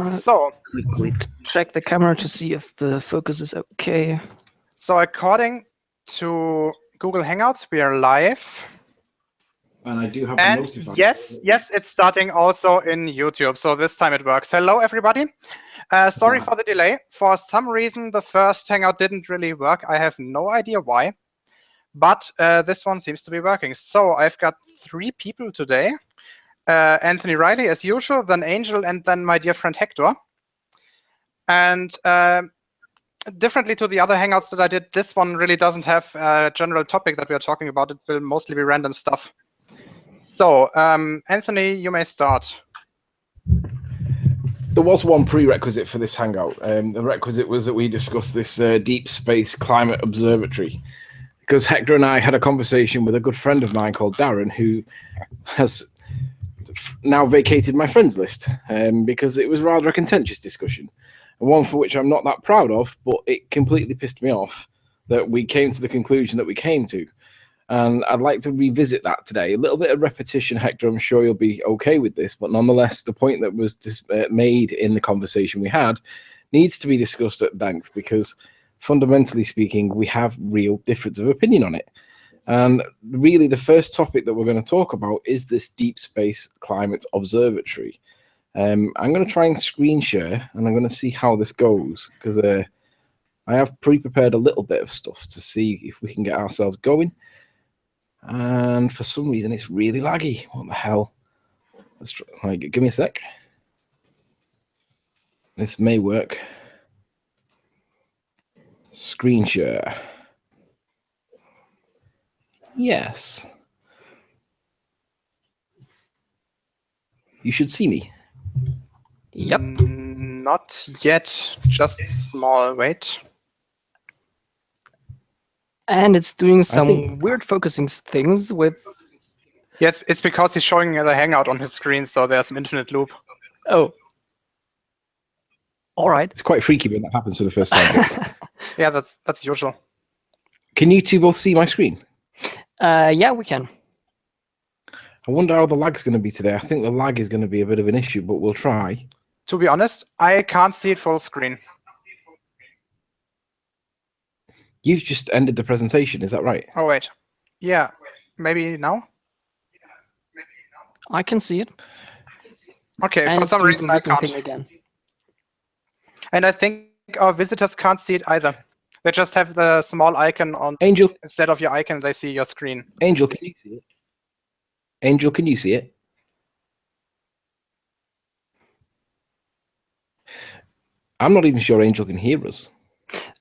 So, quickly check the camera to see if the focus is okay. So according to Google Hangouts, we are live. And I do have and notified. yes, it's starting also in YouTube. So this time it works. Hello, everybody. Sorry for the delay. For some reason, the first Hangout didn't really work. I have no idea why, but this one seems to be working. So I've got 3 people today. Anthony Riley, as usual, then Angel, and then my dear friend Hector. And differently to the other Hangouts that I did, this one really doesn't have a general topic that we are talking about. It will mostly be random stuff. So, Anthony, you may start. There was one prerequisite for this Hangout. The requisite was that we discuss this Deep Space Climate Observatory, because Hector and I had a conversation with a good friend of mine called Darren, who has now vacated my friends list because it was rather a contentious discussion, and one for which I'm not that proud of, but it completely pissed me off that we came to the conclusion that we came to. And I'd like to revisit that today. A little bit of repetition, Hector. I'm sure you'll be okay with this, but nonetheless, the point that was made in the conversation we had needs to be discussed at length, because fundamentally speaking, we have real difference of opinion on it. And really, the first topic that we're going to talk about is this Deep Space Climate Observatory. I'm going to try and screen share, and I'm going to see how this goes, because I have pre-prepared a little bit of stuff to see if we can get ourselves going. And for some reason, it's really laggy. What the hell? Let's try. Right, give me a sec. This may work. Screen share. Yes. You should see me. Yep. Not yet. Just small. Wait. And it's doing some weird focusing things with... Yeah, it's because he's showing the Hangout on his screen, so there's an infinite loop. Oh. All right. It's quite freaky when that happens for the first time. Yeah, that's usual. Can you two both see my screen? Yeah, we can. I wonder how the lag's going to be today. I think the lag is going to be a bit of an issue, but we'll try. To be honest, I can't see it full screen. You've just ended the presentation, is that right? Oh, wait. Yeah, maybe now? I can see it. Okay, and for some reason I can't. Again. And I think our visitors can't see it either. They just have the small icon on Angel. Instead of your icon, they see your screen. Angel, can you see it? Angel, can you see it? I'm not even sure Angel can hear us.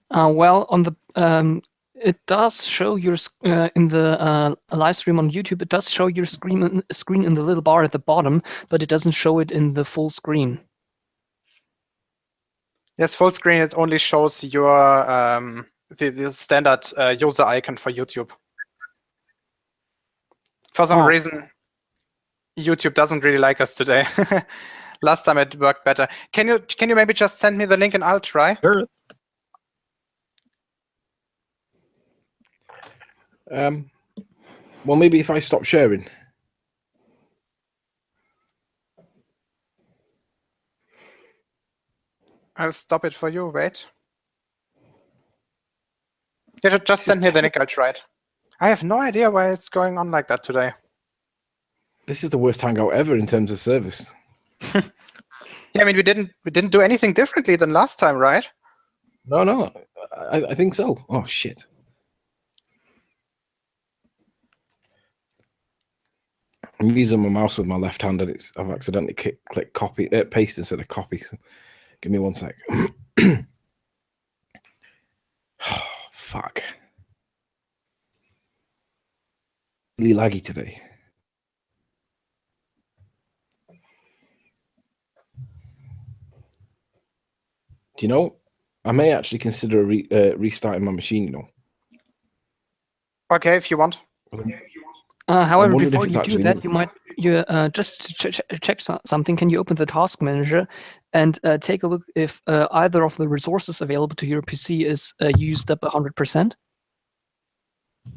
Well, on the it does show your in the live stream on YouTube. It does show your screen in the little bar at the bottom, but it doesn't show it in the full screen. Yes, full screen. It only shows your the standard user icon for YouTube. For some reason, YouTube doesn't really like us today. Last time it worked better. Can you maybe just send me the link and I'll try? Sure. Well, maybe if I stop sharing. I'll stop it for you. Wait. Yeah, just send me the link. I'll try it. I have no idea why it's going on like that today. This is the worst Hangout ever in terms of service. Yeah, I mean, we didn't do anything differently than last time, right? No, I think so. Oh shit. I'm using my mouse with my left hand, and I've accidentally clicked copy, paste instead of copy. So give me one sec. Oh, fuck. Really laggy today. Do you know? I may actually consider restarting my machine. You know. Okay, if you want. However, before you do that, you might just check something. Can you open the task manager and take a look if either of the resources available to your PC is used up 100%?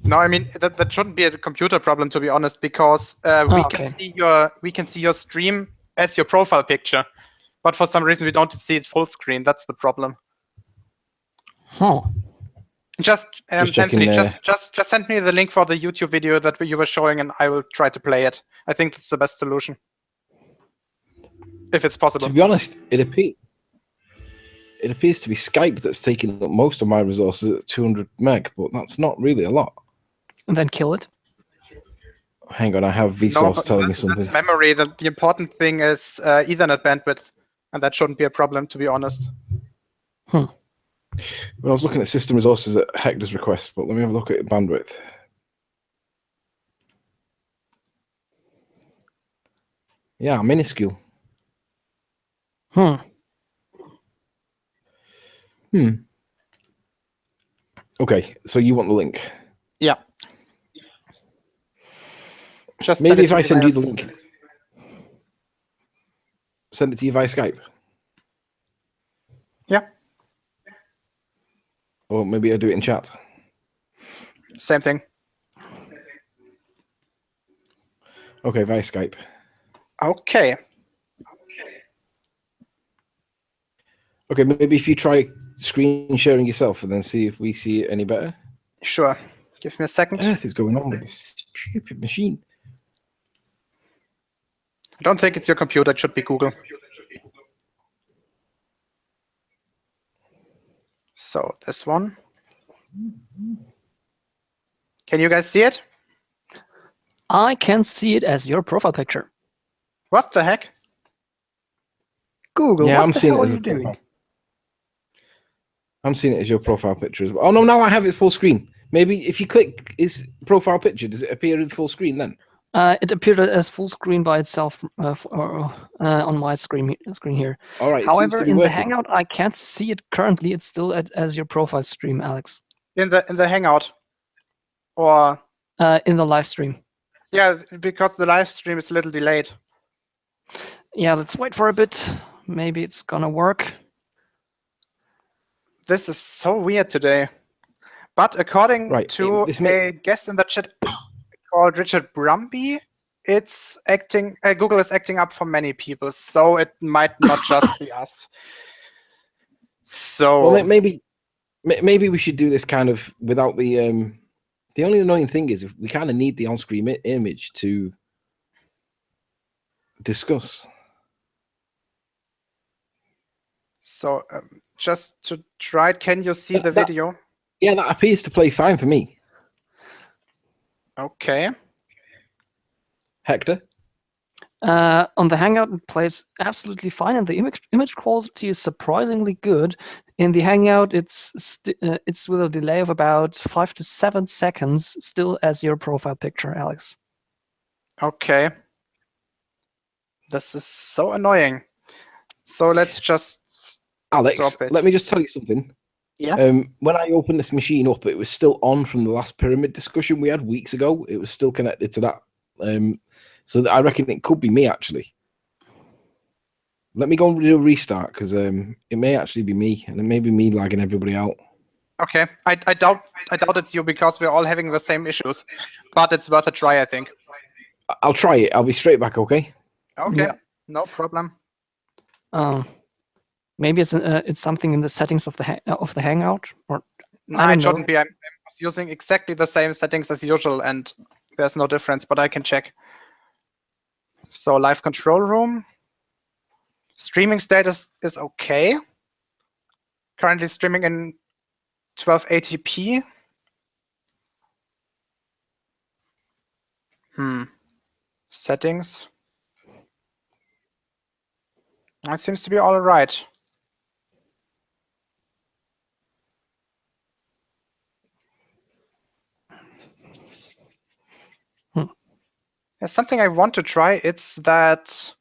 No, I mean that shouldn't be a computer problem, to be honest, because we can see your stream as your profile picture. but for some reason we don't see it full screen. That's the problem. Huh. Just checking, Anthony, just send me the link for the YouTube video that you were showing, and I will try to play it. I think that's the best solution, if it's possible. To be honest, it appears to be Skype that's taking up most of my resources at 200 meg, but that's not really a lot. And then kill it. Hang on, I have Vsauce telling me something. That's memory. The important thing is Ethernet bandwidth, and that shouldn't be a problem, to be honest. Well, I was looking at system resources at Hector's request, but let me have a look at bandwidth. Yeah, minuscule. Okay, so you want the link? Yeah. Just maybe if I send you the link, send it to you via Skype. Yeah. Or maybe I'll do it in chat. Same thing. Okay, via Skype. Okay. Okay, maybe if you try screen sharing yourself and then see if we see it any better. Sure. Give me a second. What on earth is going on with this stupid machine? I don't think it's your computer. It should be Google. So this one. Can you guys see it? I can see it as your profile picture. What the heck? Google, yeah, what the hell are you doing? I'm seeing it as your profile picture as well. Oh no, now I have it full screen. Maybe if you click his profile picture, does it appear in full screen then? It appeared as full screen by itself on my screen here. All right. However, in the Hangout, I can't see it currently. It's still as your profile stream, Alex. In the Hangout, or in the live stream. Yeah, because the live stream is a little delayed. Yeah, let's wait for a bit. Maybe it's gonna work. This is so weird today. But according to a guest in the chat called Richard Brumby, it's acting. Google is acting up for many people, so it might not just be us. So well, maybe we should do this kind of without the. The only annoying thing is if we kind of need the on-screen image to discuss. So just to try, can you see the video? Yeah, that appears to play fine for me. Okay. Hector? On the Hangout, it plays absolutely fine, and the image quality is surprisingly good. In the Hangout, it's with a delay of about 5 to 7 seconds, still as your profile picture, Alex. Okay. This is so annoying. So let's just Alex, let me just tell you something. Yeah. When I opened this machine up, it was still on from the last pyramid discussion we had weeks ago. It was still connected to that. So I reckon it could be me, actually. Let me go and do a restart, because it may actually be me, and it may be me lagging everybody out. Okay. I doubt it's you, because we're all having the same issues. But it's worth a try, I think. I'll try it. I'll be straight back, okay? Okay. Yeah. No problem. Maybe it's something in the settings of the Hangout, or no, it shouldn't be. I'm using exactly the same settings as usual, and there's no difference. But I can check. So live control room. Streaming status is okay. Currently streaming in 1280p. Settings. It seems to be all right. There's something I want to try. It's that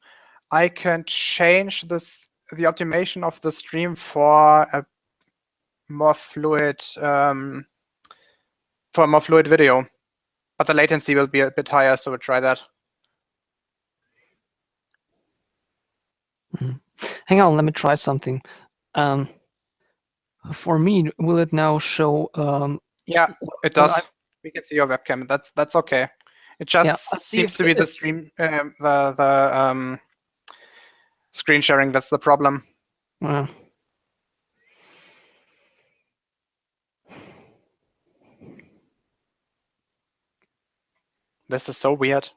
I can change the optimization of the stream for a more fluid video, but the latency will be a bit higher. So we'll try that. Hang on, let me try something. For me, will it now show? Yeah, it does. We can see your webcam. That's okay. It just seems to be the stream, the screen sharing that's the problem. This is so weird.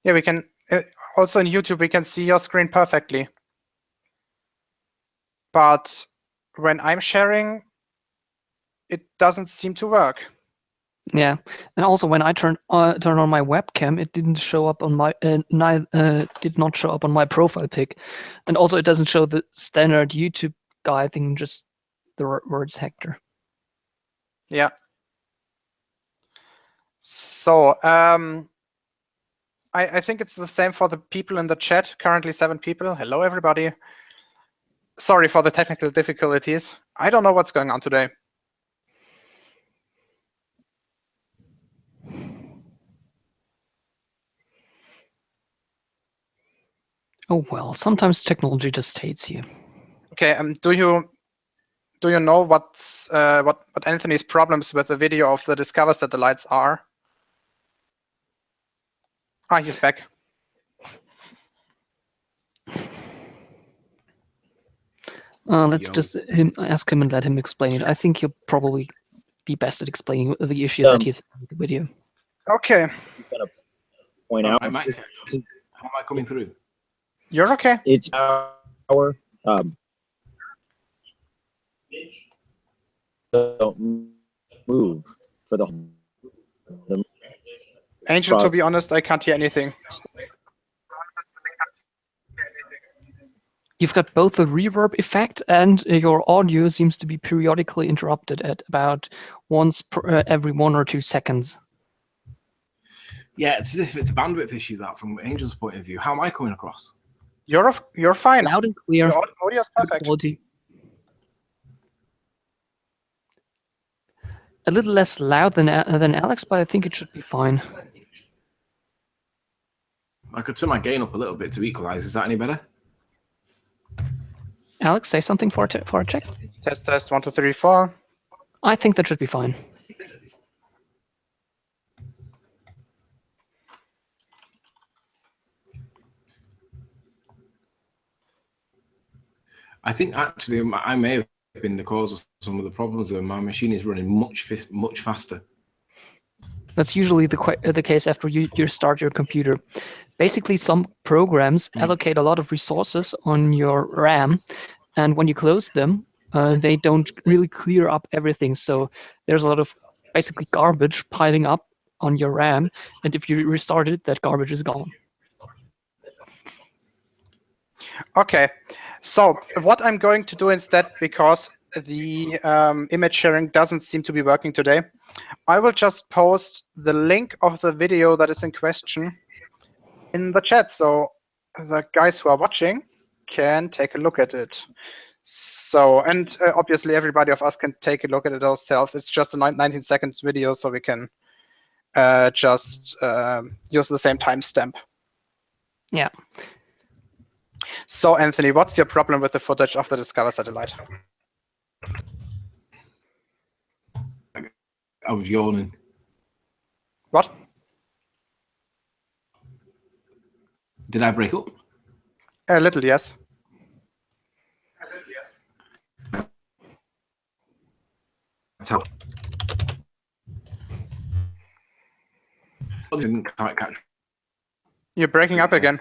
Yeah, we can also in YouTube we can see your screen perfectly. But when I'm sharing, it doesn't seem to work. Yeah, and also when I turned on my webcam, it didn't show up on my did not show up on my profile pic, and also it doesn't show the standard YouTube guy thing, just the words Hector. Yeah. So I think it's the same for the people in the chat. Currently 7 people. Hello everybody. Sorry for the technical difficulties. I don't know what's going on today. Oh well, sometimes technology just hates you. Okay, do you know what Anthony's problems with the video of the DSCOVR satellites are? Ah, he's back. Let's just ask him and let him explain it. I think he'll probably be best at explaining the issue that he's in the video. Okay. Point out. How am I coming through? You're okay. It's our don't move for the Angel, to be honest, I can't hear anything. You've got both the reverb effect and your audio seems to be periodically interrupted at about once per, every 1 or 2 seconds. Yeah, it's as if it's a bandwidth issue, that, from Angel's point of view. How am I coming across? You're fine. Loud and clear. Your audio is perfect. Quality. A little less loud than Alex, but I think it should be fine. I could turn my gain up a little bit to equalize. Is that any better? Alex, say something for a check. Test 1 2 3 4. I think that should be fine. I think actually I may have been the cause of some of the problems. My machine is running much faster. That's usually the case after you start your computer. Basically, some programs allocate a lot of resources on your RAM, and when you close them, they don't really clear up everything. So there's a lot of basically garbage piling up on your RAM, and if you restart it, that garbage is gone. Okay, so what I'm going to do instead, because the image sharing doesn't seem to be working today, I will just post the link of the video that is in question in the chat, so the guys who are watching can take a look at it. So, and obviously everybody of us can take a look at it ourselves. It's just a 19 seconds video, so we can just use the same timestamp. Yeah. So, Anthony, what's your problem with the footage of the DSCOVR satellite? I was yawning. What? Did I break up? A little, yes. I didn't quite catch. You're breaking up again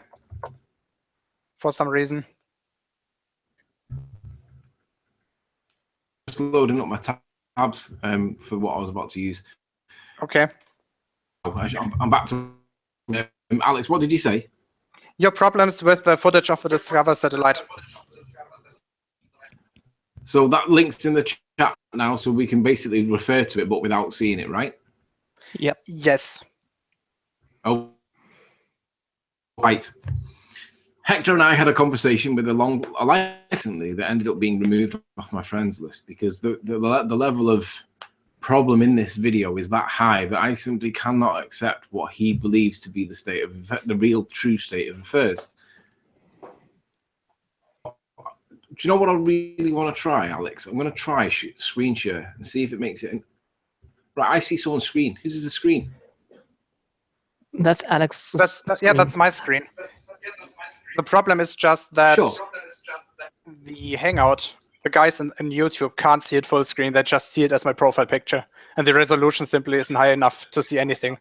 for some reason. Just loading up my tabs for what I was about to use. Okay. I'm back to Alex. What did you say? Your problems with the footage of the DSCOVR satellite. So that link's in the chat now, so we can basically refer to it, but without seeing it, right? Yep. Yes. Oh, right. Hector and I had a conversation with a recently that ended up being removed off my friends list because the level of problem in this video is that high that I simply cannot accept what he believes to be the state of the real true state of affairs. you know what I really want to try, Alex? I'm going to try screen share and see if it makes it. Right, I see someone's screen. Whose is the screen? That's Alex's Yeah, that's my screen. The problem is just that the Hangout, the guys in YouTube can't see it full screen. They just see it as my profile picture. And the resolution simply isn't high enough to see anything.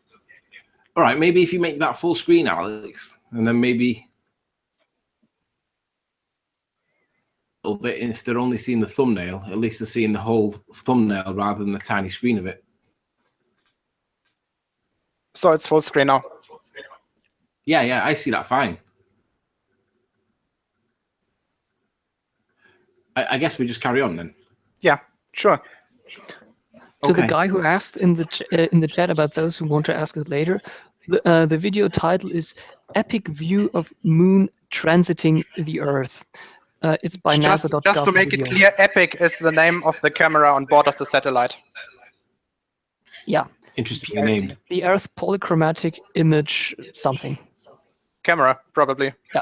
All right, maybe if you make that full screen, Alex, and then maybe a little bit, if they're only seeing the thumbnail, at least they're seeing the whole thumbnail rather than the tiny screen of it. So it's full screen now. Yeah, I see that fine. I guess we just carry on then. Yeah, sure. To the guy who asked in the chat about those who want to ask it later, the video title is "Epic View of Moon Transiting the Earth." It's by NASA.gov. Just to make it clear, EPIC is the name of the camera on board of the satellite. Yeah. Interestingly named. The Earth Polychromatic Image something. Camera, probably. Yeah.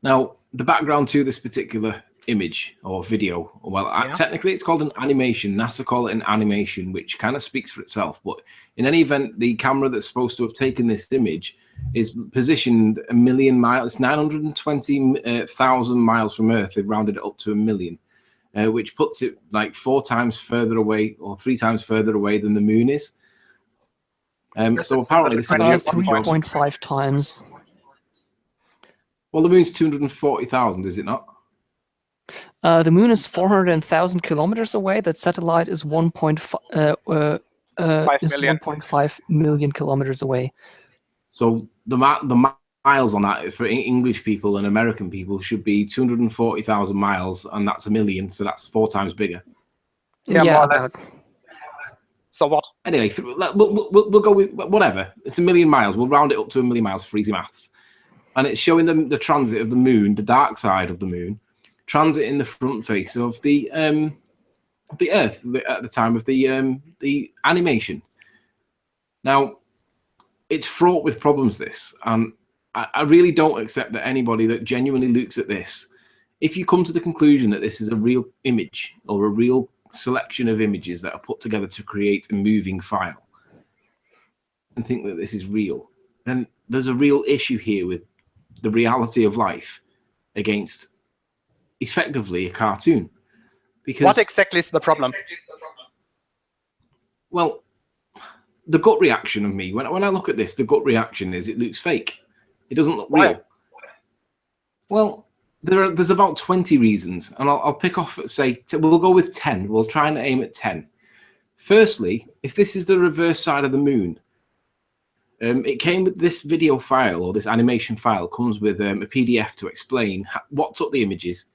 Now, the background to this particular image or video, well, technically it's called an animation. NASA call it an animation, which kind of speaks for itself. But in any event, the camera that's supposed to have taken this image is positioned 1 million miles, 920,000 miles from Earth. They've rounded it up to 1 million, which puts it like 4 times further away or 3 times further away than the moon is. So apparently this is about 3.5 times. Well, the moon's 240,000, is it not? The moon is 400,000 kilometers away. That satellite is 1.5 million kilometers away. So the miles on that for English people and American people should be 240,000 miles, and that's 1 million, so that's 4 times bigger. Yeah, more or less. So what? Anyway, we'll go with whatever. It's 1 million miles. We'll round it up to 1 million miles for easy maths. And it's showing them the transit of the moon, the dark side of the moon, transit in the front face of the Earth at the time of the animation. Now, it's fraught with problems, this, and I really don't accept that anybody that genuinely looks at this, if you come to the conclusion that this is a real image or a real selection of images that are put together to create a moving file, and think that this is real, then there's a real issue here with the reality of life against effectively a cartoon. Because what exactly is the problem? Well, the gut reaction of me, when I look at this, the gut reaction is it looks fake. It doesn't look real. Well, there's about 20 reasons, and I'll pick off, say, we'll go with 10. We'll try and aim at 10. Firstly, if this is the reverse side of the moon, it came with this video file, or this animation file comes with a PDF to explain what took the images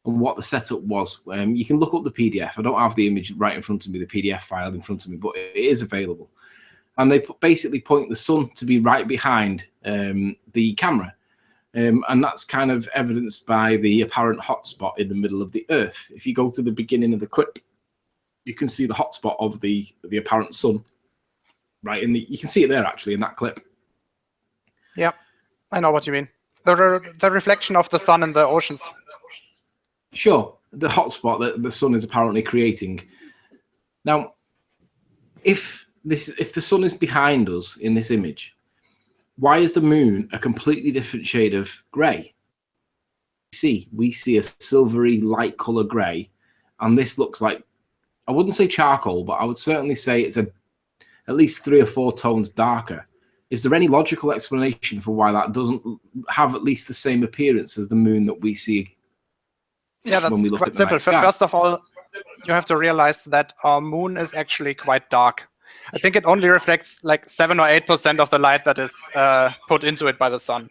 and what the setup was. You can look up the PDF. I don't have the image right in front of me, the PDF file in front of me, but it is available. And they basically point the sun to be right behind the camera. And that's kind of evidenced by the apparent hotspot in the middle of the Earth. If you go to the beginning of the clip, you can see the hotspot of the apparent sun. Right, you can see it there actually in that clip. Yeah, I know what you mean. The reflection of the sun in the oceans. Sure, the hotspot that the sun is apparently creating. Now, if the sun is behind us in this image, why is the moon a completely different shade of grey? We see a silvery light colour grey, and this looks like, I wouldn't say charcoal, but I would certainly say it's at least 3 or 4 tones darker. Is there any logical explanation for why that doesn't have at least the same appearance as the moon that we see? Yeah, that's quite simple. First of all, you have to realize that our moon is actually quite dark. I think it only reflects like 7 or 8% of the light that is put into it by the sun.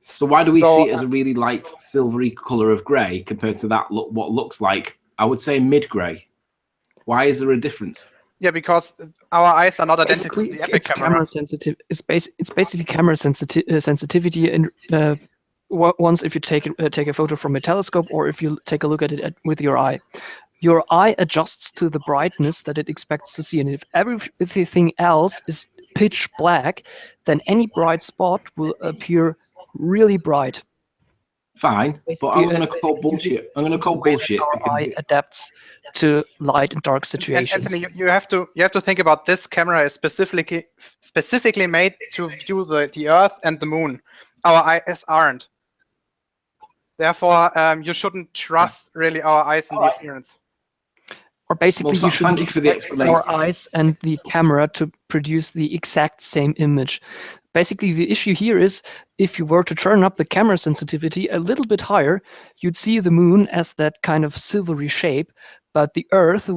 So why do we see it as a really light silvery color of gray compared to that what looks like, I would say, mid-gray? Why is there a difference? Yeah, because our eyes are not identical to the EPIC camera. Camera sensitive. It's basically camera sensitivity, and once if you take a photo from a telescope or if you take a look at it with your eye adjusts to the brightness that it expects to see, and if everything else is pitch black, then any bright spot will appear really bright. Fine, Basically, but I'm going to call bullshit. I'm going to call bullshit our because eye adapts to light and dark And situations. Anthony, you have to think about this camera is specifically made to view the Earth and the Moon. Our eyes aren't. Therefore, you shouldn't trust really our eyes in the appearance. Or basically, Well, you should thank you for the expect explanation. our eyes and the camera to produce the exact same image. Basically, the issue here is if you were to turn up the camera sensitivity a little bit higher, you'd see the moon as that kind of silvery shape, but the Earth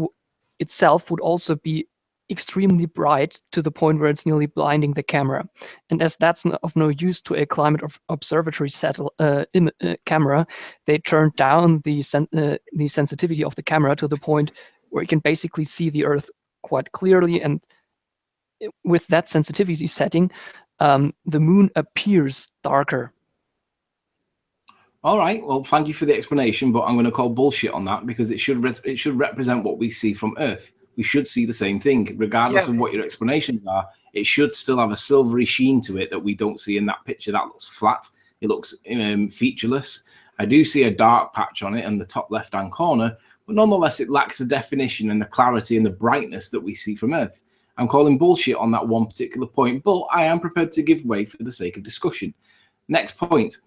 itself would also be extremely bright to the point where it's nearly blinding the camera. And as that's of no use to a climate observatory camera, they turned down the sensitivity of the camera to the point where you can basically see the Earth quite clearly. And with that sensitivity setting, the moon appears darker. All right. Well, thank you for the explanation, but I'm going to call bullshit on that because it should represent what we see from Earth. We should see the same thing, regardless of what your explanations are. It should still have a silvery sheen to it that we don't see in that picture. That looks flat. It looks featureless. I do see a dark patch on it in the top left-hand corner, but nonetheless, it lacks the definition and the clarity and the brightness that we see from Earth. I'm calling bullshit on that one particular point, but I am prepared to give way for the sake of discussion. Next point.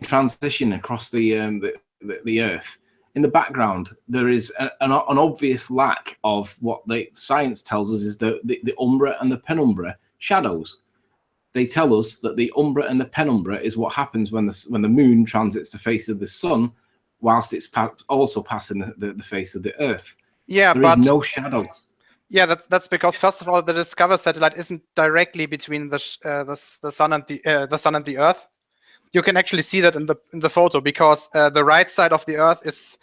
Transition across the Earth. In the background, there is an obvious lack of what the science tells us is the umbra and the penumbra shadows. They tell us that the umbra and the penumbra is what happens when the moon transits the face of the sun, whilst it's also passing the face of the Earth. Yeah, there is no shadow. Yeah, that's because first of all, the DSCOVR satellite isn't directly between the sun and the Earth. You can actually see that in the photo because the right side of the Earth is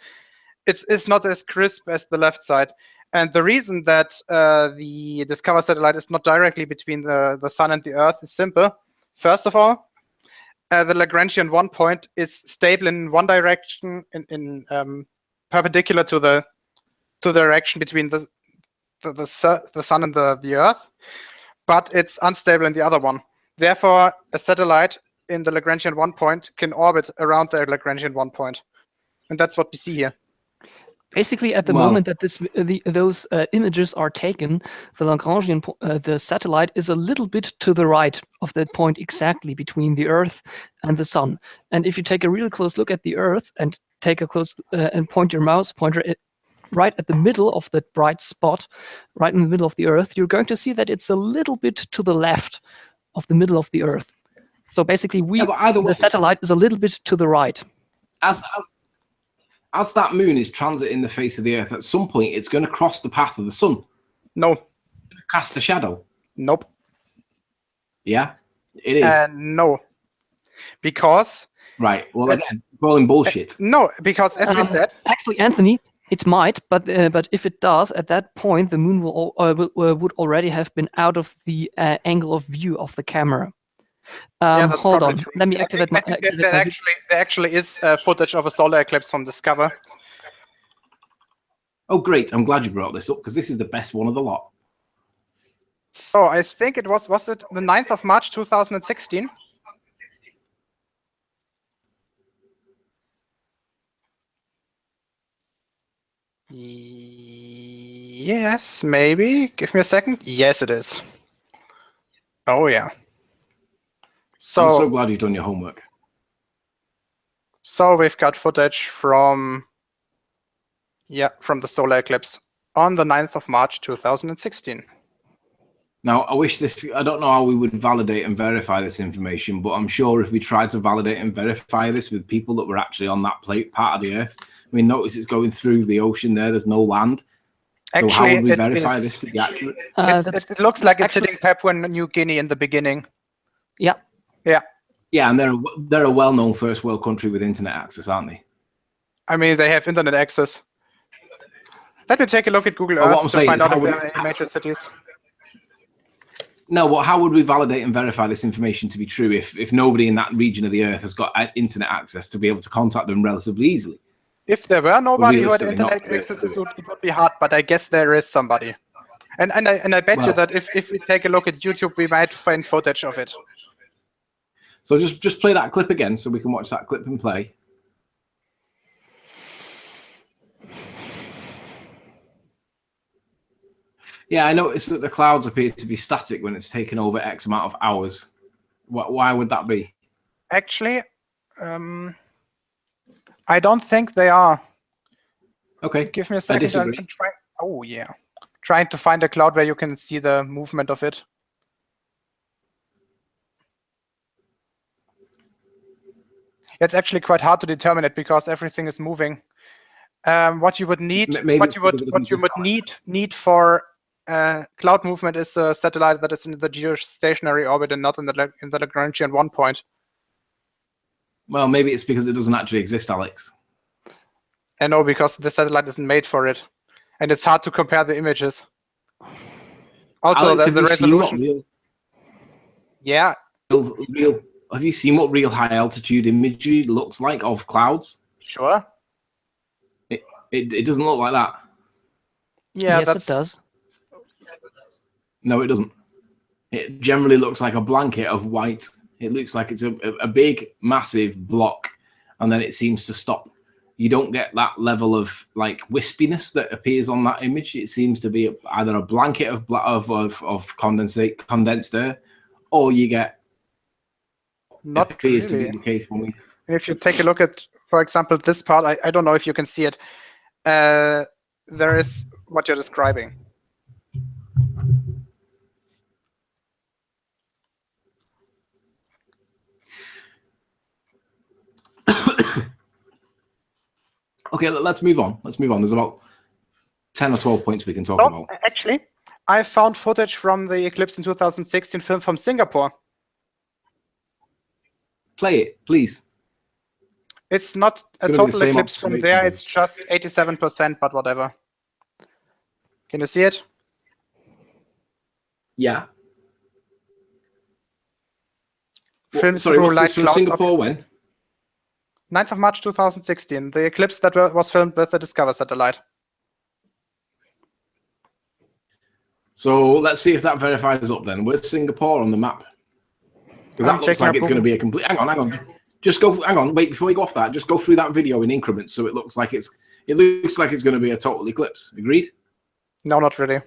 not as crisp as the left side. And the reason that the DSCOVR satellite is not directly between the sun and the Earth is simple. First of all, the Lagrangian 1 point is stable in one direction, in perpendicular to the direction between the sun and the Earth, but it's unstable in the other one. Therefore, a satellite in the Lagrangian 1 point can orbit around the Lagrangian 1 point, and that's what we see here. Basically, at the moment that those images are taken, the Lagrangian the satellite is a little bit to the right of that point exactly between the Earth and the Sun. And if you take a really close look at the Earth and take a close and point your mouse pointer right at the middle of that bright spot, right in the middle of the Earth, you're going to see that it's a little bit to the left of the middle of the Earth. So basically, the satellite is a little bit to the right. As that moon is transiting the face of the Earth, at some point it's going to cross the path of the sun. No. Cast a shadow. Nope. Yeah, it is. No. Because. Right. Well, again, calling bullshit. No, because as we said. Actually, Anthony, it might, but if it does, at that point the moon would already have been out of the angle of view of the camera. Hold on. Let me activate my. There actually is footage of a solar eclipse from DSCOVR. Oh, great! I'm glad you brought this up because this is the best one of the lot. So I think it was it the 9th of March 2016? Yes, maybe. Give me a second. Yes, it is. Oh yeah. So, I'm so glad you've done your homework. So we've got footage from the solar eclipse on the 9th of March 2016. Now, I don't know how we would validate and verify this information, but I'm sure if we tried to validate and verify this with people that were actually on that part of the Earth, I mean, notice it's going through the ocean there's no land. So actually, how would we verify this to be accurate? It looks like it's hitting Papua New Guinea in the beginning. Yeah. Yeah. Yeah, and they're a well-known first world country with internet access, aren't they? I mean, they have internet access. Let me take a look at Google Earth to find out if there are any major cities. No, but how would we validate and verify this information to be true if nobody in that region of the Earth has got internet access to be able to contact them relatively easily? If there were nobody who had internet access, it would be hard, but I guess there is somebody. And I bet you that if we take a look at YouTube, we might find footage of it. So just play that clip again so we can watch that clip and play. Yeah, I noticed that the clouds appear to be static when it's taken over X amount of hours. Why would that be? Actually, I don't think they are. Okay. Give me a I second. disagree. I'm trying. Oh yeah, trying to find a cloud where you can see the movement of it. It's actually quite hard to determine it because everything is moving. What you would need, what you would need for cloud movement is a satellite that is in the geostationary orbit and not in the Lagrangian 1 point. Well, maybe it's because it doesn't actually exist, Alex. I know, because the satellite isn't made for it, and it's hard to compare the images. Also, Alex, the resolution. Yeah. Have you seen what real high altitude imagery looks like of clouds? Sure. It doesn't look like that. Yeah, yes, it does. No, it doesn't. It generally looks like a blanket of white. It looks like it's a big, massive block, and then it seems to stop. You don't get that level of like wispiness that appears on that image. It seems to be either a blanket of condensed air, or you get. Not appears really. to be the case when we. If you take a look at, for example, this part, I don't know if you can see it. There is what you're describing. Okay, let's move on. Let's move on. There's about 10 or 12 points we can talk about. Actually, I found footage from the eclipse in 2016 film from Singapore. Play it, please. It's not a total eclipse from there. It's just 87%, but whatever. Can you see it? Yeah. Sorry, what's this from Singapore when? 9th of March 2016, the eclipse that was filmed with the DSCOVR satellite. So let's see if that verifies up then. Where's Singapore on the map? Because that looks like it's going to be a complete... Hang on. Just go... Hang on, wait, before we go off that, just go through that video in increments so it looks like it's going to be a total eclipse. Agreed? No, not really.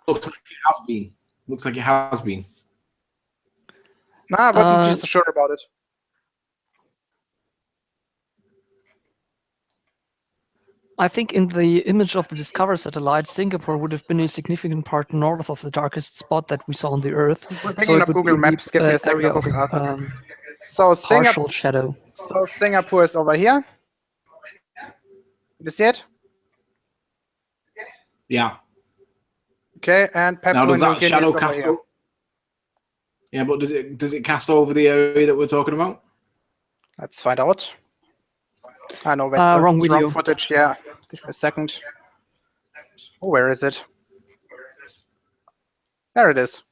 Looks like it has been. Looks like it has been. Nah, but I'm just sure about it. I think in the image of the DSCOVR satellite, Singapore would have been a significant part north of the darkest spot that we saw on the Earth. So it would Google Maps, give me a second. So partial shadow. So Singapore is over here. You see it? Yeah. Okay, and Papua now does that New shadow Guinea cast over? Yeah, but does it cast over the area that we're talking about? Let's find out. I know that wrong video. Wrong footage. Yeah, give me a second. Oh, where is it? There it is.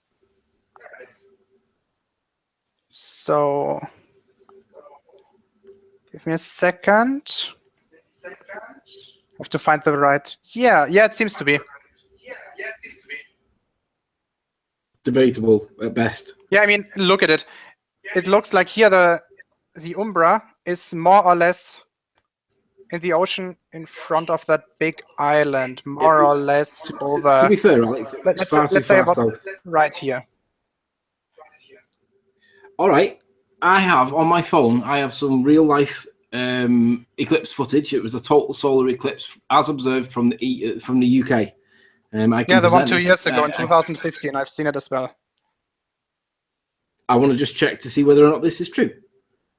So, give me a second. Have to find the right. Yeah, it seems to be. Debatable at best. Yeah, I mean, look at it. It looks like here the umbra is more or less in the ocean in front of that big island, more or less over. To be fair, Alex, let's say about right here. All right, I have on my phone. I have some real life eclipse footage. It was a total solar eclipse as observed from the UK. Yeah, the one 2 years ago in 2015. I've seen it as well. I want to just check to see whether or not this is true.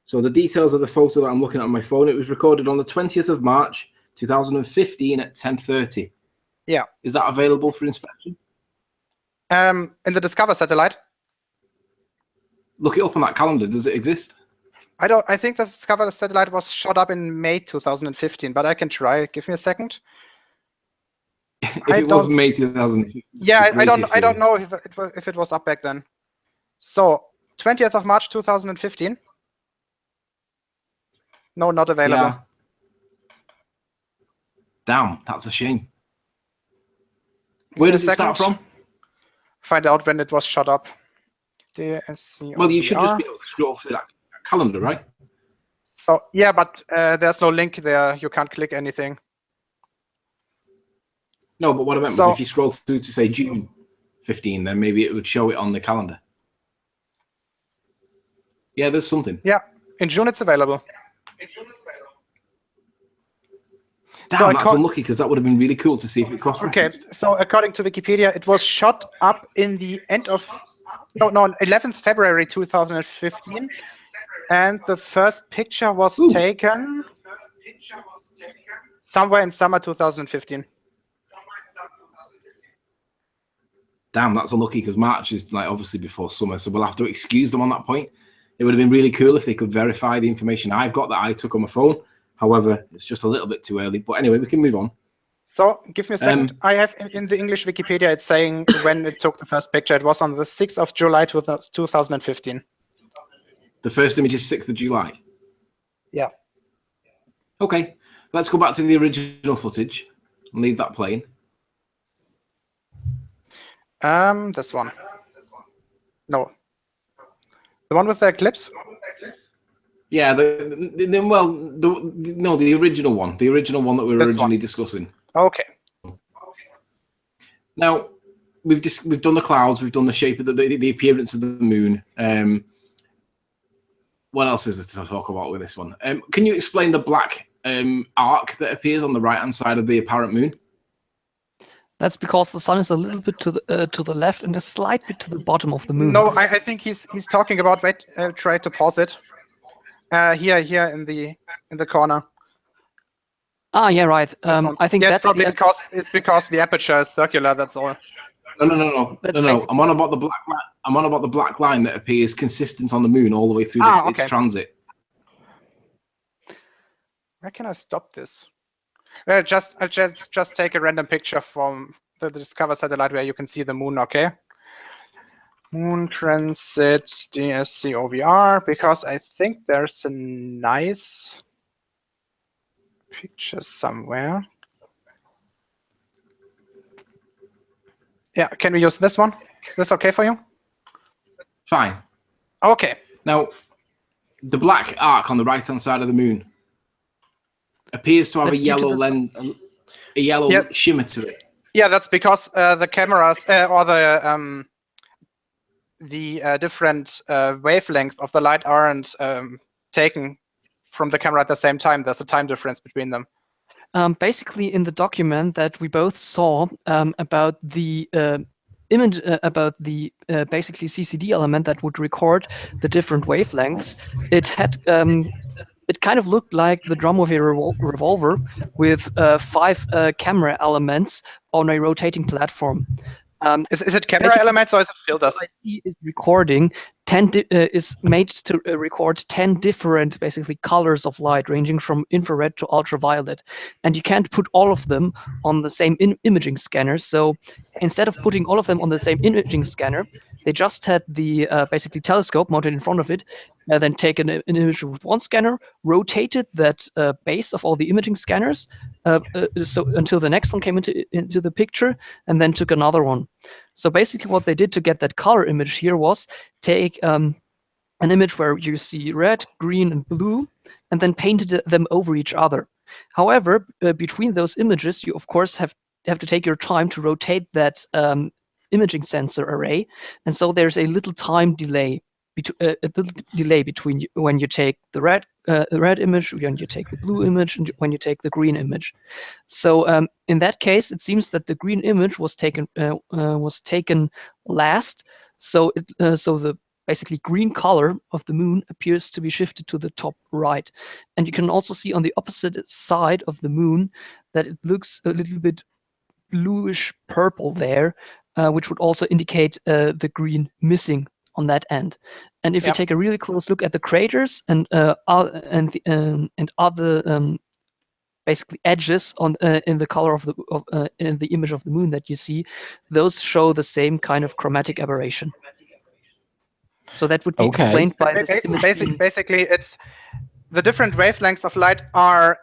So the details of the photo that I'm looking at on my phone, it was recorded on the 20th of March, 2015 at 10:30. Yeah. Is that available for inspection? In the DSCOVR satellite? Look it up on that calendar. Does it exist? I think the DSCOVR satellite was shot up in May 2015, but I can try. Give me a second. If it was May 2015. Yeah, I don't know if it was up back then. So 20th of March 2015. No, not available. Yeah. Damn, that's a shame. Where does it start from? Find out when it was shot up. DSCOVR. Well, you should just be able to scroll through that calendar, right? So yeah, but there's no link there. You can't click anything. No, but what I meant So, was if you scroll through to say June 15, then maybe it would show it on the calendar. Yeah, there's something. Yeah, in June it's available. Damn, So that's unlucky because that would have been really cool to see if it cross-referenced. Okay, so according to Wikipedia, it was shot up in the end of, no, 11th February 2015, and the first picture was taken somewhere in summer 2015. Damn, that's unlucky because March is like obviously before summer, so we'll have to excuse them on that point. It would have been really cool if they could verify the information I've got that I took on my phone. However, it's just a little bit too early. But anyway, we can move on. So give me a second. I have in the English Wikipedia, it's saying when it took the first picture. It was on the 6th of July 2015. The first image is 6th of July? Yeah. Okay, let's go back to the original footage and leave that playing. This one. No. The one with the eclipse? Yeah, the original one. The original one that we were originally discussing. Okay. Now, we've done the clouds, we've done the shape of the appearance of the moon. What else is there to talk about with this one? Can you explain the black arc that appears on the right-hand side of the apparent moon? That's because the sun is a little bit to the left and a slight bit to the bottom of the moon. No, I think he's talking about. Wait, I'll try to pause it. Here in the corner. Ah, yeah, right. I think that's probably because the aperture is circular. That's all. No. I'm on about the black line. I'm on about the black line that appears consistent on the moon all the way through its transit. Where can I stop this? I'll just take a random picture from the DSCOVR satellite where you can see the moon. Okay. Moon transit DSCOVR, because I think there's a nice picture somewhere. Yeah, can we use this one? Is this okay for you? Fine. Okay. Now, the black arc on the right-hand side of the moon appears to have a yellow lens, a yellow shimmer to it. Yeah, that's because the cameras or the different wavelengths of the light aren't taken from the camera at the same time. There's a time difference between them. Basically, in the document that we both saw about the image, about the basically CCD element that would record the different wavelengths, it had it kind of looked like the drum of a revolver with 5 camera elements on a rotating platform. Is it camera elements or is it filters? What I see is recording is made to record 10 different basically colors of light, ranging from infrared to ultraviolet, and you can't put all of them on the same imaging scanner. So instead of putting all of them on the same imaging scanner, they just had the basically telescope mounted in front of it, then taken an image with one scanner, rotated that base of all the imaging scanners so until the next one came into the picture, and then took another one. So basically what they did to get that color image here was take an image where you see red, green, and blue, and then painted them over each other. However, between those images, you of course have to take your time to rotate that imaging sensor array, and so there's a little time delay, between when you take the red image, when you take the blue image, and when you take the green image. So in that case, it seems that the green image was taken last. So the basically green color of the moon appears to be shifted to the top right, and you can also see on the opposite side of the moon that it looks a little bit bluish purple there, which would also indicate the green missing on that end. And if you take a really close look at the craters and other basically edges on in the color of in the image of the moon that you see, those show the same kind of chromatic aberration. So that would be explained by this image. Basically, it's the different wavelengths of light are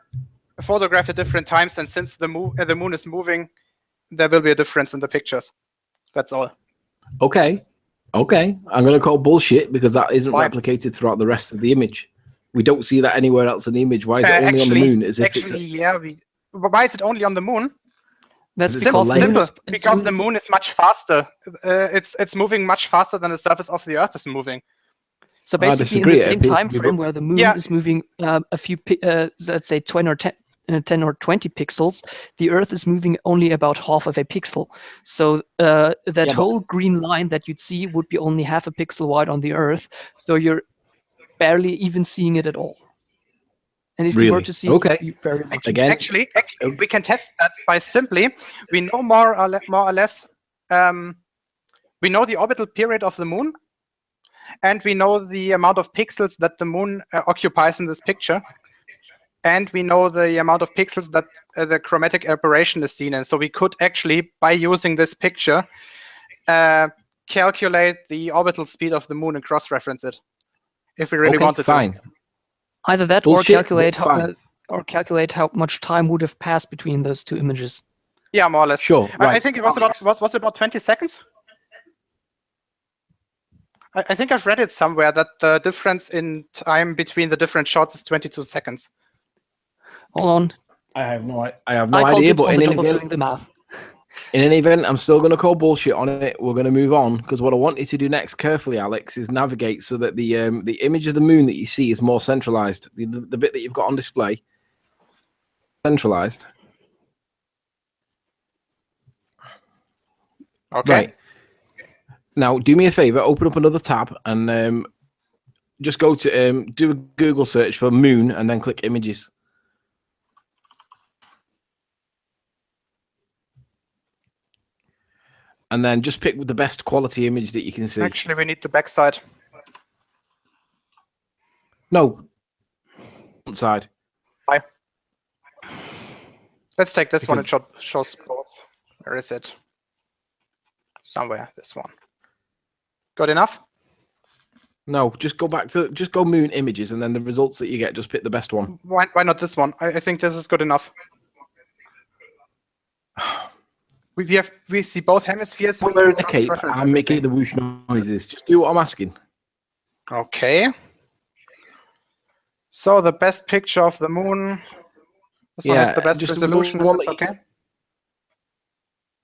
photographed at different times, and since the moon is moving, there will be a difference in the pictures. That's all. Okay. Okay, I'm going to call bullshit because that isn't Why? replicated throughout the rest of the image. We don't see that anywhere else in the image. Why is it only on the moon? As if actually, yeah. Why is it only on the moon? That's It's because Simple. is Because the moon is much faster. It's moving much faster than the surface of the Earth is moving. So basically, in the same time frame where the moon is moving a few, let's say 10 or 20 pixels, the Earth is moving only about half of a pixel. So that whole green line that you'd see would be only half a pixel wide on the Earth. So you're barely even seeing it at all. And if you were to see it, you'd be very lucky. Again, actually, we can test that by simply, we know more or less, we know the orbital period of the moon, and we know the amount of pixels that the moon occupies in this picture. And we know the amount of pixels that the chromatic aberration is seen in. So we could actually, by using this picture, calculate the orbital speed of the moon and cross-reference it, if we really wanted to. Either that, bullshit, or calculate how much time would have passed between those two images. Yeah, more or less. Sure. I think it was about 20 seconds. I think I've read it somewhere that the difference in time between the different shots is 22 seconds. Hold on. I have no idea, but doing the math. In any event, I'm still going to call bullshit on it. We're going to move on because what I want you to do next, carefully, Alex, is navigate so that the image of the moon that you see is more centralized. The bit that you've got on display, centralized. Okay. Right. Now, do me a favor. Open up another tab and just go to do a Google search for moon and then click images. And then just pick the best quality image that you can see. Actually, we need the backside. No. Side. Why? Let's take this one. It shows both. Where is it? Somewhere. This one. Good enough? No, just go moon images, and then the results that you get, just pick the best one. Why not this one? I think this is good enough. We see both hemispheres. We're in the Cape. I'm making the whoosh noises. Just do what I'm asking. Okay. So the best picture of the moon. This one has the best resolution. Is this okay?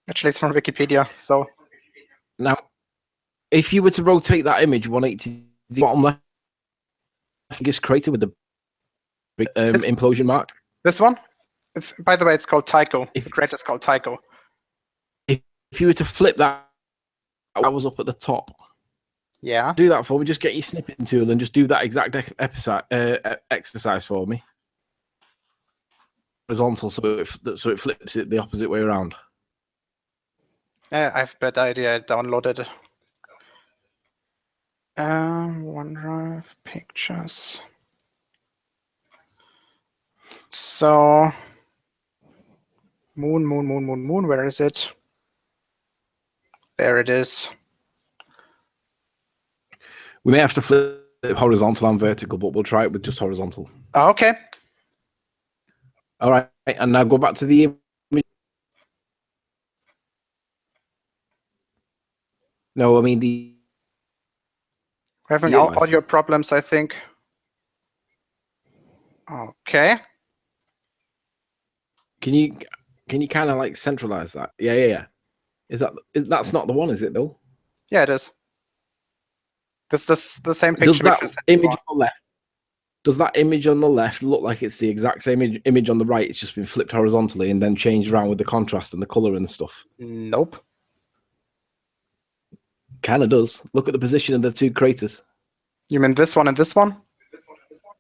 Actually, it's from Wikipedia. So now, if you were to rotate that image 180, the bottom left, biggest crater with the big implosion mark. This one. It's, by the way, it's called Tycho. The crater is called Tycho. If you were to flip that, I was up at the top. Yeah. Do that for me. Just get your snipping tool and just do that exact exercise for me. Horizontal, so it flips it the opposite way around. I have a bad idea. I downloaded it. OneDrive pictures. So moon. Where is it? There it is. We may have to flip horizontal and vertical, but we'll try it with just horizontal. Okay. All right, and now go back to the image. No, I mean the. We're having audio problems, I think. Okay. Can you kind of like centralize that? Yeah. That's not the one, is it though? Yeah, it is. This the same picture. Does that image on the left? Does that image on the left look like it's the exact same image on the right? It's just been flipped horizontally and then changed around with the contrast and the color and stuff. Nope. Kind of does. Look at the position of the two craters. You mean this one and this one?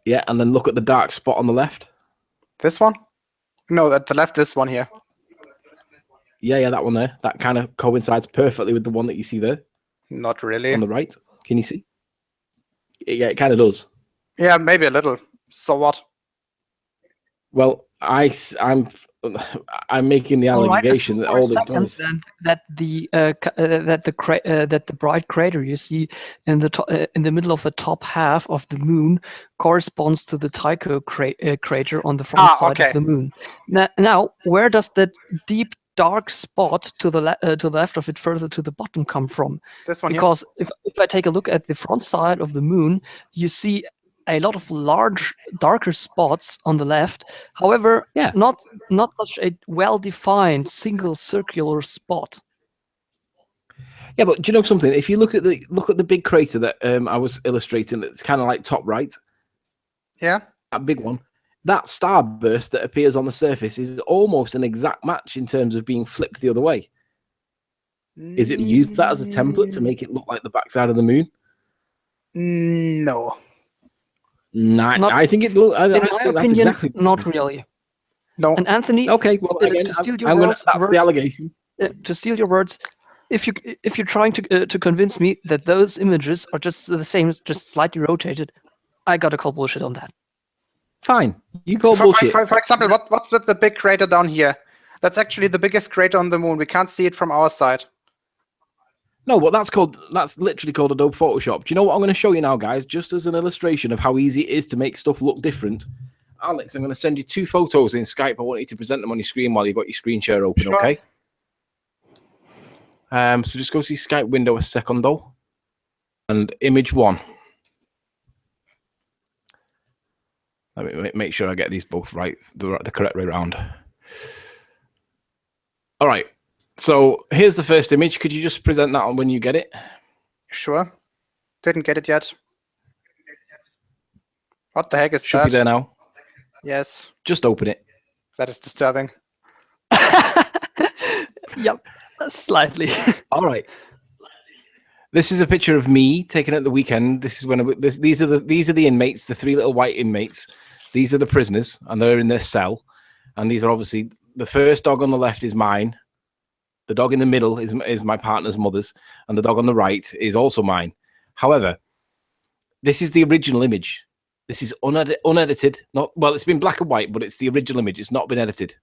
Yeah, and then look at the dark spot on the left. This one? No, at the left, this one here. Yeah, that one there. That kind of coincides perfectly with the one that you see there. Not really. On the right. Can you see? Yeah, it kind of does. Yeah, maybe a little. So what? Well, I'm making the allegation that all they've done is that the bright crater you see in the middle of the top half of the moon corresponds to the Tycho crater on the front side of the moon. Now, where does that deep dark spot to the left of it, further to the bottom, come from? This one Because if I take a look at the front side of the moon, you see a lot of large, darker spots on the left. However, not such a well-defined single circular spot. Yeah, but do you know something? If you look at the big crater that I was illustrating, that's kind of like top right. Yeah. That big one. That starburst that appears on the surface is almost an exact match in terms of being flipped the other way. Is it used that as a template to make it look like the backside of the moon? No. I think it. In my opinion, exactly not really. No. And Anthony, okay. Well, again, to steal your words, that's the allegation. To steal your words, if you're trying to convince me that those images are just the same, just slightly rotated, I gotta call bullshit on that. Fine, you call bullshit. For example, what's with the big crater down here? That's actually the biggest crater on the moon. We can't see it from our side. No, but that's literally called Adobe Photoshop. Do you know what I'm going to show you now, guys? Just as an illustration of how easy it is to make stuff look different. Alex, I'm going to send you 2 photos in Skype. I want you to present them on your screen while you've got your screen share open, sure. Okay? So just go to your Skype window a secondo. And image 1. Let me make sure I get these both right, the correct way around. All right. So here's the first image. Could you just present that on when you get it? Sure. Didn't get it yet. What the heck is that? Should be there now. Yes. Just open it. That is disturbing. Yep, slightly. All right. This is a picture of me taken at the weekend. This is when these are the inmates, the 3 little white inmates. These are the prisoners, and they're in their cell. And these are obviously the first dog on the left is mine. The dog in the middle is my partner's mother's, and the dog on the right is also mine. However, this is the original image. This is unedited. Well, it's been black and white, but it's the original image. It's not been edited.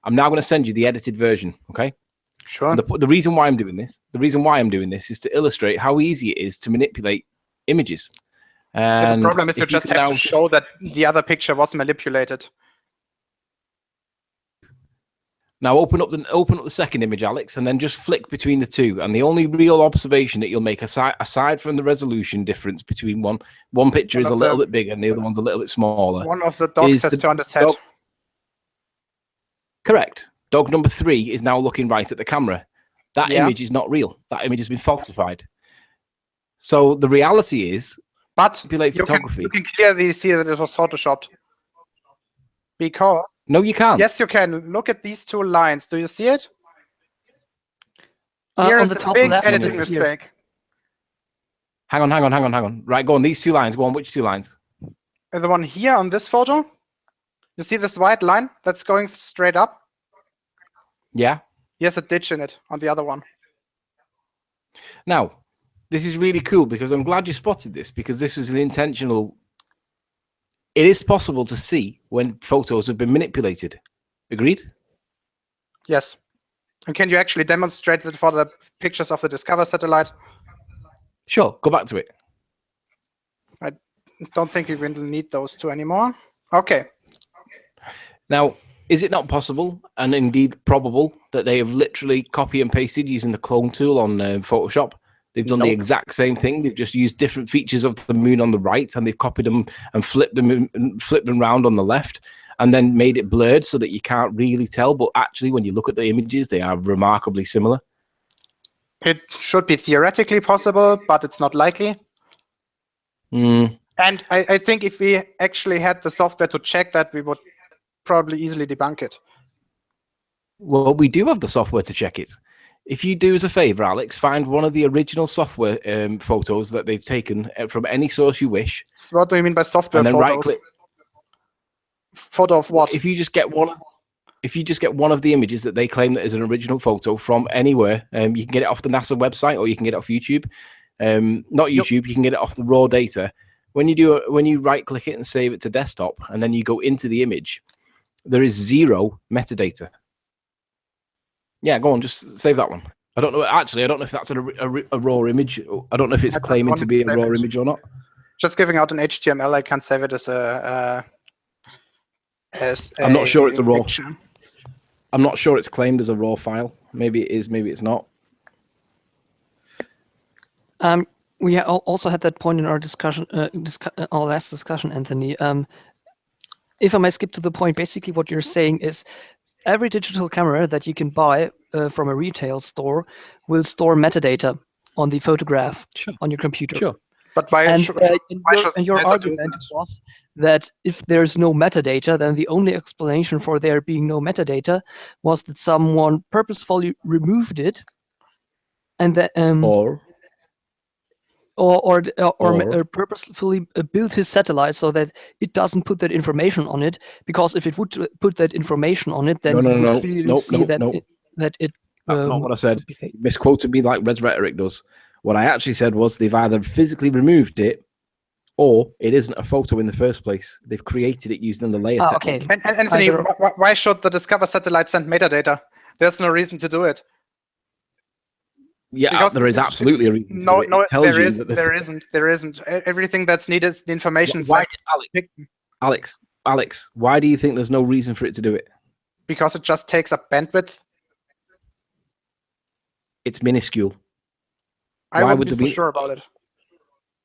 I'm now going to send you the edited version. Okay. Sure. And the reason why I'm doing this, is to illustrate how easy it is to manipulate images. And the problem is you just have to show that the other picture was manipulated. Now open up the second image, Alex, and then just flick between the two. And the only real observation that you'll make aside from the resolution difference between one picture is a little bit bigger and the other one's a little bit smaller. One of the dogs has turned his head. Correct. Dog number 3 is now looking right at the camera. That image is not real. That image has been falsified. So the reality is, but photography. You can clearly see that it was photoshopped. Because no, you can't. Yes, you can. Look at these 2 lines. Do you see it? Here on is the the top big left editing mistake. Hang on. Right, go on. These 2 lines. Go on. Which 2 lines? The one here on this photo. You see this white line that's going straight up? Yeah. Yes, a ditch in it on the other one. Now, this is really cool because I'm glad you spotted this, because this was an intentional. It is possible to see when photos have been manipulated. Agreed? Yes. And can you actually demonstrate it for the pictures of the DSCOVR satellite? Sure. Go back to it. I don't think we will need those 2 anymore. Okay. Now, is it not possible, and indeed probable, that they have literally copy and pasted using the clone tool on Photoshop? They've done the exact same thing. They've just used different features of the moon on the right, and they've copied them and flipped them around on the left, and then made it blurred so that you can't really tell. But actually, when you look at the images, they are remarkably similar. It should be theoretically possible, but it's not likely. And I think if we actually had the software to check that, we would probably easily debunk it. Well, we do have the software to check it. If you do us a favor, Alex, find one of the original software photos that they've taken from any source you wish. So what do you mean by software and then photos? right-click. Photo of what? If you just get one of the images that they claim that is an original photo from anywhere, you can get it off the NASA website or you can get it off YouTube. Not YouTube, you can get it off the raw data. When you right-click it and save it to desktop, and then you go into the image, there is 0 metadata. Yeah, go on, just save that one. I don't know. Actually, I don't know if that's a raw image. I don't know if it's claiming to be a raw image or not. Just giving out an HTML, I can't save it as I'm not sure it's a raw. picture. I'm not sure it's claimed as a raw file. Maybe it is, maybe it's not. We also had that point in our discussion, our last discussion, Anthony. If I may skip to the point, basically what you're saying is every digital camera that you can buy from a retail store will store metadata on the photograph on your computer. Sure. But why? And should your NASA argument do that? was that if there's no metadata, then the only explanation for there being no metadata was that someone purposefully removed it, and that or purposefully built his satellite so that it doesn't put that information on it. Because if it would put that information on it, then we would clearly see that it. That's not what I said. You misquoted me like Red's Rhetoric does. What I actually said was they've either physically removed it, or it isn't a photo in the first place. They've created it using the layer technique. Okay. And Anthony, why should the DSCOVR satellite send metadata? There's no reason to do it. Yeah, because there is absolutely a reason. No, there isn't. Everything that's needed is the information. Alex, why do you think there's no reason for it to do it? Because it just takes up bandwidth. It's minuscule. I wouldn't be so sure about it.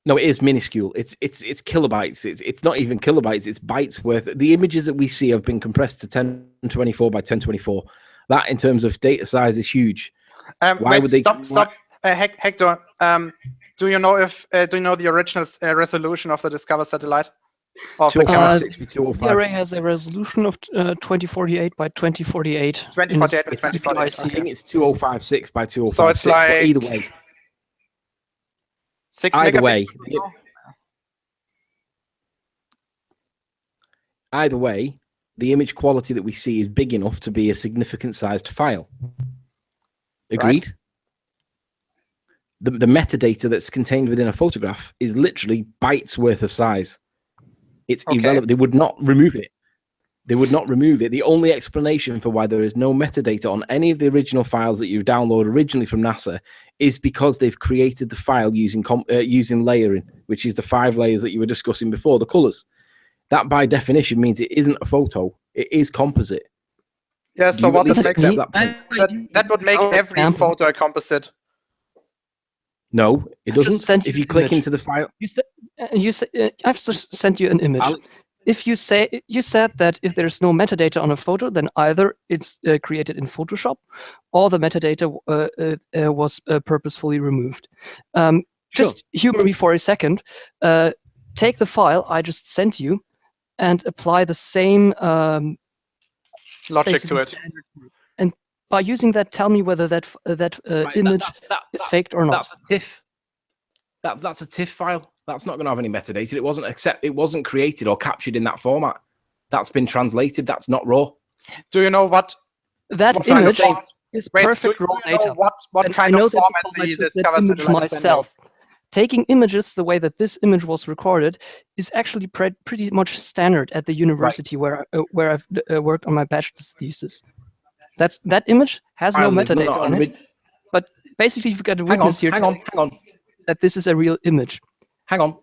No, it is minuscule. It's kilobytes. It's not even kilobytes. It's bytes worth. The images that we see have been compressed to 1024 by 1024. That, in terms of data size, is huge. Why would they stop? Hector, do you know the original resolution of the DSCOVR satellite? The array has a resolution of 2048 by 2048. 2048 by 2048. I think it's 2056 by 2056. So it's like either way. 6 either way. megabits. Either way, the image quality that we see is big enough to be a significant sized file. Agreed? Right. The metadata that's contained within a photograph is literally bytes worth of size. It's irrelevant. They would not remove it. They would not remove it. The only explanation for why there is no metadata on any of the original files that you download originally from NASA is because they've created the file using layering, which is the 5 layers that you were discussing before, the colors. That by definition means it isn't a photo. It is composite. Yeah, so what does that would make every photo a composite. No, it doesn't. If you click into the file, I've just sent you an image. If you said that if there's no metadata on a photo, then either it's created in Photoshop, or the metadata was purposefully removed. Just humor me for a second. Take the file I just sent you, and apply the same logic to it. And by using that, tell me whether that image is faked or not. That's a TIFF. That's a TIFF file. That's not going to have any metadata. It wasn't created or captured in that format. That's been translated. That's not raw. Do you know what that image is? Perfect raw data. What kind of format the DSCOVR satellite myself. Taking images the way that this image was recorded is actually pretty much standard at the university where I've worked on my bachelor's thesis. That image has no metadata on it, but basically you've got a witness here. Hang on. That this is a real image. Hang on.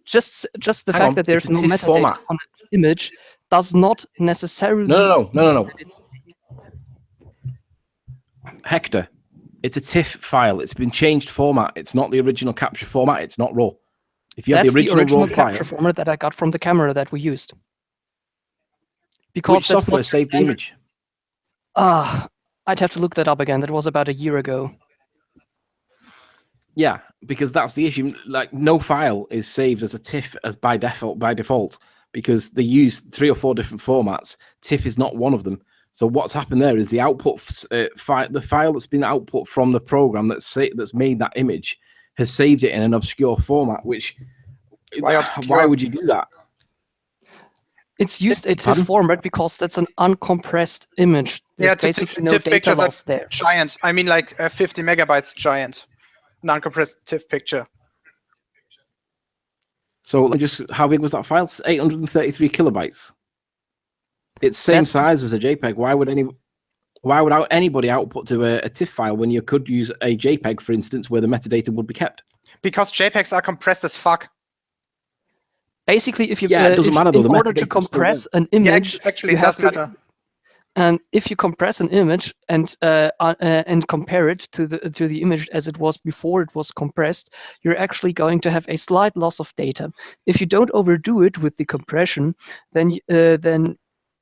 Just the fact that there's no metadata on the image does not necessarily. No. Hector, it's a TIFF file. It's been changed format. It's not the original capture format. It's not raw. If you have the original raw capture format that I got from the camera that we used. Because which software saved the image? I'd have to look that up again. That was about a year ago. Yeah, because that's the issue. Like, no file is saved as a TIFF by default, because they use 3 or 4 different formats. TIFF is not one of them. So what's happened there is the output the file that's been output from the program that's made that image has saved it in an obscure format. Which why would you do that? It's used a TIFF format because that's an uncompressed image. There's basically no data loss there. Giant. I mean, like 50 megabytes giant. Non-compressed TIFF picture. So just how big was that file? It's 833 kilobytes. It's same size as a JPEG. Why would anybody output to a TIFF file when you could use a JPEG, for instance, where the metadata would be kept? Because JPEGs are compressed as fuck. Basically, if you it doesn't matter though. In order to compress an image, actually, it doesn't matter. And if you compress an image and compare it to the image as it was before it was compressed, you're actually going to have a slight loss of data. If you don't overdo it with the compression, then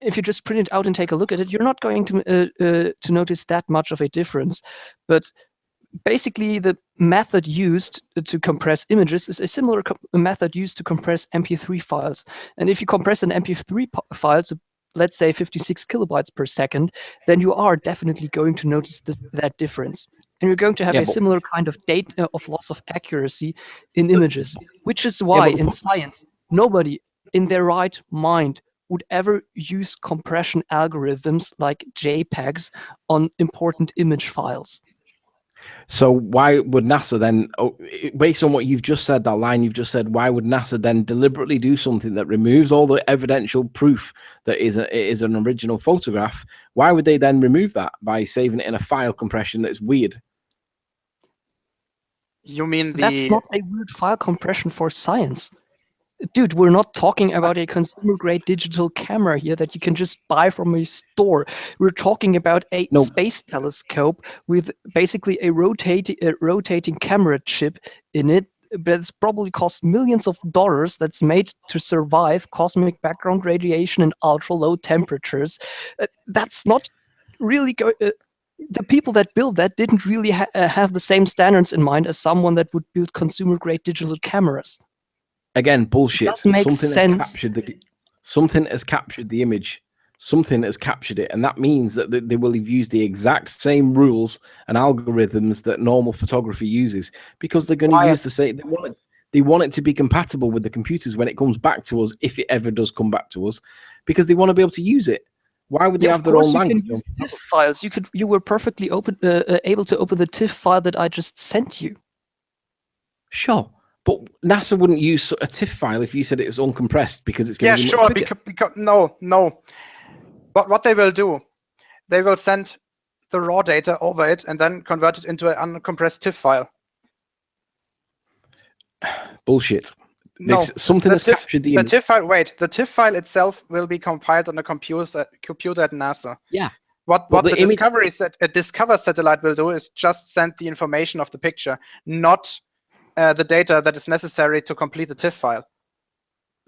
if you just print it out and take a look at it, you're not going to notice that much of a difference. But basically, the method used to compress images is a similar method used to compress MP3 files. And if you compress an MP3 file to, let's say, 56 kilobytes per second, then you are definitely going to notice that difference. And you're going to have a similar kind of data of loss of accuracy in images, which is why in science, nobody in their right mind would ever use compression algorithms like JPEGs on important image files. So why would NASA then, based on what you've just said, that line you've just said, why would NASA then deliberately do something that removes all the evidential proof that it is an original photograph? Why would they then remove that by saving it in a file compression that's weird? You mean that's not a weird file compression for science. Dude, we're not talking about a consumer-grade digital camera here that you can just buy from a store. We're talking about a space telescope with basically a rotating camera chip in it that's probably cost millions of dollars, that's made to survive cosmic background radiation and ultra-low temperatures. That's not really the people that built that didn't really have the same standards in mind as someone that would build consumer-grade digital cameras. Again, bullshit. Something has captured the image. Something has captured it, and that means that they will have used the exact same rules and algorithms that normal photography uses, because they're going to use the same. They want it to be compatible with the computers when it comes back to us, if it ever does come back to us, because they want to be able to use it. Why would they have their own language? You can use TIFF files. You were perfectly able to open the TIFF file that I just sent you. Sure. But NASA wouldn't use a TIFF file if you said it was uncompressed, because it's going to be much bigger. Because no. But what they will do, they will send the raw data over it and then convert it into an uncompressed TIFF file. Bullshit. No, something has captured the image. TIFF file. Wait, the TIFF file itself will be compiled on a computer at NASA. Yeah. What the Discover satellite will do is just send the information of the picture, not the data that is necessary to complete the TIFF file.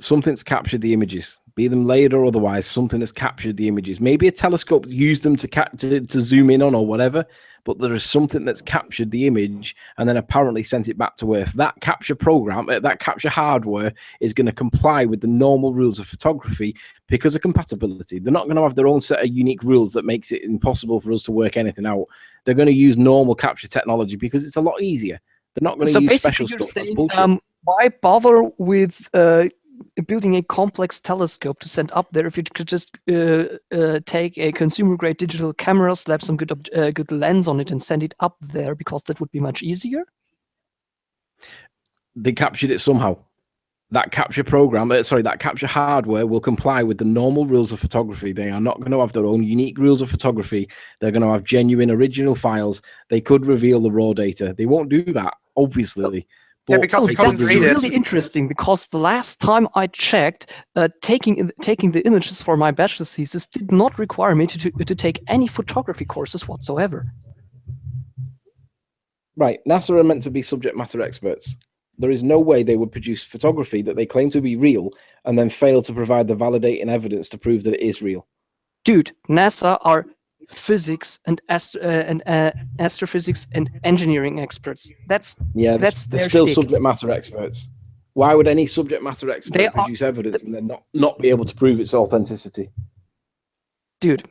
Something's captured the images, be them layered or otherwise. Something has captured the images. Maybe a telescope used them to zoom in on or whatever, but there is something that's captured the image and then apparently sent it back to Earth. That capture program, that capture hardware is going to comply with the normal rules of photography because of compatibility. They're not going to have their own set of unique rules that makes it impossible for us to work anything out. They're going to use normal capture technology because it's a lot easier. They're not going to use special stuff. That's bullshit. Why bother with building a complex telescope to send up there if you could just take a consumer-grade digital camera, slap some good lens on it, and send it up there, because that would be much easier? They captured it somehow. That capture program, that capture hardware will comply with the normal rules of photography. They are not going to have their own unique rules of photography. They're going to have genuine original files. They could reveal the raw data. They won't do that, obviously. Yeah, because we can't read it. That's really interesting, because the last time I checked, taking the images for my bachelor's thesis did not require me to take any photography courses whatsoever. Right, NASA are meant to be subject matter experts. There is no way they would produce photography that they claim to be real and then fail to provide the validating evidence to prove that it is real. Dude, NASA are physics and astrophysics and engineering experts. That's they're still subject matter experts. Why would any subject matter expert produce evidence and then not be able to prove its authenticity? Dude,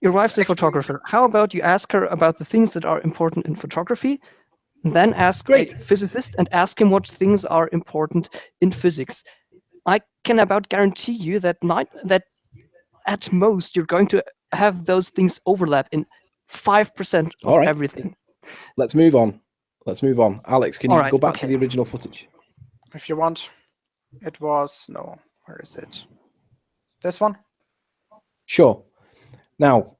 your wife's a photographer. How about you ask her about the things that are important in photography, and then ask a physicist and ask him what things are important in physics? I can about guarantee you that at most you're going to have those things overlap in 5% of everything. Let's move on. Alex, can you go back to the original footage? If you want. It was, no, where is it? This one? Sure. Now,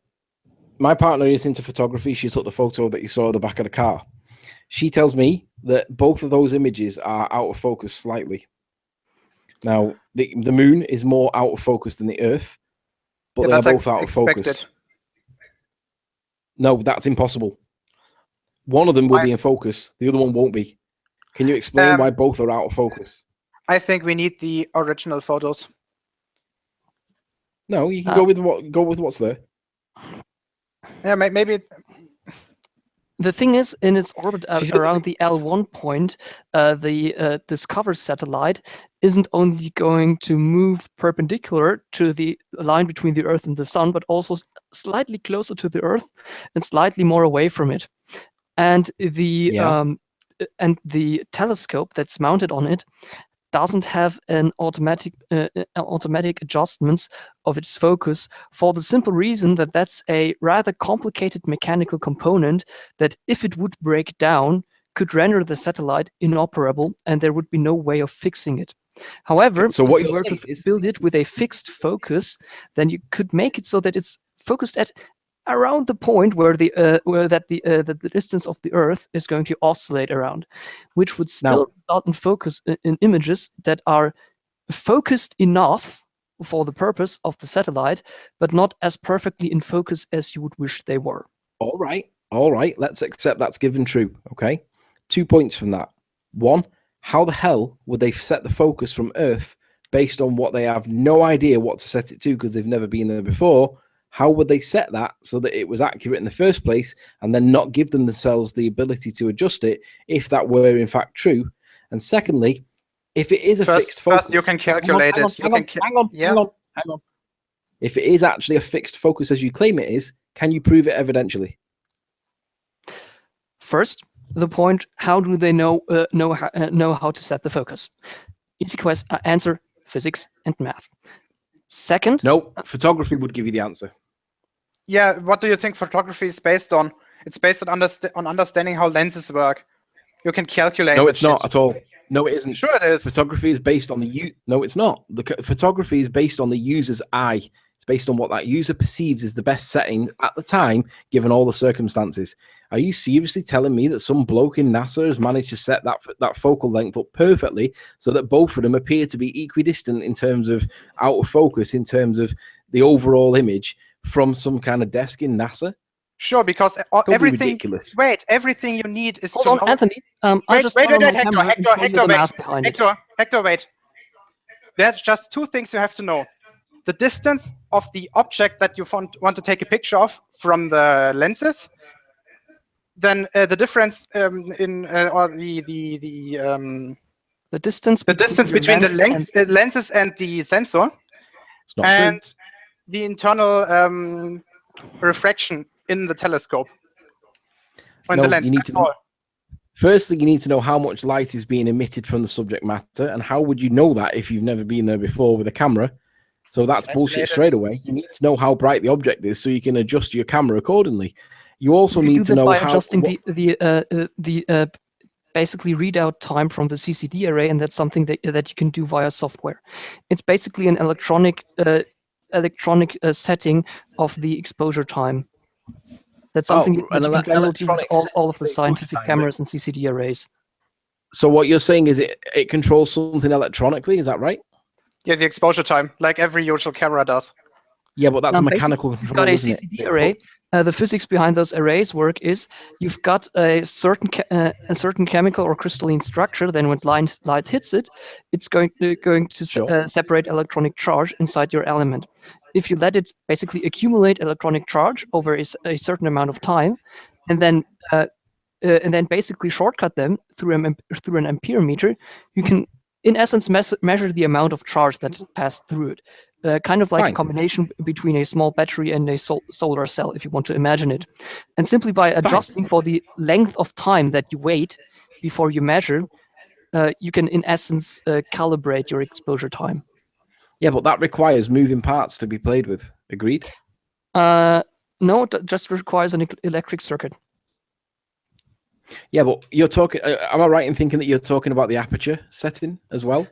my partner is into photography. She took the photo that you saw at the back of the car. She tells me that both of those images are out of focus slightly. Now, the moon is more out of focus than the Earth. but yeah, they are both out of focus. No, that's impossible. One of them will be in focus, the other one won't be. Can you explain why both are out of focus? I think we need the original photos. No, you can go with what's there. Yeah, maybe. The thing is, in its orbit around the L1 point, the DSCOVR satellite isn't only going to move perpendicular to the line between the Earth and the Sun, but also slightly closer to the Earth and slightly more away from it. And the telescope that's mounted on it doesn't have an automatic adjustments of its focus, for the simple reason that that's a rather complicated mechanical component that, if it would break down, could render the satellite inoperable, and there would be no way of fixing it. However, so what if you were to build it with a fixed focus, then you could make it so that it's focused at around the point where the distance of the Earth is going to oscillate around, which would still result in focus in images that are focused enough for the purpose of the satellite, but not as perfectly in focus as you would wish they were. All right. Let's accept that's given true. Okay, 2 points from that. One, how the hell would they set the focus from Earth based on what they have no idea what to set it to because they've never been there before? How would they set that so that it was accurate in the first place and then not give themselves the ability to adjust it if that were in fact true? And secondly, if it is a fixed focus... First, you can calculate it. Hang on. If it is actually a fixed focus as you claim it is, can you prove it evidentially? First, the point, how do they know how to set the focus? Easy answer, physics and math. Second... No, photography would give you the answer. Yeah, what do you think photography is based on? It's based on understanding how lenses work. You can calculate. No, it's not at all. No, it isn't. Sure it is. Photography is based on No, it's not. The photography is based on the user's eye. It's based on what that user perceives is the best setting at the time, given all the circumstances. Are you seriously telling me that some bloke in NASA has managed to set that focal length up perfectly so that both of them appear to be equidistant in terms of out of focus, in terms of the overall image from some kind of desk in NASA? Sure, because everything. Wait, everything you need is. Hold on, Anthony. Wait, Hector, wait. There's just two things you have to know: the distance of the object that you want to take a picture of from the lenses, then the difference the distance between the lenses and the sensor, and true. The internal refraction in the telescope. No, the lens. Firstly, you need to know how much light is being emitted from the subject matter, and how would you know that if you've never been there before with a camera? So that's bullshit straight away. You need to know how bright the object is so you can adjust your camera accordingly. You also need to know how adjusting the basically readout time from the CCD array, and that's something that you can do via software. It's basically an electronic setting of the exposure time. That's something you can generally do with all of the scientific cameras and CCD arrays. So what you're saying is it controls something electronically, is that right? Yeah, the exposure time, like every usual camera does. Yeah, but that's a mechanical control. You've got a CCD array. The physics behind those arrays work is you've got a certain chemical or crystalline structure. Then when light hits it, it's going to separate electronic charge inside your element. If you let it basically accumulate electronic charge over a certain amount of time, and then basically shortcut them through an ampere meter, you can, in essence, measure the amount of charge that passed through it. Kind of like a combination between a small battery and a solar cell, if you want to imagine it. And simply by adjusting for the length of time that you wait before you measure, you can, in essence, calibrate your exposure time. Yeah, but that requires moving parts to be played with. Agreed? No, it just requires an electric circuit. Yeah, but you're talking. Am I right in thinking that you're talking about the aperture setting as well?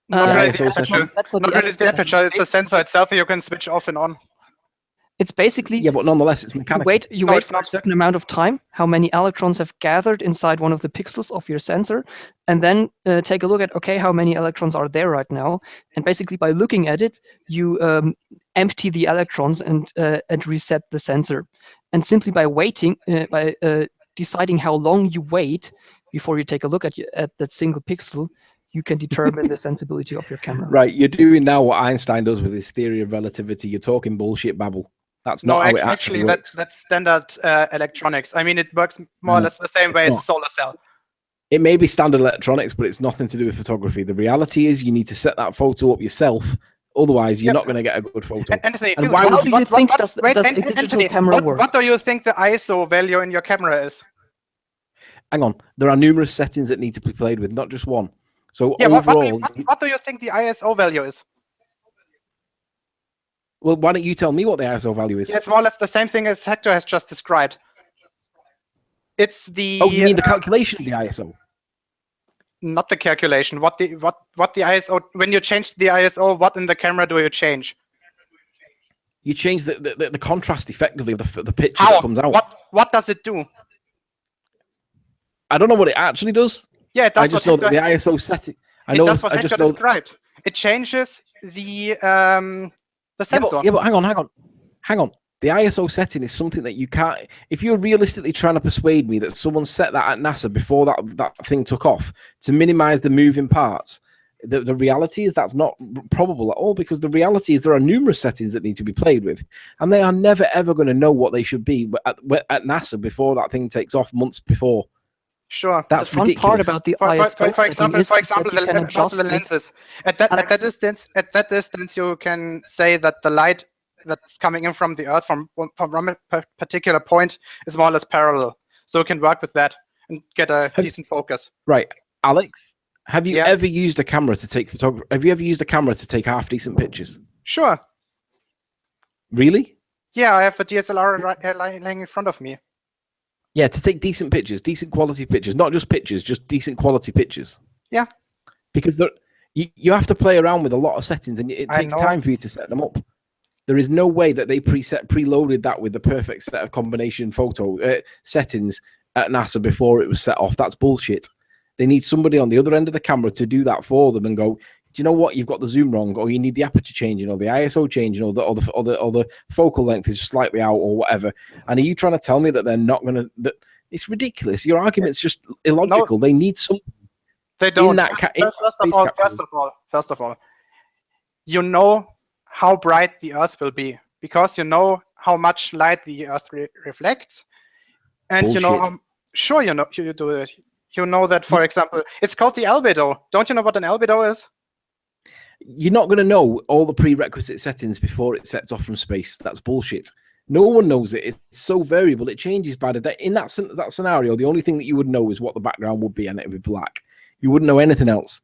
Not really the aperture. It's the sensor itself you can switch off and on. It's basically, Yeah, but nonetheless, it's mechanical. You No, wait it's for a not. certain amount of time, how many electrons have gathered inside one of the pixels of your sensor, and then take a look at, okay, how many electrons are there right now. And basically by looking at it, you empty the electrons and reset the sensor. And simply by waiting, by deciding how long you wait before you take a look at that single pixel, you can determine the sensibility of your camera. Right, you're doing now what Einstein does with his theory of relativity. You're talking bullshit babble. That's not how it actually works. That's standard electronics. I mean, it works more or less the same way as a solar cell. It may be standard electronics, but it's nothing to do with photography. The reality is you need to set that photo up yourself. Otherwise, you're not going to get a good photo. Anthony, and how do you think does a digital camera work? What do you think the ISO value in your camera is? Hang on. There are numerous settings that need to be played with, not just one. So yeah, overall, what do you think the ISO value is? Well, why don't you tell me what the ISO value is? Yeah, it's more or less the same thing as Hector has just described. It's the... Oh, you mean the calculation of the ISO? Not the calculation. What the ISO... When you change the ISO, what in the camera do you change? You change the contrast effectively of the picture How? that comes out. What does it do? I don't know what it actually does. Yeah, it does. I just know that the ISO setting. I know. That's what Hector described. It changes the sensor. Yeah, but hang on. The ISO setting is something that you can't. If you're realistically trying to persuade me that someone set that at NASA before that thing took off to minimize the moving parts, the reality is that's not probable at all, because the reality is there are numerous settings that need to be played with, and they are never ever going to know what they should be at NASA before that thing takes off months before. Sure, that's the fun ridiculous. part about the ISO for example, the lenses. At that distance, you can say that the light that's coming in from the Earth from a particular point is more or less parallel. So you can work with that and get a decent focus. Right, Alex. Have you ever used a camera to take photography? Have you ever used a camera to take half decent pictures? Sure. Really? Yeah, I have a DSLR lying in front of me. Yeah, to take decent pictures, decent quality pictures, not just pictures, just decent quality pictures. Yeah. Because you have to play around with a lot of settings, and it takes time for you to set them up. There is no way that they preloaded that with the perfect set of combination photo settings at NASA before it was set off. That's bullshit. They need somebody on the other end of the camera to do that for them and go, do you know what? You've got the zoom wrong, or you need the aperture changing, or the ISO changing, or the focal length is slightly out, or whatever. And are you trying to tell me that they're not going to? It's ridiculous. Your argument's just illogical. No, they need some. They don't. First of all, you know how bright the Earth will be because you know how much light the Earth reflects, and bullshit. You know. Sure, you know you do it. You know that, for example, it's called the albedo. Don't you know what an albedo is? You're not going to know all the prerequisite settings before it sets off from space. That's bullshit. No one knows it. It's so variable. It changes by the day. In that scenario, the only thing that you would know is what the background would be, and it would be black. You wouldn't know anything else.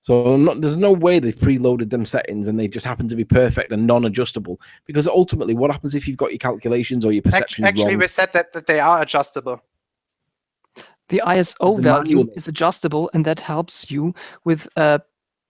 So there's no way they've preloaded them settings and they just happen to be perfect and non-adjustable. Because ultimately, what happens if you've got your calculations or your perceptions wrong? Actually, we said that they are adjustable. The ISO value is adjustable, and that helps you with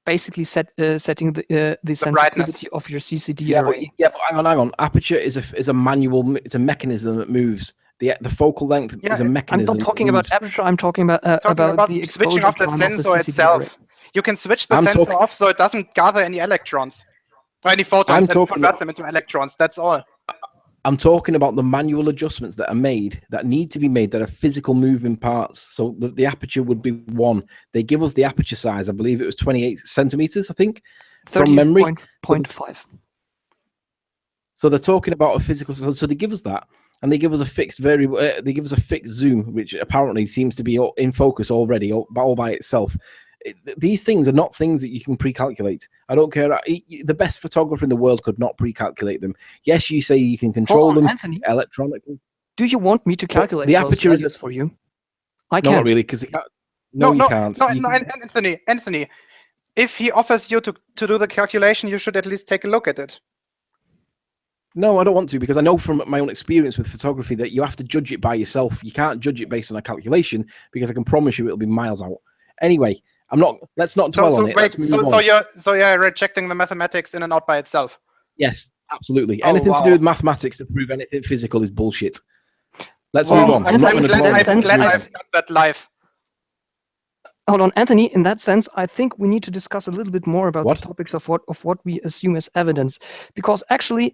basically setting the sensitivity of your CCD array. But hang on. Aperture is a manual. It's a mechanism that moves. The focal length is a mechanism. I'm not talking about aperture. I'm talking about the switching off the sensor itself. You can switch the sensor off so it doesn't gather any electrons or any photons and converts them into electrons. That's all. I'm talking about the manual adjustments that are made, that need to be made, that are physical moving parts. So the aperture would be 1. They give us the aperture size. I believe it was 28 centimeters, I think, from memory. 30.5. So they're talking about a physical. So they give us that, and they give us a fixed variable. They give us a fixed zoom, which apparently seems to be in focus already, all by itself. These things are not things that you can pre-calculate. I don't care. The best photographer in the world could not pre-calculate them. Yes, you say you can control them electronically. Do you want me to calculate the aperture is for you? I can't. No, not really, because you can't. No, Anthony. If he offers you to do the calculation, you should at least take a look at it. No, I don't want to, because I know from my own experience with photography that you have to judge it by yourself. You can't judge it based on a calculation, because I can promise you it'll be miles out. Anyway. Let's not dwell on it. Wait, so you're rejecting the mathematics in and out by itself? Yes, Absolutely. Oh, Anything to wow. do with mathematics to prove anything physical is bullshit. Let's Well, move on. I'm I'm not glad- going to I'm glad- I'm sense, glad I- I've got that live. Hold on, Anthony. In that sense, I think we need to discuss a little bit more about What? the topics of what we assume as evidence, because actually,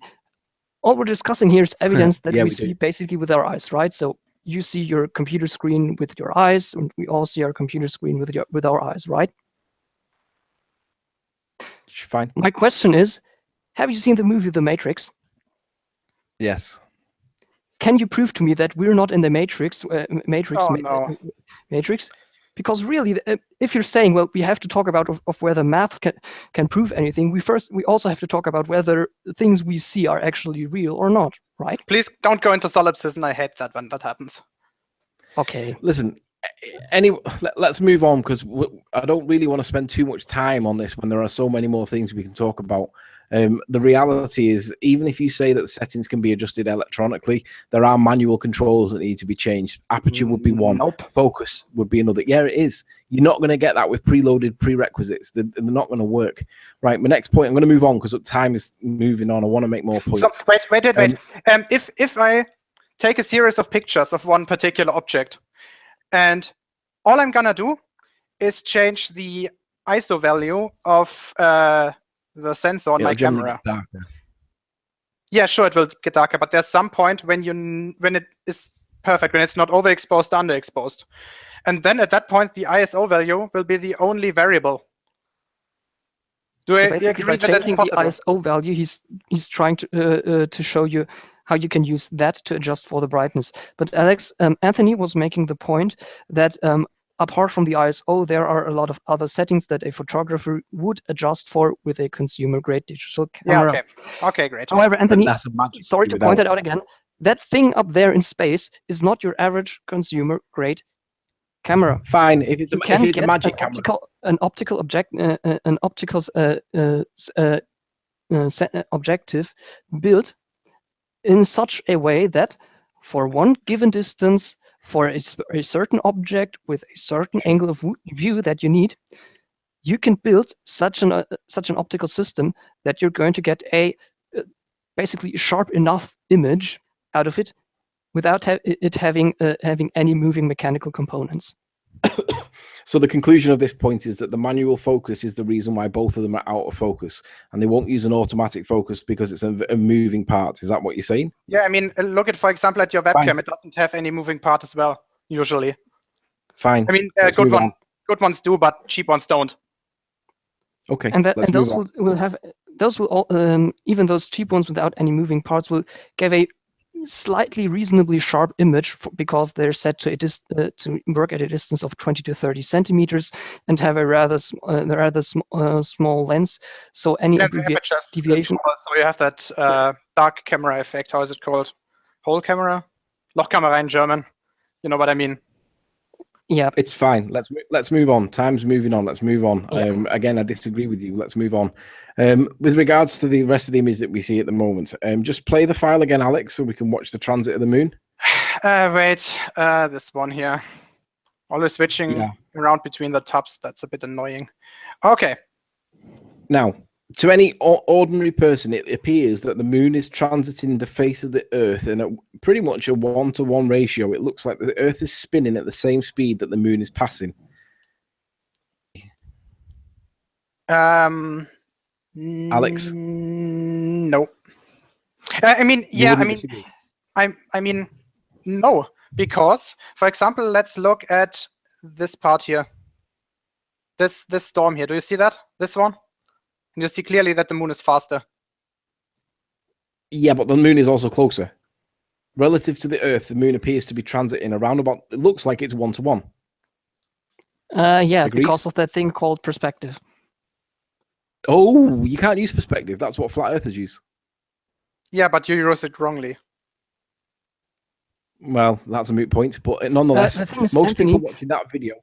all we're discussing here is evidence that Yeah, we we see do. basically with our eyes, right? So you see your computer screen with your eyes, and we all see our computer screen with our eyes, right? Fine. My question is, have you seen the movie The Matrix? Yes. Can you prove to me that we're not in the Matrix? Oh, no. Matrix? Because really, if you're saying, well, we have to talk about of whether math can prove anything, we also have to talk about whether the things we see are actually real or not, right? Please don't go into solipsism. I hate that when that happens. Okay. Listen, let's move on, because I don't really want to spend too much time on this when there are so many more things we can talk about. The reality is, even if you say that the settings can be adjusted electronically, there are manual controls that need to be changed. Aperture would be one. Nope. Focus would be another. Yeah, it is. You're not going to get that with preloaded prerequisites. They're not going to work. Right, my next point, I'm going to move on because time is moving on. I want to make more points. So wait. If I take a series of pictures of one particular object, and all I'm gonna do is change the ISO value of the sensor on my camera. Yeah, sure, it will get darker, but there's some point when it is perfect, when it's not overexposed, underexposed, and then at that point the ISO value will be the only variable. Do you agree that that's possible? The ISO value, he's trying to show you how you can use that to adjust for the brightness. But Alex, Anthony was making the point that apart from the ISO, there are a lot of other settings that a photographer would adjust for with a consumer-grade digital camera. Yeah, okay, great. However, Anthony, sorry to point that out again, that thing up there in space is not your average consumer-grade camera. Fine, if it's a magic camera. An optical objective built in such a way that for one given distance, for a certain object with a certain angle of view that you need, you can build such an optical system that you're going to get basically a sharp enough image out of it without it having any moving mechanical components. So the conclusion of this point is that the manual focus is the reason why both of them are out of focus, and they won't use an automatic focus because it's a moving part. Is that what you're saying? Yeah, I mean, look at, for example, at your webcam. It doesn't have any moving part as well, usually. Fine. I mean, good ones do, but cheap ones don't. Okay. And those will even those cheap ones without any moving parts will give a slightly reasonably sharp image because they're set to to work at a distance of 20 to 30 centimeters and have a rather small lens. So any deviation. So you have that dark camera effect. How is it called? Whole camera? Lochkamera in German. You know what I mean? Yeah, it's fine. Let's move on. Time's moving on. Let's move on. Yeah. Again, I disagree with you. Let's move on. With regards to the rest of the image that we see at the moment, just play the file again, Alex, so we can watch the transit of the moon. Wait, this one here. Always switching around between the tabs. That's a bit annoying. Okay. Now, to any ordinary person, it appears that the moon is transiting the face of the Earth in pretty much a 1-to-1 ratio. It looks like the Earth is spinning at the same speed that the moon is passing. Alex? No. I mean, I mean, no, because, for example, let's look at this part here. This storm here. Do you see that? This one? And you see clearly that the moon is faster. Yeah, but the moon is also closer. Relative to the Earth, the moon appears to be transiting around about, it looks like it's 1-to-1. Yeah, Agreed? Because of that thing called perspective. Oh, you can't use perspective. That's what flat earthers use. Yeah, but you use it wrongly. Well, that's a moot point, but nonetheless, people watching that video.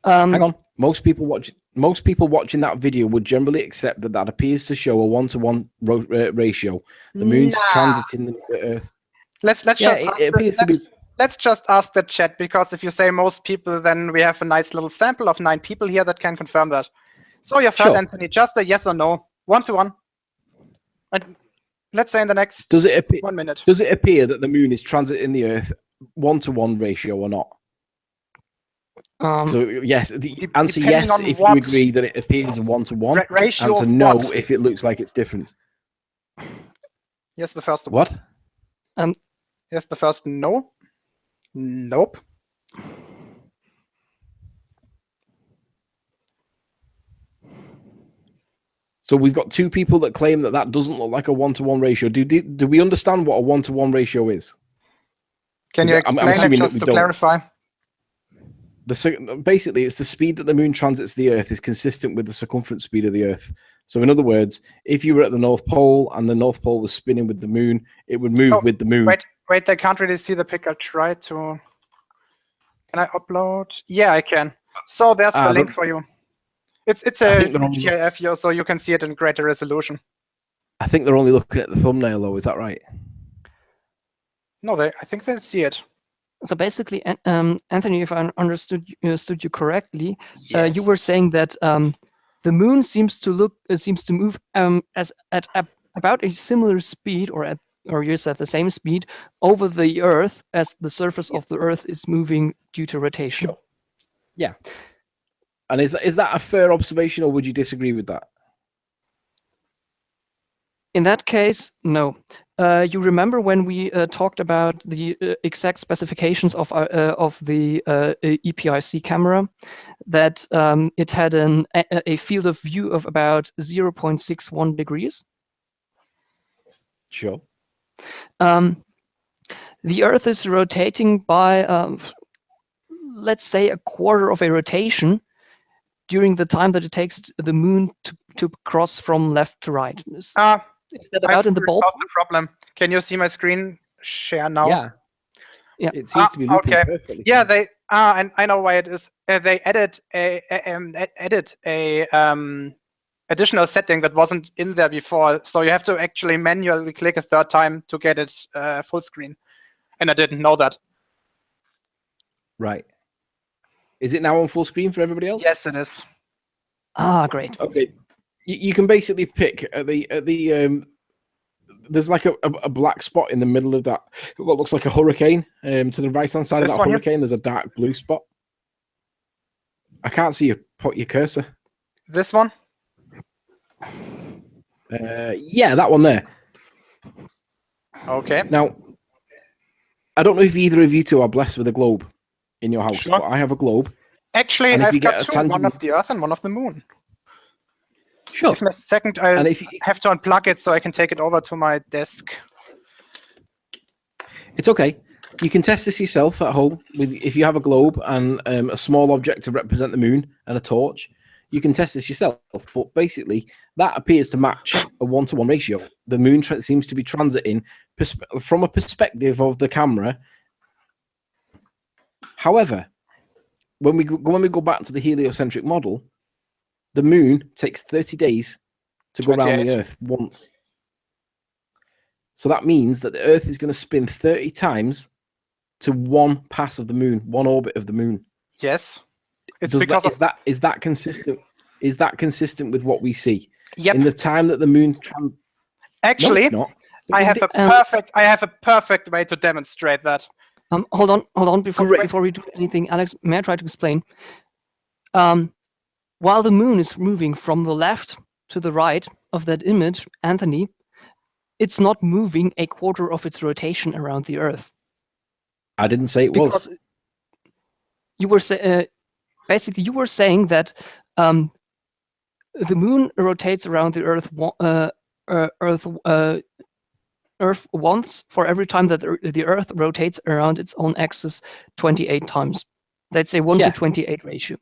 Hang on. Most people watching that video would generally accept that appears to show a 1-to-1 ratio. The moon's transiting the Earth. Let's just ask the chat, because if you say most people, then we have a nice little sample of 9 people here that can confirm that. So your third, Anthony, just a yes or no, 1-to-1. let's say in the next Does it appear, 1 minute. Does it appear that the moon is transiting the Earth 1-to-1 ratio or not? So yes, the answer yes if you agree that it appears a 1-to-1. Ratio answer of no what? if it looks like it's different. Yes, the first one. What? Yes, the first no. Nope. So we've got two people that claim that that doesn't look like a 1-to-1 ratio. Do we understand what a 1-to-1 ratio is? Can you explain it just to clarify? Basically, it's the speed that the moon transits the Earth is consistent with the circumference speed of the Earth. So in other words, if you were at the North Pole and the North Pole was spinning with the moon, it would move with the moon. Wait, I can't really see the pic. I'll try to... Can I upload? Yeah, I can. So there's the link for you. It's a GIF view, so you can see it in greater resolution. I think they're only looking at the thumbnail, though. Is that right? No, I think they see it. So basically, Anthony, if I understood you correctly, yes. You were saying that the moon seems to move at about a similar speed, or you said the same speed over the Earth as the surface of the Earth is moving due to rotation. Sure. Yeah. And is that a fair observation, or would you disagree with that? In that case, no. You remember when we talked about the exact specifications of the EPIC camera, that it had a field of view of about 0.61 degrees? Sure. The Earth is rotating by, let's say, a quarter of a rotation during the time that it takes the moon to cross from left to right. Is that about in the ball? The problem. Can you see my screen share now? Yeah. Yeah. It seems to be looping perfectly. Yeah, and I know why it is. They added a additional setting that wasn't in there before, so you have to actually manually click a third time to get it full screen, and I didn't know that. Right. Is it now on full screen for everybody else? Yes, it is. Ah, great. Okay. You can basically pick at the there's like a black spot in the middle of that, what looks like a hurricane. To the right hand side of that hurricane, there's a dark blue spot. I can't see you put your cursor. This one? Yeah, that one there. Okay. Now, I don't know if either of you two are blessed with a globe in your house, but I have a globe. Actually, I've got two, one of the Earth and one of the Moon. Sure. Give me a second, I have to unplug it so I can take it over to my desk. It's okay. You can test this yourself at home. If you have a globe and a small object to represent the moon and a torch, you can test this yourself. But basically, that appears to match a 1-to-1 ratio. The moon seems to be transiting from a perspective of the camera. However, when we go back to the heliocentric model, the moon takes 30 days to go around the Earth once. So that means that the Earth is going to spin 30 times to one pass of the moon, one orbit of the moon. Yes. It's is that consistent? Is that consistent with what we see? Yep. In the time that the moon Actually, no, it's not. I have a perfect way to demonstrate that. Hold on. Before we do anything, Alex, may I try to explain? While the moon is moving from the left to the right of that image, Anthony, it's not moving a quarter of its rotation around the Earth. I didn't say it was. You were basically you were saying that the moon rotates around the Earth once for every time that the Earth rotates around its own axis 28 times. That's a 1 to 28 ratio.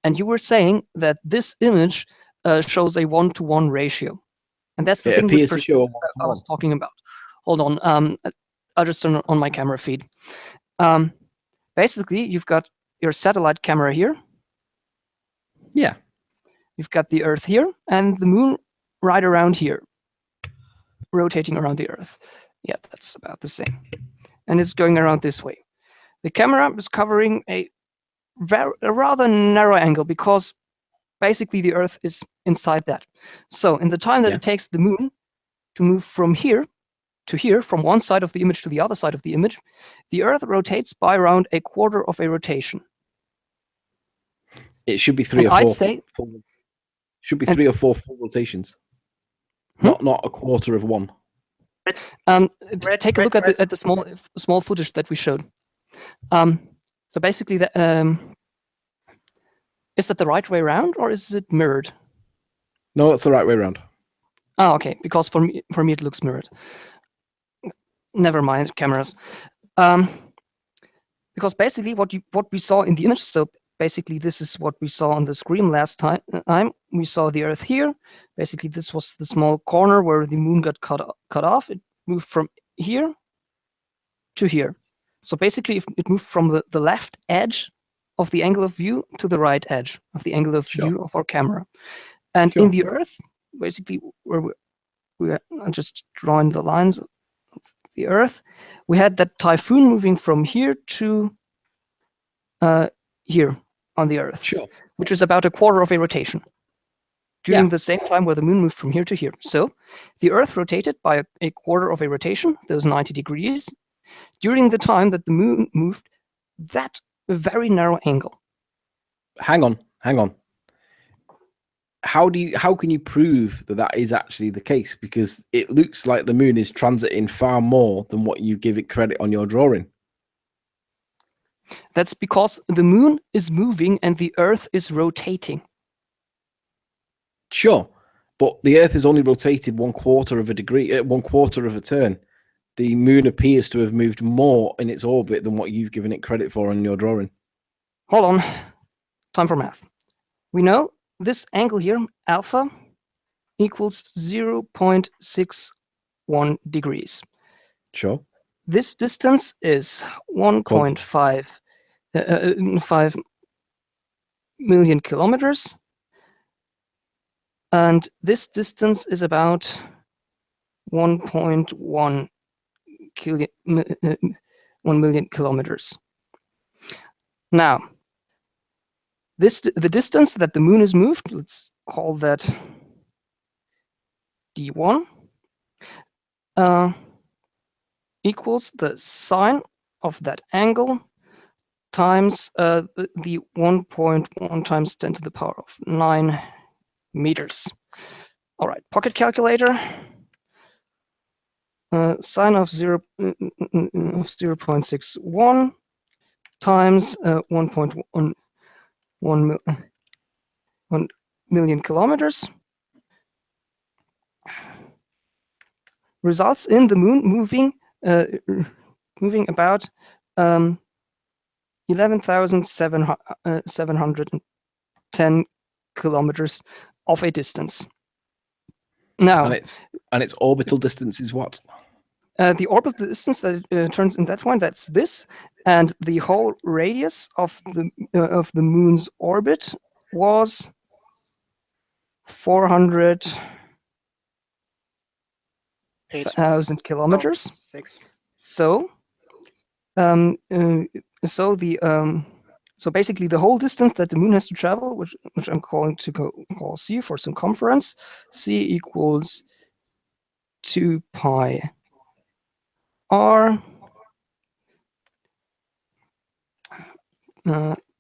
And you were saying that this image shows a 1-to-1 ratio. And that's the thing I was talking about. Hold on. I'll just turn on my camera feed. Basically, you've got your satellite camera here. Yeah. You've got the Earth here and the moon right around here, rotating around the Earth. Yeah, that's about the same. And it's going around this way. The camera is covering a rather narrow angle because basically the Earth is inside that. So in the time that it takes the moon to move from here to here, from one side of the image to the other side of the image, the Earth rotates by around a quarter of a rotation. It should be three or four. I'd say should be 3 or 4 full rotations, not a quarter of one. Take a look at the small footage that we showed. So basically, is that the right way around, or is it mirrored? No, that's the right way around. Oh, okay. Because for me it looks mirrored. Never mind cameras. Because basically, what we saw in the image. So basically, this is what we saw on the screen last time. We saw the Earth here. Basically, this was the small corner where the moon got cut off. It moved from here to here. So basically, it moved from the left edge of the angle of view to the right edge of the angle of view of our camera. And in the Earth, basically, where we are just drawing the lines of the Earth, we had that typhoon moving from here to here on the Earth, which is about a quarter of a rotation during the same time where the moon moved from here to here. So the Earth rotated by a quarter of a rotation, those 90 degrees, during the time that the moon moved that very narrow angle. Hang on. How can you prove that is actually the case? Because it looks like the moon is transiting far more than what you give it credit on your drawing. That's because the moon is moving and the Earth is rotating. Sure, but the Earth is only rotated 1/4 of a degree, 1/4 of a turn. The moon appears to have moved more in its orbit than what you've given it credit for on your drawing. Hold on. Time for math. We know this angle here, alpha, equals 0.61 degrees. Sure. This distance is 1.5 million kilometers. And this distance is about 1.1 million kilometers. Now, the distance that the moon is moved, let's call that d1, equals the sine of that angle times the 1.1 times 10 to the power of 9 meters. All right, pocket calculator. Sine of 0.61 times 1.1 million kilometers results in the moon moving about 11,710 kilometers of a distance. Now, and its orbital distance is what? The orbital distance that it turns in that point, that's this, and the whole radius of the moon's orbit was 400,000 kilometers. So, so basically the whole distance that the moon has to travel, which I'm calling call c for circumference, c equals 2 pi r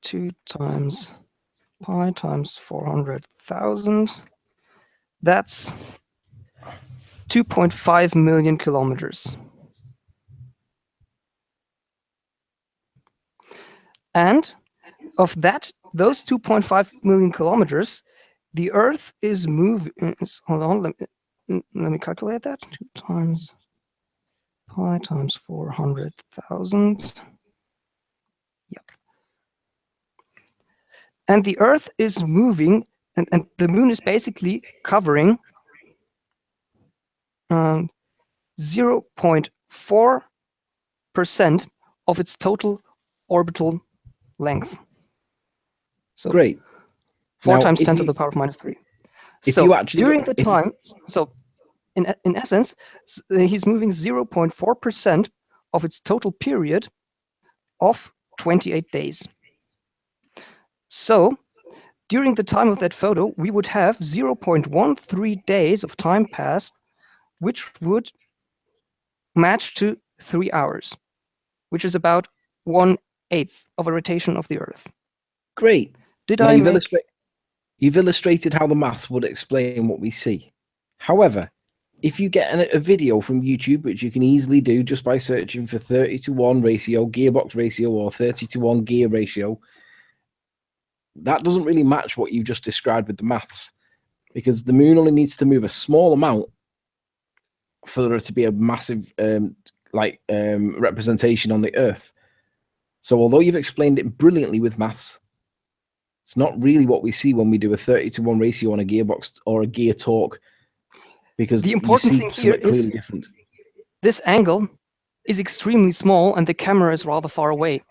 2 times pi times 400,000. That's 2.5 million kilometers. And of those 2.5 million kilometers, the Earth is moving. Hold on, let me calculate that. 2 times pi times 400,000. Yep. And the Earth is moving, and the moon is basically covering 0.4% of its total orbital length. So great. 4 times 10 to the power of -3. So during the time, so in essence, he's moving 0.4% of its total period of 28 days. So during the time of that photo, we would have 0.13 days of time passed which would match to 3 hours, which is about 1/8 of a rotation of the Earth. Great. Did Now, I you've illustrated how the maths would explain what we see. However, if you get a video from YouTube, which you can easily do just by searching for 30:1 ratio, gearbox ratio, or 30:1 gear ratio, that doesn't really match what you've just described with the maths, because the moon only needs to move a small amount for there to be a massive representation on the Earth. So although you've explained it brilliantly with maths, it's not really what we see when we do a 30:1 ratio on a gearbox or a gear torque, because the important you see thing here something clearly is different. this angle is extremely small and the camera is rather far away.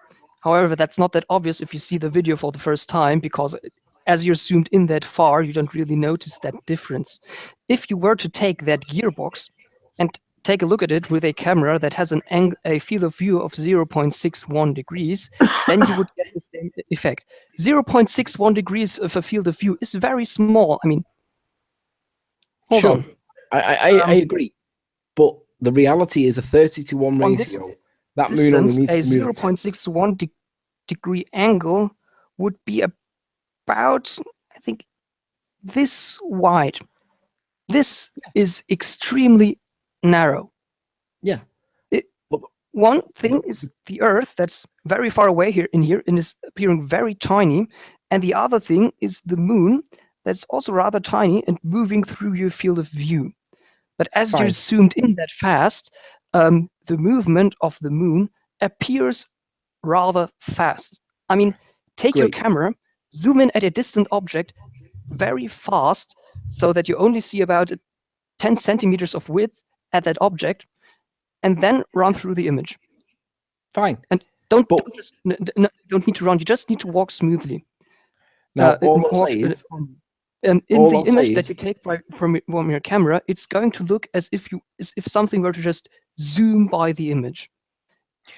However, that's not that obvious if you see the video for the first time, because as you're zoomed in that far, you don't really notice that difference. If you were to take that gearbox and take a look at it with a camera that has a field of view of 0.61 degrees, then you would get the same effect. 0.61 degrees of a field of view is very small. I mean, hold on. I agree, but the reality is a 30:1 ratio. That moon only needs to move. A 0.61 degree angle would be about, I think, this wide. This is extremely narrow. Yeah. One thing is the Earth that's very far away here and is appearing very tiny, and the other thing is the moon that's also rather tiny and moving through your field of view. But as you're zoomed in that fast, the movement of the moon appears rather fast. I mean, take your camera, zoom in at a distant object very fast so that you only see about 10 centimeters of width at that object, and then run through the image. Fine. And don't need to run, you just need to walk smoothly. Now, all I'll say is, in the image that you take from your camera, it's going to look as if something were to just zoom by the image.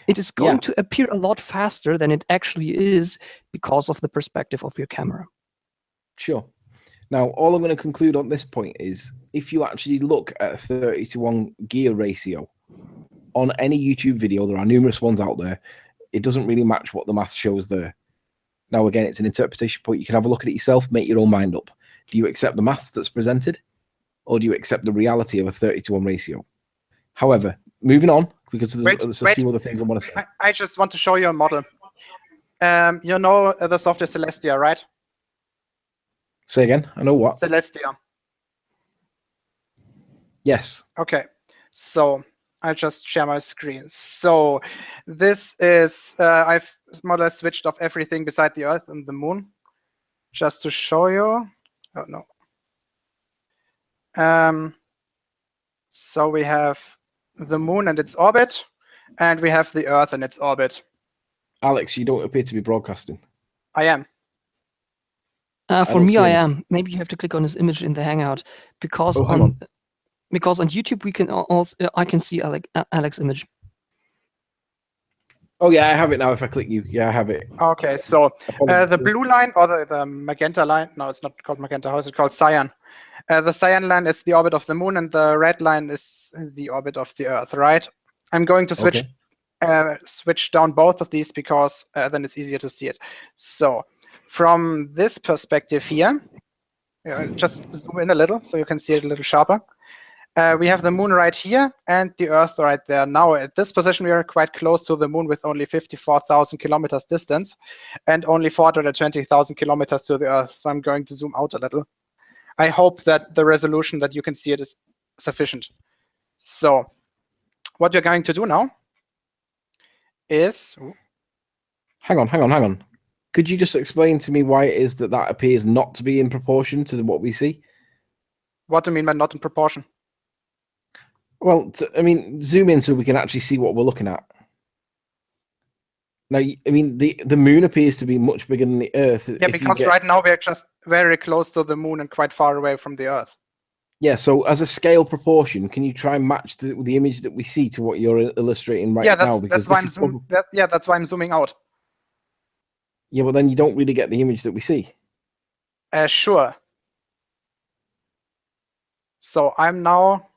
It is going to appear a lot faster than it actually is because of the perspective of your camera. Sure. Now, all I'm going to conclude on this point is, if you actually look at a 30:1 gear ratio on any YouTube video, there are numerous ones out there, it doesn't really match what the math shows there. Now, again, it's an interpretation point. You can have a look at it yourself, make your own mind up. Do you accept the maths that's presented, or do you accept the reality of a 30:1 ratio? However, moving on, because there's a few other things I want to say. I just want to show you a model. You know the software Celestia, right? Say again. I know what. Celestia. Yes. Okay. So I just share my screen. So this is I've more or less switched off everything beside the Earth and the Moon, just to show you. Oh no. So we have the Moon and its orbit, and we have the Earth and its orbit. Alex, you don't appear to be broadcasting. I am. For me, I am. Maybe you have to click on this image in the Hangout, because on YouTube we can also I can see Alex's image. Oh yeah, I have it now. If I click you, yeah, I have it. Okay, so the blue line or the magenta line? No, it's not called magenta. How is it called? Cyan. The cyan line is the orbit of the Moon, and the red line is the orbit of the Earth. Right? I'm going to switch switch down both of these because then it's easier to see it. So from this perspective here, just zoom in a little so you can see it a little sharper. We have the Moon right here and the Earth right there. Now at this position we are quite close to the Moon with only 54,000 kilometers distance and only 420,000 kilometers to the Earth. So I'm going to zoom out a little. I hope that the resolution that you can see it is sufficient. So what we're going to do now is... Hang on. Could you just explain to me why it is that appears not to be in proportion to what we see? What do you mean by not in proportion? Well, I mean, zoom in so we can actually see what we're looking at. Now, I mean, the Moon appears to be much bigger than the Earth. Yeah, because right now we're just very close to the Moon and quite far away from the Earth. Yeah, so as a scale proportion, can you try and match the image that we see to what you're illustrating now? That's why that's why I'm zooming out. Yeah, but then you don't really get the image that we see. Sure. So I'm now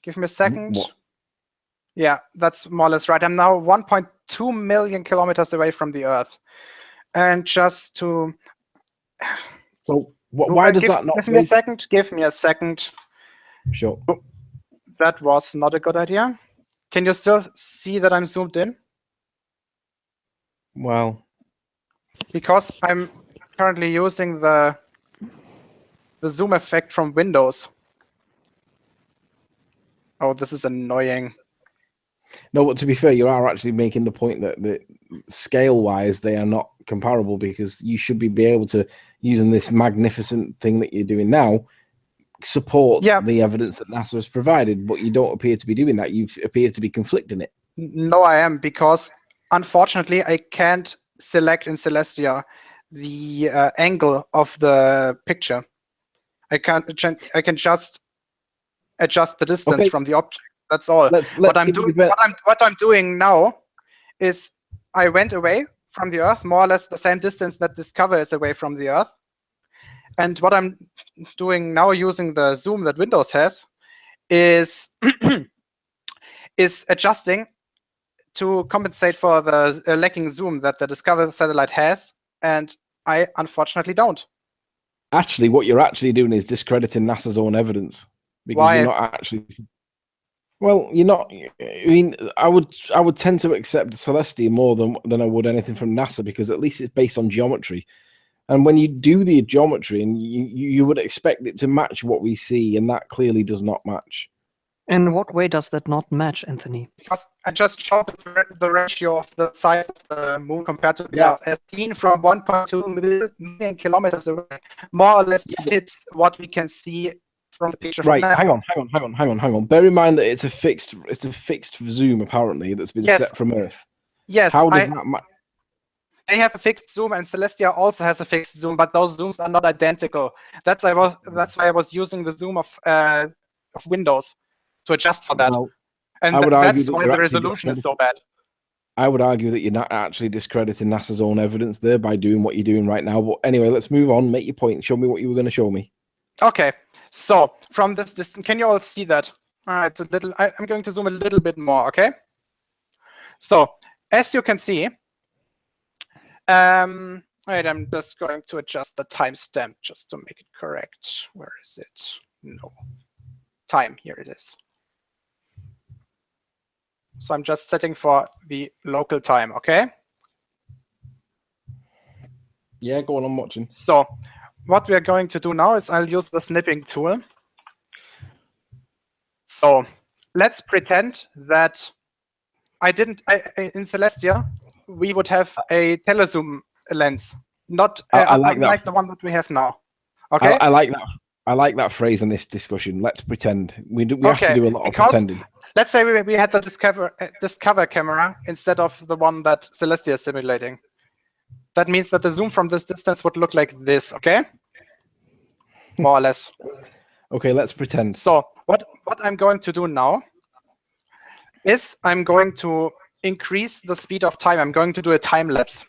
Give me a second. What? Yeah, that's more or less right. I'm now 1.2 million kilometers away from the Earth. And just to... So why does that not... Give me a second. Give me a second. Sure. Oh, that was not a good idea. Can you still see that I'm zoomed in? Well... Because I'm currently using the zoom effect from Windows. Oh, this is annoying. No, but to be fair, you are actually making the point that scale-wise, they are not comparable, because you should be able to, using this magnificent thing that you're doing now, support the evidence that NASA has provided, but you don't appear to be doing that. You appear to be conflicting it. No, I am, because unfortunately, I can't select in Celestia the angle of the picture. I can just adjust the distance from the object. That's all. What I'm doing now is I went away from the Earth, more or less the same distance that DSCOVR is away from the Earth. And what I'm doing now, using the zoom that Windows has, is is adjusting to compensate for the lacking zoom that the DSCOVR satellite has, and I unfortunately don't. Actually, what you're actually doing is discrediting NASA's own evidence, because you're not actually... Well, you're not... I mean, I would tend to accept Celestia more than I would anything from NASA, because at least it's based on geometry. And when you do the geometry, and you would expect it to match what we see, and that clearly does not match. In what way does that not match, Anthony? Because I just showed the ratio of the size of the moon compared to the Earth, as seen from 1.2 million kilometers away. More or less fits what we can see from the picture. Right, from NASA. hang on. Bear in mind that it's a fixed zoom, apparently, that's been set from Earth. Yes. How does that match? They have a fixed zoom, and Celestia also has a fixed zoom, but those zooms are not identical. That's why I was using the zoom of Windows to adjust for that. Well, and that's why the resolution is so bad. I would argue that you're not actually discrediting NASA's own evidence there by doing what you're doing right now. But anyway, let's move on. Make your point. Show me what you were going to show me. Okay. So from this distance, can you all see that? It's a little. I'm going to zoom a little bit more. Okay. So as you can see, wait, I'm just going to adjust the timestamp just to make it correct. Where is it? No. Time. Here it is. So I'm just setting for the local time, okay? Yeah, go on, I'm watching. So what we are going to do now is I'll use the snipping tool. So let's pretend that in Celestia, we would have a telezoom lens, not like the one that we have now. Okay. I like that. I like that phrase in this discussion. Let's pretend. We have to do a lot of pretending. Let's say we had the DSCOVR camera instead of the one that Celestia is simulating. That means that the zoom from this distance would look like this, okay? More or less. Okay, let's pretend. So what I'm going to do now is I'm going to increase the speed of time. I'm going to do a time lapse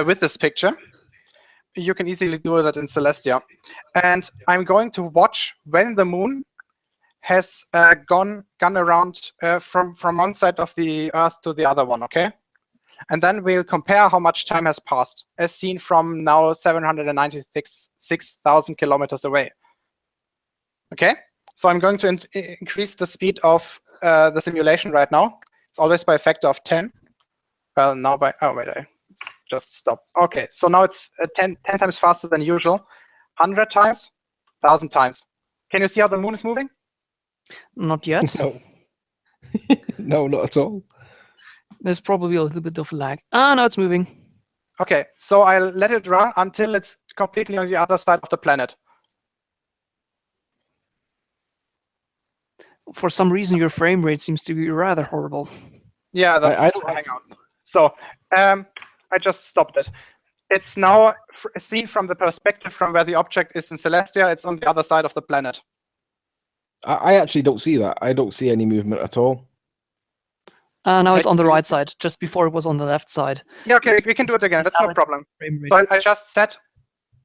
with this picture. You can easily do that in Celestia. And I'm going to watch when the moon has gone around from one side of the Earth to the other one, okay? And then we'll compare how much time has passed, as seen from now 796,000 kilometers away. Okay? So I'm going to increase the speed of the simulation right now. It's always by a factor of 10. Well, now by, oh wait, I just stopped. Okay, so now it's 10 times faster than usual. 100 times, 1,000 times. Can you see how the moon is moving? Not yet. No. No, not at all. There's probably a little bit of lag. Ah, now it's moving. Okay, so I'll let it run until it's completely on the other side of the planet. For some reason, your frame rate seems to be rather horrible. Yeah, that's Hangouts. So I just stopped it. It's now seen from the perspective from where the object is in Celestia. It's on the other side of the planet. I actually don't see that. I don't see any movement at all. Now it's on the right side. Just before it was on the left side. Yeah, okay, we can do it again. That's no problem. So I just set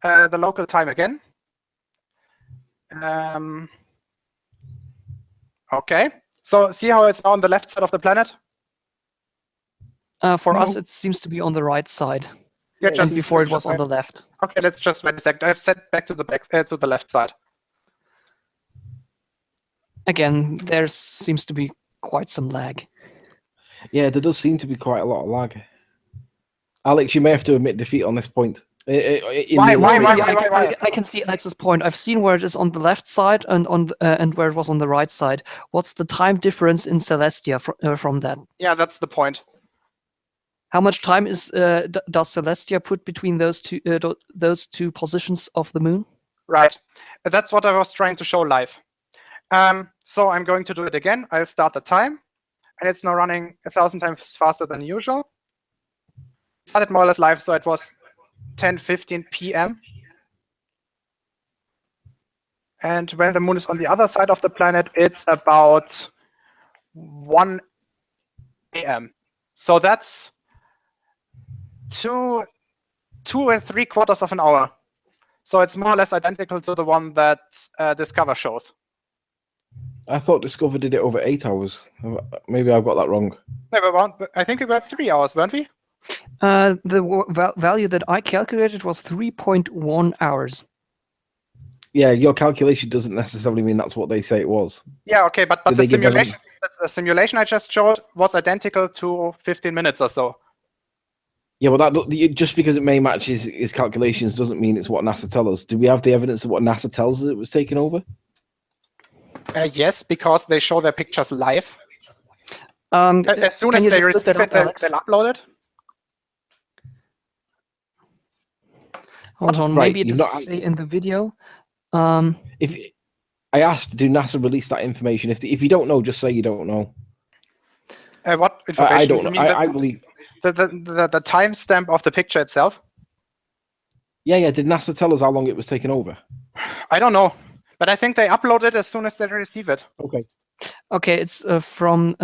the local time again. Okay. So see how it's on the left side of the planet? For us, it seems to be on the right side. Yeah, And before it was on the left. Okay, let's just wait a second. I've set back to the left side. Again, there seems to be quite some lag. Yeah, there does seem to be quite a lot of lag. Alex, you may have to admit defeat on this point. Why? I can see Alex's point. I've seen where it is on the left side and and where it was on the right side. What's the time difference in Celestia from that? Yeah, that's the point. How much time does Celestia put between those two positions of the moon? Right. That's what I was trying to show live. So I'm going to do it again. I'll start the time, and it's now running 1,000 times faster than usual. Started more or less live, so it was 10:15 p.m. And when the moon is on the other side of the planet, it's about 1 a.m. So that's 2 3/4 of an hour. So it's more or less identical to the one that DSCOVR shows. I thought DSCOVR did it over 8 hours. Maybe I've got that wrong. I think we were 3 hours, weren't we? The value that I calculated was 3.1 hours. Yeah, your calculation doesn't necessarily mean that's what they say it was. Yeah, okay, but the simulation I just showed was identical to 15 minutes or so. Yeah, well, just because it may match his calculations doesn't mean it's what NASA tell us. Do we have the evidence of what NASA tells us it was taken over? Yes, because they show their pictures live. As soon as they receive it, they'll upload it. Hold on, maybe it doesn't say in the video. If I asked, do NASA release that information? If you don't know, just say you don't know. What information? I don't know. I believe the timestamp of the picture itself. Yeah. Did NASA tell us how long it was taken over? I don't know, but I think they upload it as soon as they receive it. Okay. Okay, it's from.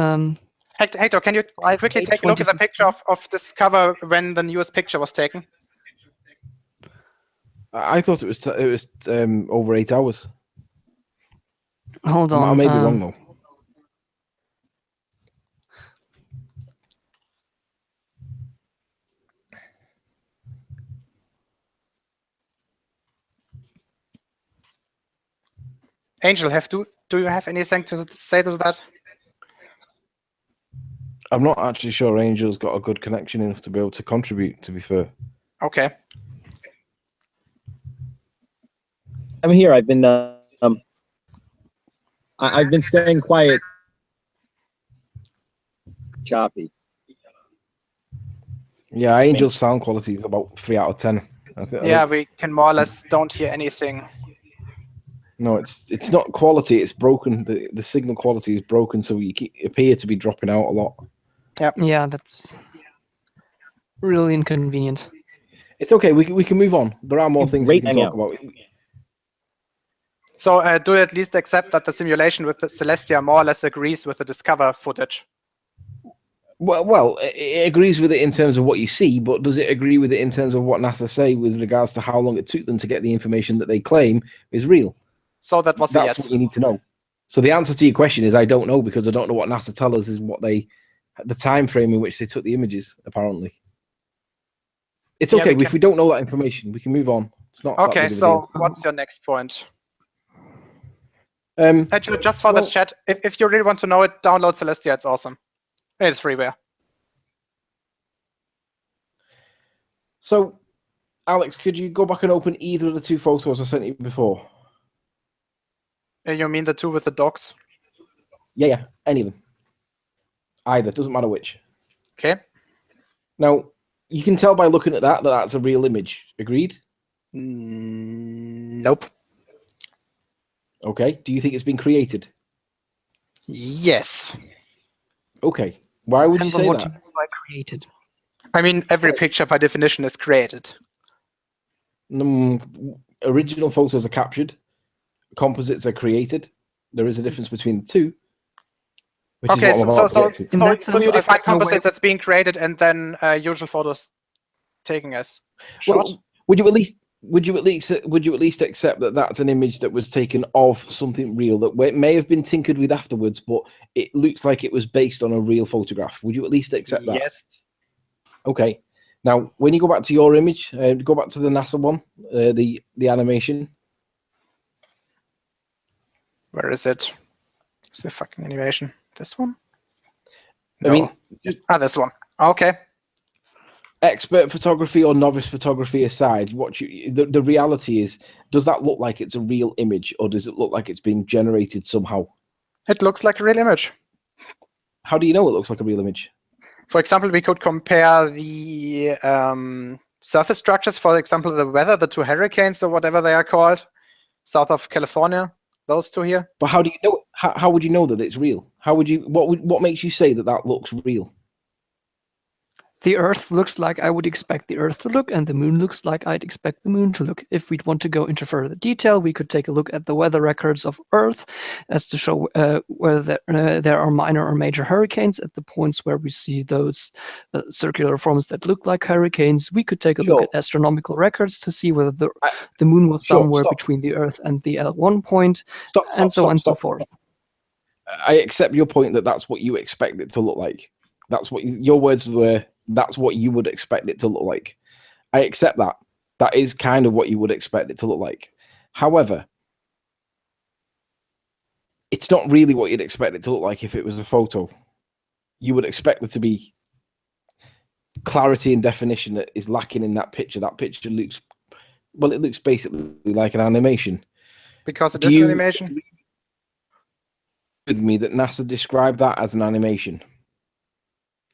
Hector, can you quickly take a look at the picture of DSCOVR when the newest picture was taken? I thought it was over 8 hours. Hold on. I may be wrong though. Angel, do you have anything to say to that? I'm not actually sure Angel's got a good connection enough to be able to contribute, to be fair. Okay. I'm here. I've been staying quiet. Choppy. Yeah, Angel's sound quality is about 3 out of 10. Yeah, we can more or less don't hear anything. No, it's not quality. It's broken. The signal quality is broken, so we appear to be dropping out a lot. Yeah, that's really inconvenient. It's okay. We can move on. There are more things we can talk about. So do at least accept that the simulation with the Celestia more or less agrees with the DSCOVR footage. Well, it agrees with it in terms of what you see, but does it agree with it in terms of what NASA say with regards to how long it took them to get the information that they claim is real? So that's yes. What you need to know. So the answer to your question is I don't know, because I don't know what NASA tell us is what the time frame in which they took the images, apparently. It's okay. If we don't know that information, we can move on. It's not okay. So what's your next point? Actually, just for the chat, if you really want to know it, download Celestia. It's awesome. It's freeware. So, Alex, could you go back and open either of the two photos I sent you before? You mean the two with the dogs? Yeah, any of them. Either, doesn't matter which. Okay. Now, you can tell by looking at that that's a real image. Agreed? Nope. Okay. Do you think it's been created? Yes. Okay. Why would you say that? By created. I mean, every picture by definition is created. Original photos are captured. Composites are created. There is a difference between the two. Okay, so you define composites as being created and then usual photos taken as shot. Well, would you at least would you at least accept that that's an image that was taken of something real that may have been tinkered with afterwards, but it looks like it was based on a real photograph? Would you at least accept that? Yes. Okay. Now, when you go back to your image, go back to the NASA one, the animation. Where is it? Is the fucking animation? This one? No. I mean, this one. Okay. Expert photography or novice photography aside, the reality is, does that look like it's a real image, or does it look like it's been generated somehow? It looks like a real image. How do you know it looks like a real image? For example, we could compare the surface structures, for example, the weather, the two hurricanes or whatever they are called, south of California, those two here. But how do you know? How would you know that it's real? How would you? What makes you say that that looks real? The Earth looks like I would expect the Earth to look, and the Moon looks like I'd expect the Moon to look. If we'd want to go into further detail, we could take a look at the weather records of Earth as to show whether there are minor or major hurricanes at the points where we see those circular forms that look like hurricanes. We could take a look at astronomical records to see whether the Moon was somewhere between the Earth and the L1 point, and so on and so forth. I accept your point that that's what you expect it to look like. That's what your words were. That's what you would expect it to look like. I accept that. That is kind of what you would expect it to look like. However, it's not really what you'd expect it to look like if it was a photo. You would expect there to be clarity and definition that is lacking in that picture. That picture looks, well, it looks basically like an animation. Because it is an animation? Agree with me that NASA described that as an animation?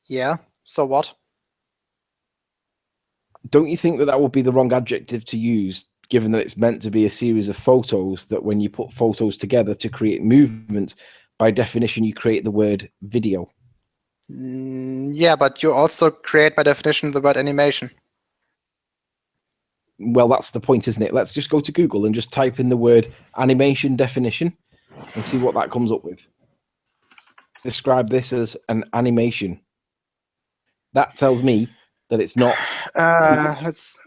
Yeah. So what? Don't you think that that would be the wrong adjective to use, given that it's meant to be a series of photos, that when you put photos together to create movement, by definition, you create the word video? Yeah, but you also create, by definition, the word animation. Well, that's the point, isn't it? Let's just go to Google and just type in the word animation definition and see what that comes up with. Describe this as an animation. That tells me that it's not. Let's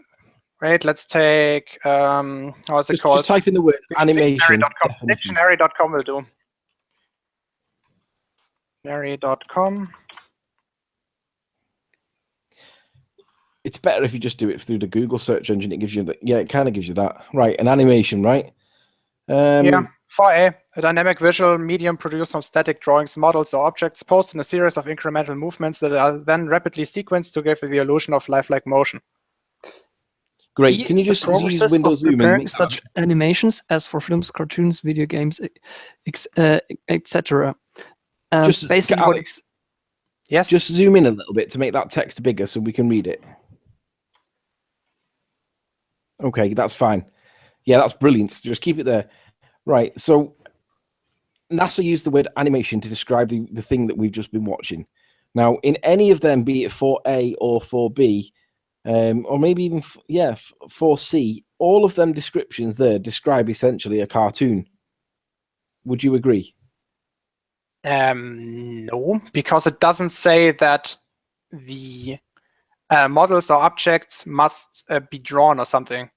take how is it called? Just type in the word animation. Dictionary.com will do. Dictionary.com. It's better if you just do it through the Google search engine. It gives you that. Yeah, it kind of gives you that. Right, an animation, right? Yeah. 4A, a dynamic visual medium produced from static drawings, models, or objects posed in a series of incremental movements that are then rapidly sequenced to give the illusion of lifelike motion. Great. Can you just use Windows Zoom and such animations as for films, cartoons, video games, etc. Just basically, Alex, yes. Just zoom in a little bit to make that text bigger so we can read it. Okay, that's fine. Yeah, that's brilliant. Just keep it there. Right, so NASA used the word animation to describe the thing that we've just been watching. Now, in any of them, be it 4A or 4B, or maybe even, 4C, all of them descriptions there describe essentially a cartoon. Would you agree? No, because it doesn't say that the models or objects must be drawn or something.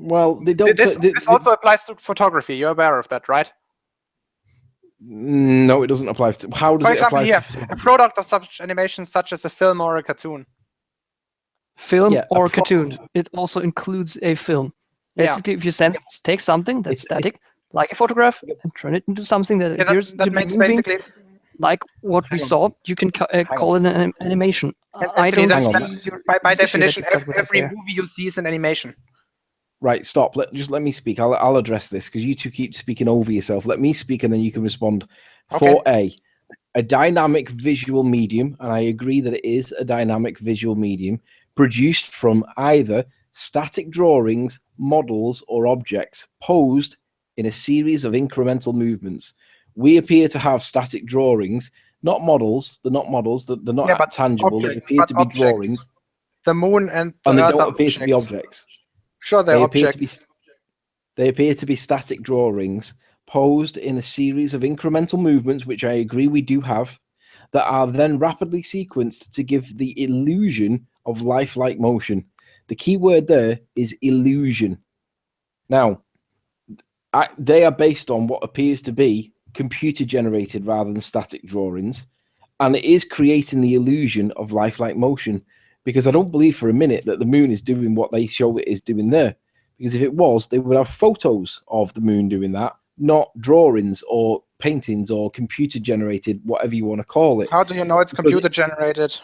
Well, they don't. This also applies to photography. You're aware of that, right? No, it doesn't apply to. How does it apply to a product of such animation, such as a film or a cartoon? Film or cartoon. It also includes a film. Basically, if you take something that's static, like a photograph, and turn it into something that appears to be moving, like what we saw, you can call it an animation. I don't see by definition, every movie you see is an animation. Right, stop. Let me speak. I'll address this because you two keep speaking over yourself. Let me speak and then you can respond. Okay. 4A, a dynamic visual medium, and I agree that it is a dynamic visual medium, produced from either static drawings, models, or objects posed in a series of incremental movements. We appear to have static drawings, not models. They're not models. They're not tangible. They appear to be drawings. The moon and the they Earth don't appear to be objects. Sure, they're objects. They appear to be static drawings posed in a series of incremental movements, which I agree we do have, that are then rapidly sequenced to give the illusion of lifelike motion. The key word there is illusion. Now, they are based on what appears to be computer generated rather than static drawings, and it is creating the illusion of lifelike motion, because I don't believe for a minute that the moon is doing what they show it is doing there, because if it was, they would have photos of the moon doing that, not drawings or paintings or computer generated, whatever you want to call it. How do you know it's computer generated?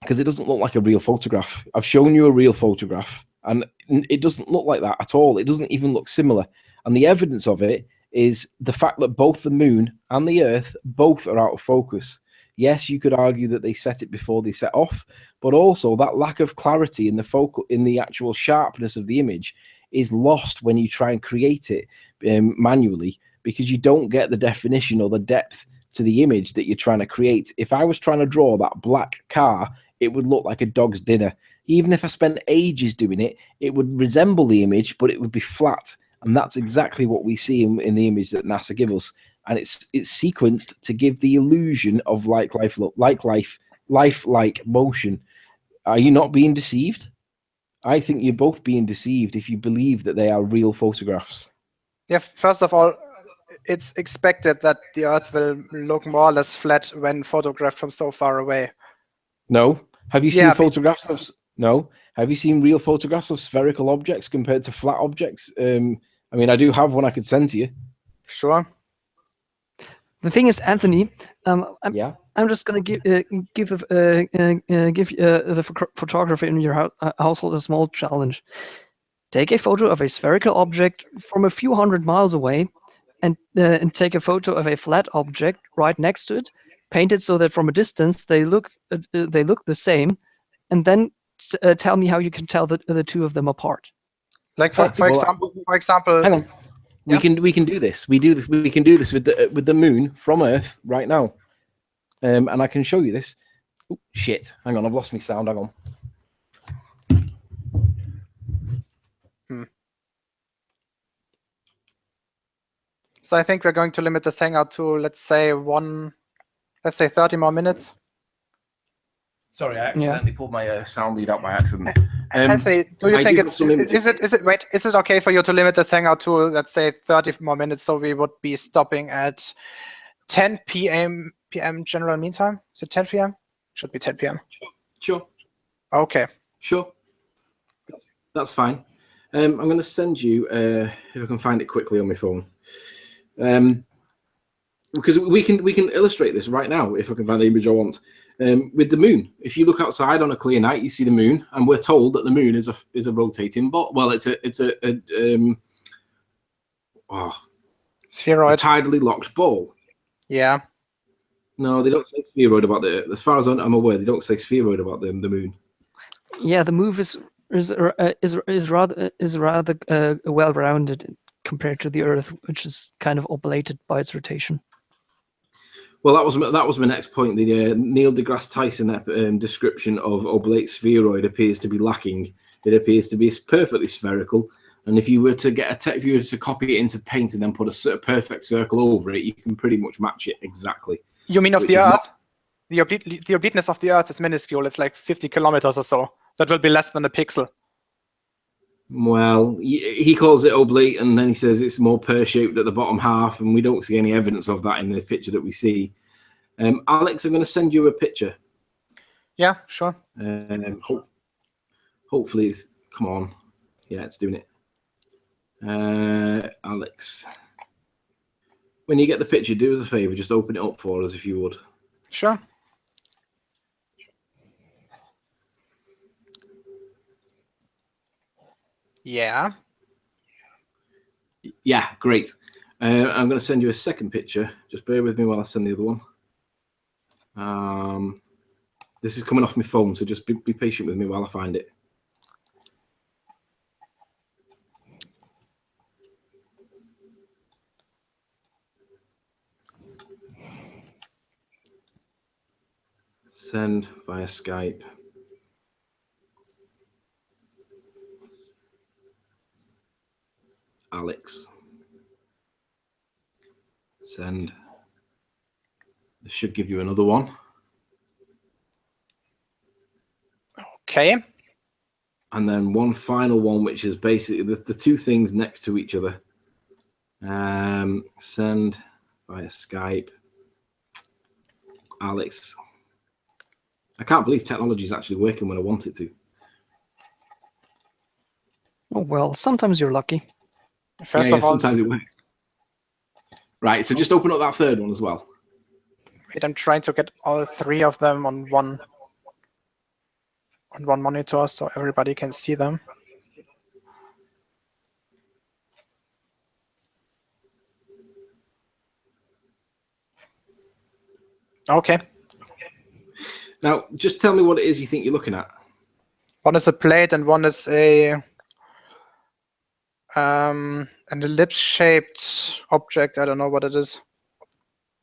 Because it doesn't look like a real photograph. I've shown you a real photograph, and it doesn't look like that at all. It doesn't even look similar. And the evidence of it is the fact that both the moon and the Earth both are out of focus. Yes, you could argue that they set it before they set off, but also that lack of clarity in the actual sharpness of the image is lost when you try and create it manually, because you don't get the definition or the depth to the image that you're trying to create. If I was trying to draw that black car, it would look like a dog's dinner. Even if I spent ages doing it, it would resemble the image, but it would be flat. And that's exactly what we see in the image that NASA give us. And it's sequenced to give the illusion of lifelike motion. Are you not being deceived? I think you're both being deceived if you believe that they are real photographs. Yeah, first of all, it's expected that the Earth will look more or less flat when photographed from so far away. No. Have you seen photographs of... No. Have you seen real photographs of spherical objects compared to flat objects? I mean, I do have one I could send to you. Sure. The thing is, Anthony, Yeah. I'm just going to give the photographer in your household a small challenge. Take a photo of a spherical object from a few hundred miles away, and take a photo of a flat object right next to it. Paint it so that from a distance they look the same, and then tell me how you can tell the two of them apart. Like for example. Hang on. We can do this. We can do this with the moon from Earth right now, and I can show you this. Oh, shit! Hang on, I've lost my sound. Hang on. So I think we're going to limit this hangout to, let's say 30 more minutes. Sorry, I accidentally pulled my sound lead out by accident. Anthony, do you think is it okay for you to limit this hangout to, let's say, 30 more minutes, so we would be stopping at 10 p.m. general mean time? Is it 10 p.m.? Should be 10 p.m. Sure. Okay. Sure. That's fine. I'm going to send you, if I can find it quickly on my phone, because we can illustrate this right now if I can find the image I want. With the moon, if you look outside on a clear night, you see the moon, and we're told that the moon is a rotating ball. Well, it's a spheroid, a tidally locked ball. Yeah. No, they don't say spheroid about the. As far as I'm aware, they don't say spheroid about the moon. Yeah, the move is rather well-rounded compared to the Earth, which is kind of oblated by its rotation. Well, that was my next point. The Neil deGrasse Tyson description of oblate spheroid appears to be lacking. It appears to be perfectly spherical, and if you were to copy it into paint and then put a perfect circle over it, you can pretty much match it exactly. You mean of the Earth? The obliteness of the Earth is minuscule. It's like 50 kilometers or so. That will be less than a pixel. Well, he calls it oblate, and then he says it's more pear-shaped at the bottom half, and we don't see any evidence of that in the picture that we see. Alex, I'm going to send you a picture. Yeah, sure. Hopefully, come on. Yeah, it's doing it. Alex, when you get the picture, do us a favor, just open it up for us if you would. Sure. Yeah. Yeah, great. I'm going to send you a second picture. Just bear with me while I send the other one. This is coming off my phone, so just be patient with me while I find it. Send via Skype. Alex. Send. This should give you another one. Okay. And then one final one, which is basically the two things next to each other. Send via Skype. Alex. I can't believe technology is actually working when I want it to. Oh, well, sometimes you're lucky. First of all, sometimes it works. Right, so just open up that third one as well. wait, I'm trying to get all three of them on one monitor so everybody can see them. Okay. Now, just tell me what it is you think you're looking at. One is a plate and one is an ellipse-shaped object. I don't know what it is.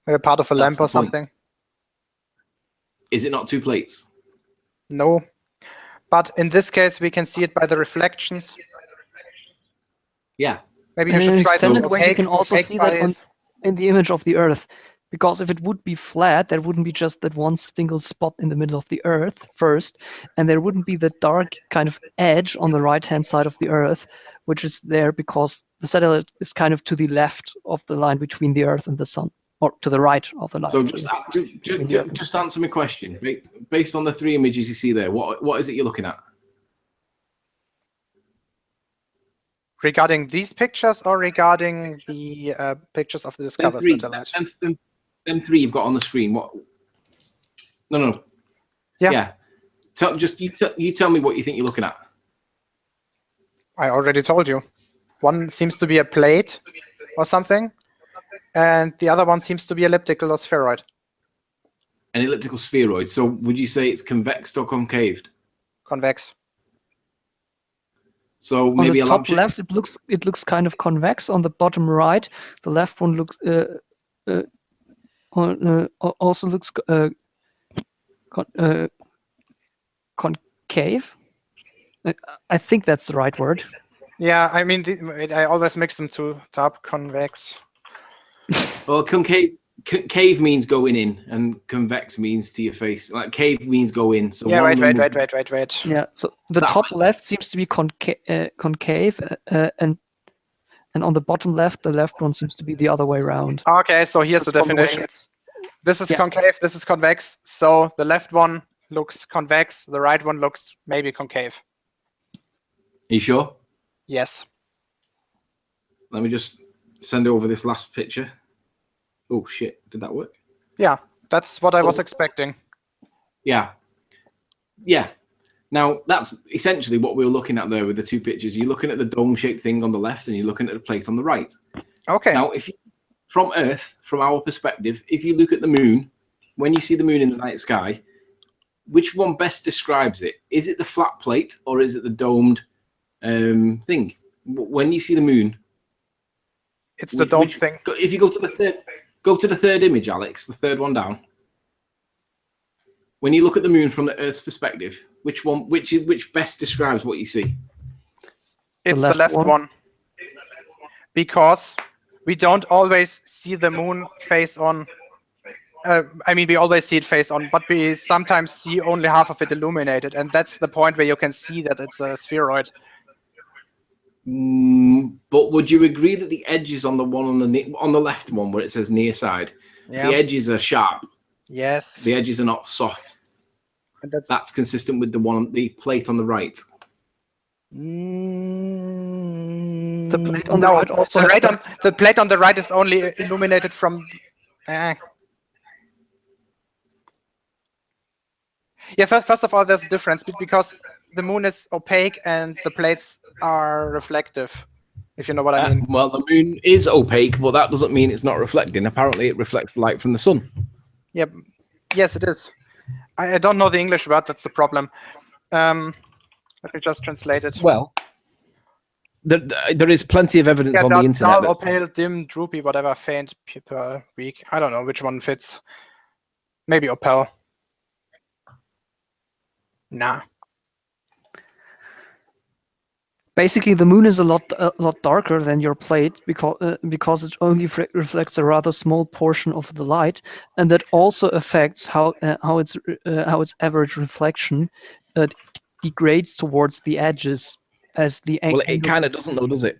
Maybe a part of a lamp or something. Is it not two plates? No. But in this case, we can see it by the reflections. Yeah. Maybe And you in an should try extended to way, you can also see that bias. in the image of the Earth. Because if it would be flat, there wouldn't be just that one single spot in the middle of the Earth first, and there wouldn't be the dark kind of edge on the right-hand side of the Earth, which is there because the satellite is kind of to the left of the line between the Earth and the Sun, or to the right of the line. So just answer my question. Based on the three images you see there, what is it you're looking at? Regarding these pictures or regarding the pictures of the DSCOVR satellite? Them three you've got on the screen. What? No. Yeah. You tell me what you think you're looking at. I already told you. One seems to be a plate or something, and the other one seems to be elliptical or spheroid. An elliptical spheroid. So would you say it's convex or concaved? Convex. So on maybe the a top lampshade. left, it looks kind of convex. On the bottom right, the left one looks also looks concave. I think that's the right word. Yeah, I mean, I always mix them two up. Convex. Well, concave means going in, and convex means to your face. Like cave means go in. So yeah, wait. Yeah, so the top left seems to be concave, and on the bottom left, the left one seems to be the other way around. Okay, so here's the definition. This is concave, this is convex. So the left one looks convex, the right one looks maybe concave. Are you sure? Yes. Let me just send over this last picture. Oh shit, did that work? Yeah, that's what I was expecting. Yeah. Now, that's essentially what we were looking at there with the two pictures. You're looking at the dome-shaped thing on the left, and you're looking at the plate on the right. Okay. Now, from Earth, from our perspective, if you look at the moon, when you see the moon in the night sky, which one best describes it? Is it the flat plate or is it the domed thing? When you see the moon, it's the domed thing. If you go to the third image, Alex, the third one down. When you look at the moon from the Earth's perspective, which best describes what you see? It's the left one. Because we don't always see the moon face on. I mean, we always see it face on, but we sometimes see only half of it illuminated, and that's the point where you can see that it's a spheroid. But would you agree that the edges on the one on the left one where it says near side, the edges are sharp? Yes. The edges are not soft. And that's consistent with the plate on the right. The plate on the right also. The plate on the right is only illuminated from. Yeah, first of all, there's a difference because the moon is opaque and the plates are reflective, if you know what I mean. Well, the moon is opaque, but that doesn't mean it's not reflecting. Apparently, it reflects the light from the sun. Yeah, yes, it is. I don't know the English word, that's the problem. Let me just translate it. Well, there is plenty of evidence on the internet. Dull or pale, dim, droopy, whatever, faint, purple, weak. I don't know which one fits. Maybe opal. Nah. Basically, the moon is a lot darker than your plate because it only reflects a rather small portion of the light, and that also affects how its average reflection degrades towards the edges as the Well, it kind of doesn't though, does it?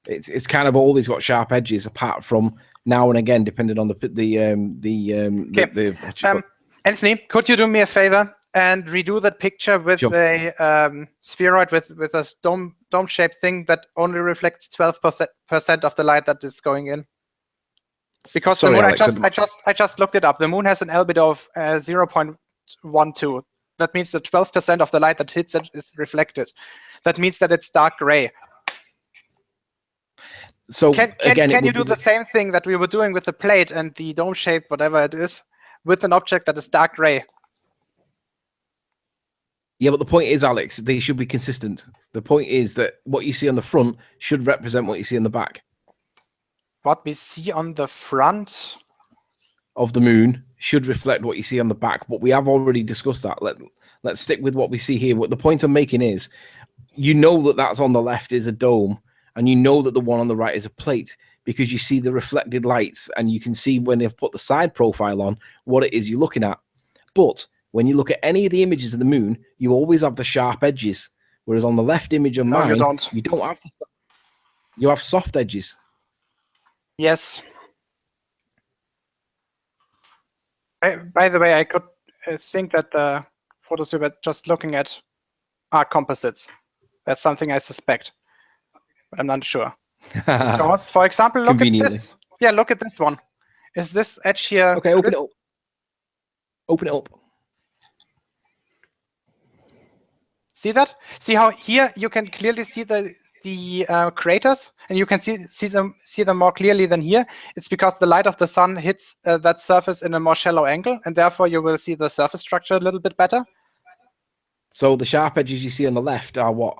It's kind of always got sharp edges, apart from now and again, depending on Anthony, could you do me a favor and redo that picture with a spheroid with a dome-shaped thing that only reflects 12% of the light that is going in? Because the moon, Alex, I just looked it up. The moon has an albedo of 0.12. That means that 12% of the light that hits it is reflected. That means that it's dark gray. So can you do the same thing that we were doing with the plate and the dome shape, whatever it is, with an object that is dark gray? Yeah, but the point is, Alex, they should be consistent. The point is that what you see on the front should represent what you see on the back. What we see on the front of the moon should reflect what you see on the back, but we have already discussed that. Let's stick with what we see here. What the point I'm making is, you know that that's on the left is a dome, and you know that the one on the right is a plate, because you see the reflected lights, and you can see when they've put the side profile on what it is you're looking at. But when you look at any of the images of the moon, you always have the sharp edges, whereas on the left image of mine, you don't have. You have soft edges. Yes. By the way, I could think that the photos we were just looking at are composites. That's something I suspect, but I'm not sure. Because, for example, look at this. Yeah, look at this one. Is this edge here? Okay, open it up. Open it up. See that? See how here you can clearly see the craters, and you can see them more clearly than here. It's because the light of the sun hits that surface in a more shallow angle, and therefore you will see the surface structure a little bit better. So the sharp edges you see on the left are what?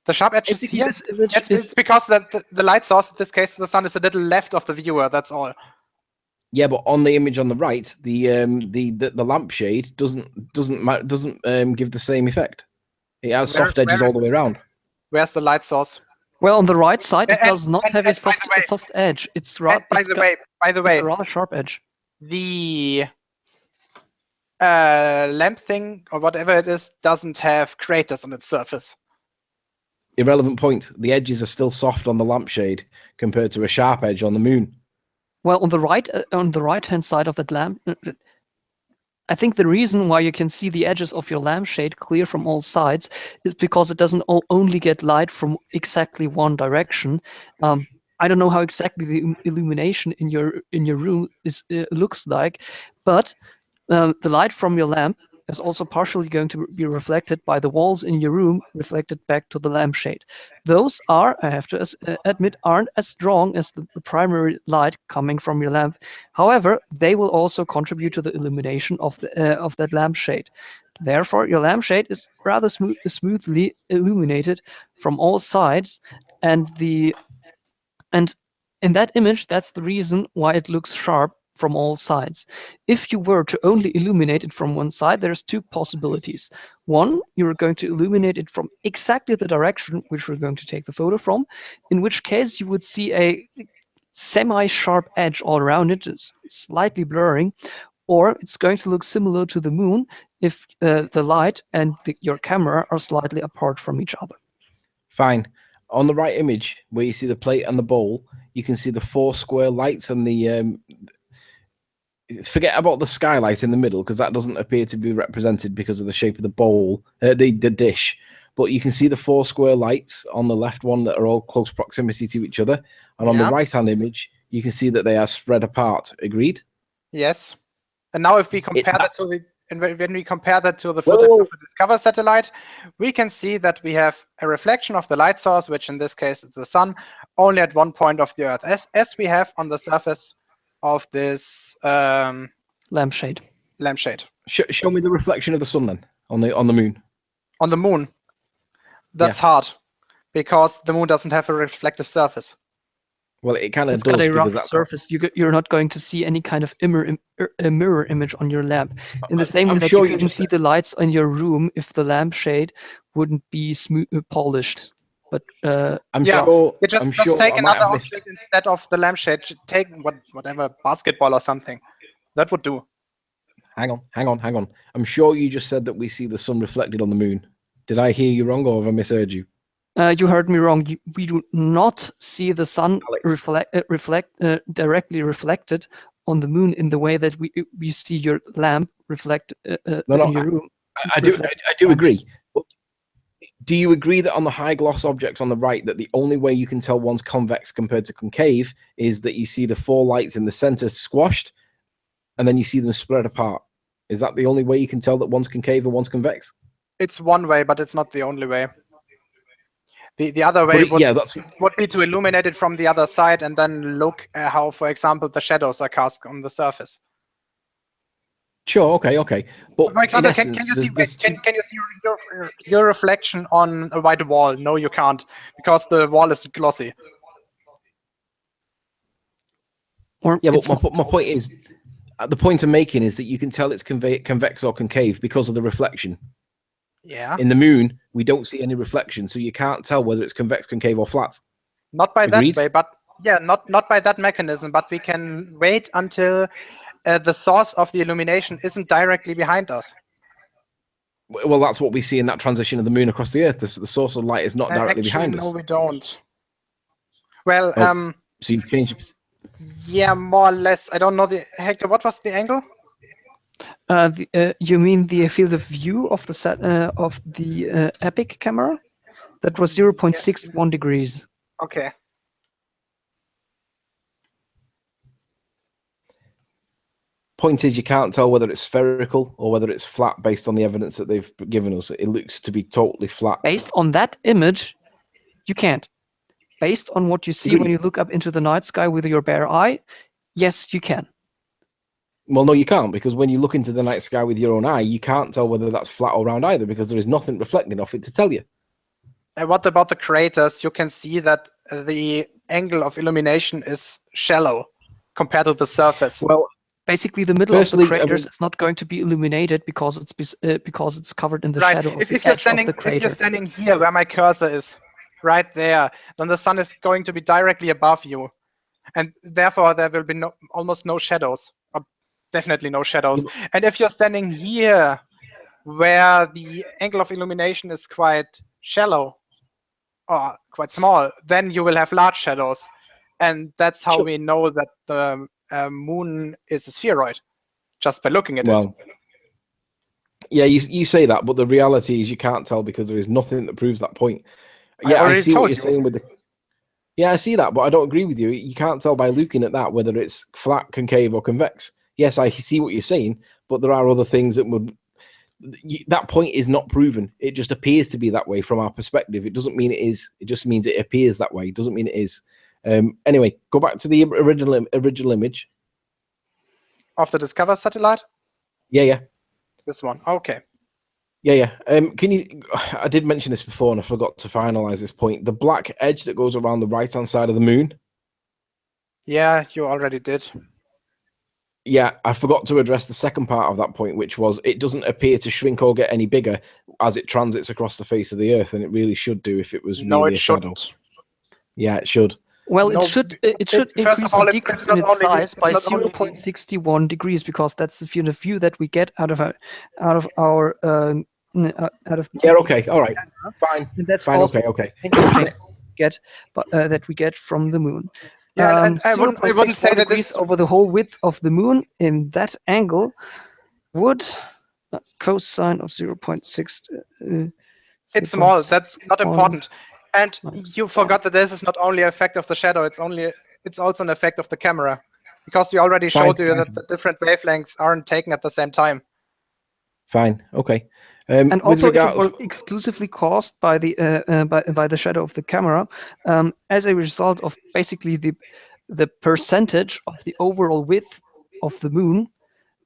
The sharp edges here? It's because the light source, in this case the sun, is a little left of the viewer, that's all. Yeah, but on the image on the right, the lampshade doesn't give the same effect. It has soft edges all the way around. Where's the light source? Well, on the right side, it does not have a soft edge. It's rather by the way, a rather sharp edge. The lamp thing or whatever it is doesn't have craters on its surface. Irrelevant point. The edges are still soft on the lampshade compared to a sharp edge on the moon. Well, on the right-hand side of that lamp, I think the reason why you can see the edges of your lampshade clear from all sides is because it doesn't only get light from exactly one direction. I don't know how exactly the illumination in your room looks like, but the light from your lamp is also partially going to be reflected by the walls in your room, reflected back to the lampshade. Those are, I have to admit, aren't as strong as the primary light coming from your lamp. However, they will also contribute to the illumination of that lampshade. Therefore, your lampshade is rather smoothly illuminated from all sides, and in that image, that's the reason why it looks sharp from all sides. If you were to only illuminate it from one side, there's two possibilities. One, you're going to illuminate it from exactly the direction which we're going to take the photo from, in which case you would see a semi-sharp edge all around it, it's slightly blurring, or it's going to look similar to the moon if the light and your camera are slightly apart from each other. Fine. On the right image, where you see the plate and the bowl, you can see the 4 square lights and the forget about the skylight in the middle, because that doesn't appear to be represented because of the shape of the bowl, the dish. But you can see the 4 square lights on the left one that are all close proximity to each other. And on the right-hand image, you can see that they are spread apart. Agreed? Yes. And now if we compare that to when we compare that to the footage of the DSCOVR satellite, we can see that we have a reflection of the light source, which in this case is the sun, only at one point of the Earth, as we have on the surface of this lampshade. Show me the reflection of the sun then on the moon. On the moon, that's hard because the moon doesn't have a reflective surface. Well, it kind of does. It's got a rough surface. You're not going to see any kind of mirror image on your lamp. In the same way that you couldn't see the lights in your room if the lampshade wouldn't be polished. But I'm sure. You just take another object instead of the lampshade. Take whatever, basketball or something. That would do. Hang on. I'm sure you just said that we see the sun reflected on the moon. Did I hear you wrong, or have I misheard you? You heard me wrong. We do not see the sun directly reflected on the moon in the way that we see your lamp reflect in your room. I do agree. But do you agree that on the high gloss objects on the right, that the only way you can tell one's convex compared to concave is that you see the 4 lights in the center squashed, and then you see them spread apart? Is that the only way you can tell that one's concave and one's convex? It's one way, but it's not the only way. The other way would be to illuminate it from the other side and then look at how, for example, the shadows are cast on the surface. Sure, okay. But for example, essence, can you see your reflection on a white wall? No, you can't, because the wall is glossy. But my point is, the point I'm making is that you can tell it's convex or concave because of the reflection. Yeah. In the moon, we don't see any reflection, so you can't tell whether it's convex, concave, or flat. Not by that way, but yeah, not by that mechanism. But we can wait until the source of the illumination isn't directly behind us. Well, that's what we see in that transition of the moon across the Earth. The source of light is not directly behind us. No, we don't. Well, so you've changed. Yeah, more or less. I don't know Hector. What was the angle? You mean the field of view of the set of the Epic camera? That was 0.61 degrees. Okay. Point is, you can't tell whether it's spherical or whether it's flat based on the evidence that they've given us. It looks to be totally flat. Based on that image, you can't. Based on what you see when you look up into the night sky with your bare eye, yes, you can. Well, no, you can't, because when you look into the night sky with your own eye, you can't tell whether that's flat or round either, because there is nothing reflecting off it to tell you. And what about the craters? You can see that the angle of illumination is shallow compared to the surface. Well, basically, the middle of the craters is not going to be illuminated because it's covered in the shadow of the edge of the crater. If you're standing here where my cursor is, right there, then the sun is going to be directly above you, and therefore there will be almost no shadows. Definitely no shadows. And if you're standing here where the angle of illumination is quite shallow or quite small, then you will have large shadows. And that's how we know that the moon is a spheroid, just by looking at it. Yeah, you say that, but the reality is you can't tell because there is nothing that proves that point. Yeah, I see what you're saying with the... Yeah, I see that, but I don't agree with you. You can't tell by looking at that whether it's flat, concave, or convex. Yes, I see what you're saying, but there are other things that would... That point is not proven. It just appears to be that way from our perspective. It doesn't mean it is. It just means it appears that way. It doesn't mean it is. Anyway, go back to the original image. Of the DSCOVR satellite? Yeah. This one, okay. Yeah. Can you... I did mention this before and I forgot to finalize this point. The black edge that goes around the right-hand side of the moon. Yeah, you already did. Yeah, I forgot to address the second part of that point, which was it doesn't appear to shrink or get any bigger as it transits across the face of the Earth, and it really should do if it was really a shadow. Yeah, it should. Well, it should increase or decrease in its size by 0.61 degrees, because that's the field of view that we get out of our yeah, okay, all right, fine. And that's fine, also okay. That we get from the moon. Yeah, and I wouldn't say that this over the whole width of the moon in that angle would cosine of 0.6. It's small. That's not important. And you forgot that this is not only an effect of the shadow. It's also an effect of the camera, because we already showed you that the different wavelengths aren't taken at the same time. Fine. Okay. And also, if it were exclusively caused by the by the shadow of the camera, as a result of basically the percentage of the overall width of the moon,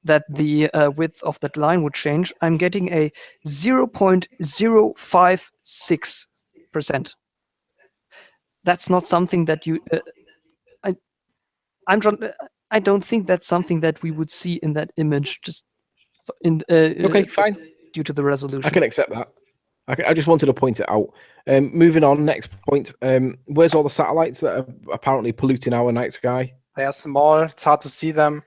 that the width of that line would change, I'm getting a 0.056%. That's not something that you. I don't think that's something that we would see in that image. Just in. Okay, fine. Due to the resolution. I can accept that. I just wanted to point it out. Moving on, next point. Where's all the satellites that are apparently polluting our night sky? They are small. It's hard to see them.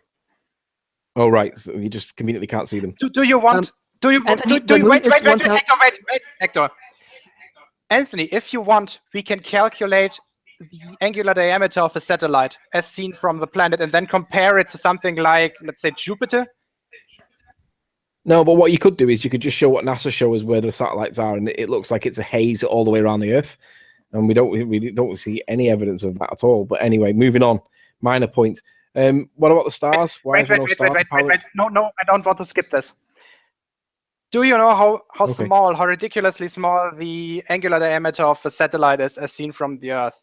Oh, right. So you just conveniently can't see them. Do you want? Anthony, Wait, Hector. Anthony, if you want, we can calculate the angular diameter of a satellite as seen from the planet and then compare it to something like, let's say, Jupiter. No, but what you could do is you could just show what NASA shows where the satellites are, and it looks like it's a haze all the way around the Earth, and we don't see any evidence of that at all. But anyway, moving on. Minor point. What about the stars? Wait, no, I don't want to skip this. Do you know how small, how ridiculously small the angular diameter of a satellite is as seen from the Earth?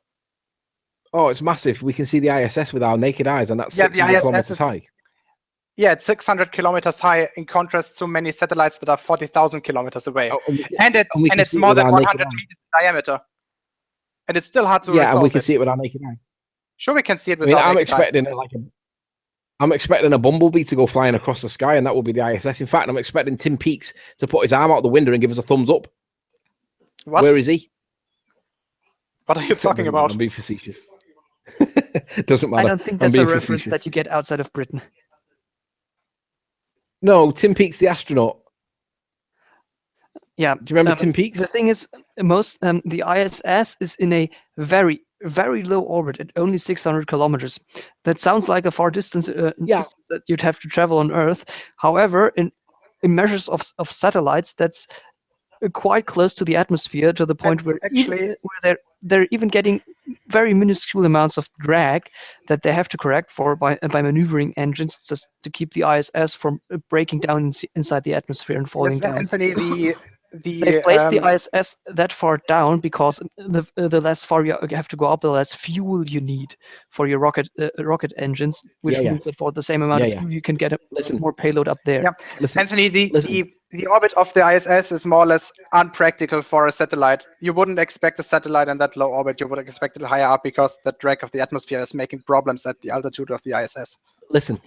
Oh, it's massive. We can see the ISS with our naked eyes, and that's 600 kilometers high. Yeah, it's 600 kilometers high in contrast to many satellites that are 40,000 kilometers away. And it's more than 100 meters in diameter. And it's still hard to resolve. Yeah, and we can see it with our naked eye. Sure, we can see it with our naked eye. I'm expecting a bumblebee to go flying across the sky, and that will be the ISS. In fact, I'm expecting Tim Peaks to put his arm out the window and give us a thumbs up. What? Where is he? What are you talking about? I'm being facetious. Doesn't matter. I don't think that's a reference that you get outside of Britain. No, Tim Peaks, the astronaut. Yeah. Do you remember Tim Peaks? The thing is, the ISS is in a very, very low orbit at only 600 kilometers. That sounds like a far distance, distance that you'd have to travel on Earth. However, in measures of satellites, that's quite close to the atmosphere, to the point where they're even getting very minuscule amounts of drag that they have to correct for by maneuvering engines just to keep the ISS from breaking down inside the atmosphere and falling down. Anthony, they've placed the ISS that far down because the less far you have to go up, the less fuel you need for your rocket engines, which means that for the same amount of fuel you can get more payload up there. Yeah. Anthony, the orbit of the ISS is more or less unpractical for a satellite. You wouldn't expect a satellite in that low orbit. You would expect it higher up because the drag of the atmosphere is making problems at the altitude of the ISS. Listen.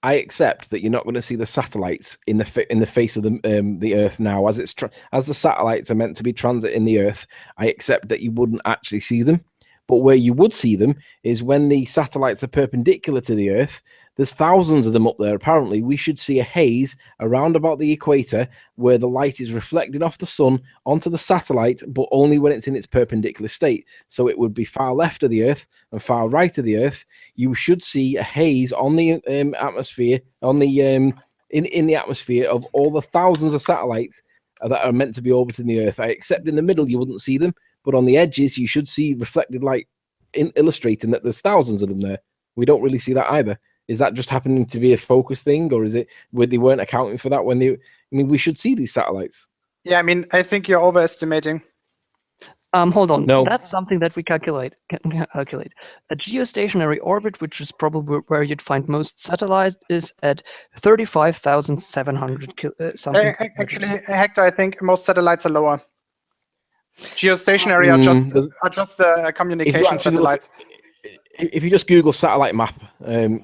I accept that you're not going to see the satellites in the face of the Earth now, as the satellites are meant to be transiting the Earth. I accept that you wouldn't actually see them, but where you would see them is when the satellites are perpendicular to the Earth. There's thousands of them up there. Apparently, we should see a haze around about the equator where the light is reflecting off the sun onto the satellite, but only when it's in its perpendicular state. So it would be far left of the Earth and far right of the Earth. You should see a haze on the atmosphere, in the atmosphere of all the thousands of satellites that are meant to be orbiting the Earth. I accept in the middle you wouldn't see them, but on the edges you should see reflected light illustrating that there's thousands of them there. We don't really see that either. Is that just happening to be a focus thing, or is it where they weren't accounting for that when they? I mean, we should see these satellites. Yeah, I mean, I think you're overestimating. Hold on. No, that's something that we can calculate. A geostationary orbit, which is probably where you'd find most satellites, is at 35,700 something. Actually, Hector, I think most satellites are lower. Geostationary are just the communication satellites. If you just Google satellite map,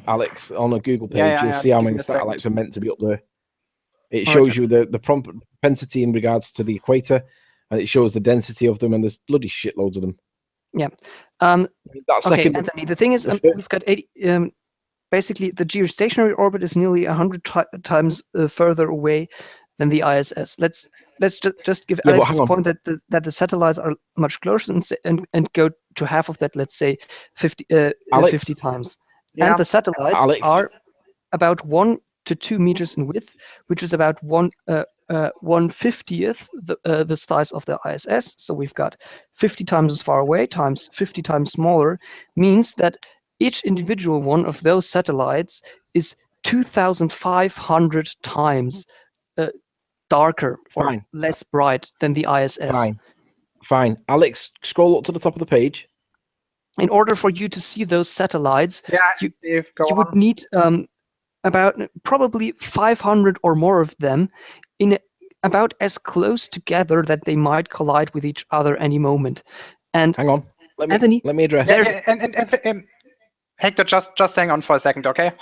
Alex, on a Google page, you'll see how many satellites are meant to be up there. It shows you the propensity in regards to the equator, and it shows the density of them, and there's bloody shitloads of them. Yeah. Okay, Anthony, the thing is, we've got 80. Basically, the geostationary orbit is nearly 100 times further away than the ISS. Let's just give Alex this point that the satellites are much closer and go to half of that. Let's say 50 times. Yeah. And the satellites are about 1 to 2 meters in width, which is about 1/50th the size of the ISS. So we've got 50 times as far away times 50 times smaller, means that each individual one of those satellites is 2,500 times darker or less bright than the ISS. Fine. Alex, scroll up to the top of the page. In order for you to see those satellites, you would need about probably 500 or more of them in about as close together that they might collide with each other any moment. And hang on, let me address. And Hector, just hang on for a second, okay?